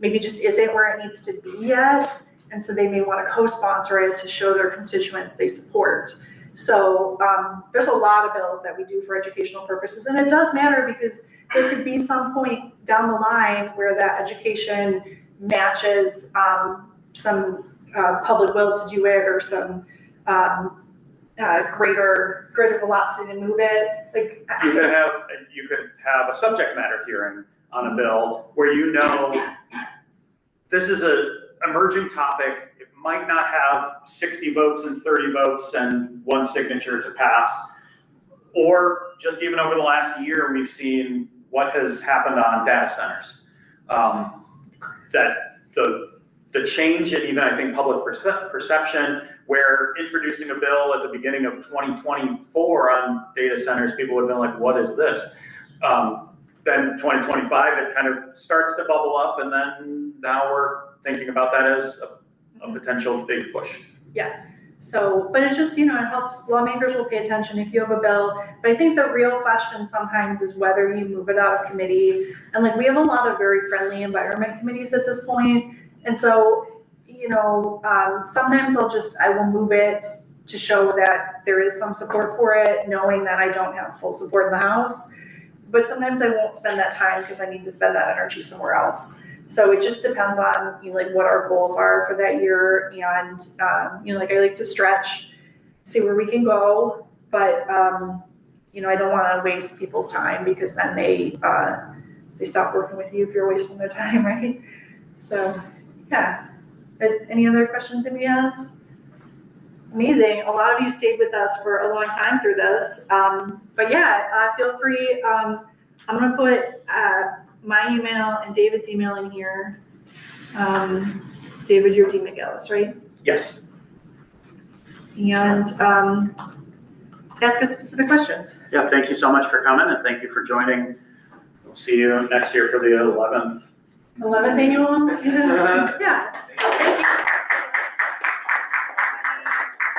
maybe just isn't where it needs to be yet, and so they may want to co-sponsor it to show their constituents they support. So there's a lot of bills that we do for educational purposes, and it does matter because there could be some point down the line where that education matches some public will to do it, or some greater velocity to move it. Like you could have a subject matter hearing on a bill where this is a emerging topic. It might not have 60 votes and 30 votes and 1 signature to pass, or just even over the last year, we've seen what has happened on data centers. That the change in even, I think, public perception, where introducing a bill at the beginning of 2024 on data centers, people would have been like, what is this? Then 2025, it kind of starts to bubble up, and then now we're thinking about that as a potential big push. Yeah. So, but it's just, it helps, lawmakers will pay attention if you have a bill. But I think the real question sometimes is whether you move it out of committee. And like, we have a lot of very friendly environment committees at this point. And so, sometimes I will move it to show that there is some support for it, knowing that I don't have full support in the House. But sometimes I won't spend that time because I need to spend that energy somewhere else. So it just depends on, like, what our goals are for that year. And, like, I like to stretch, see where we can go. But, I don't want to waste people's time, because then they stop working with you if you're wasting their time, right? So, yeah. Any other questions anybody has? Amazing. A lot of you stayed with us for a long time through this. But yeah, feel free. I'm going to put my email and David's email in here. David, you're D. McEllis, right? Yes. And ask us specific questions. Yeah, thank you so much for coming, and thank you for joining. We'll see you next year for the 11th. 11th annual? Yeah.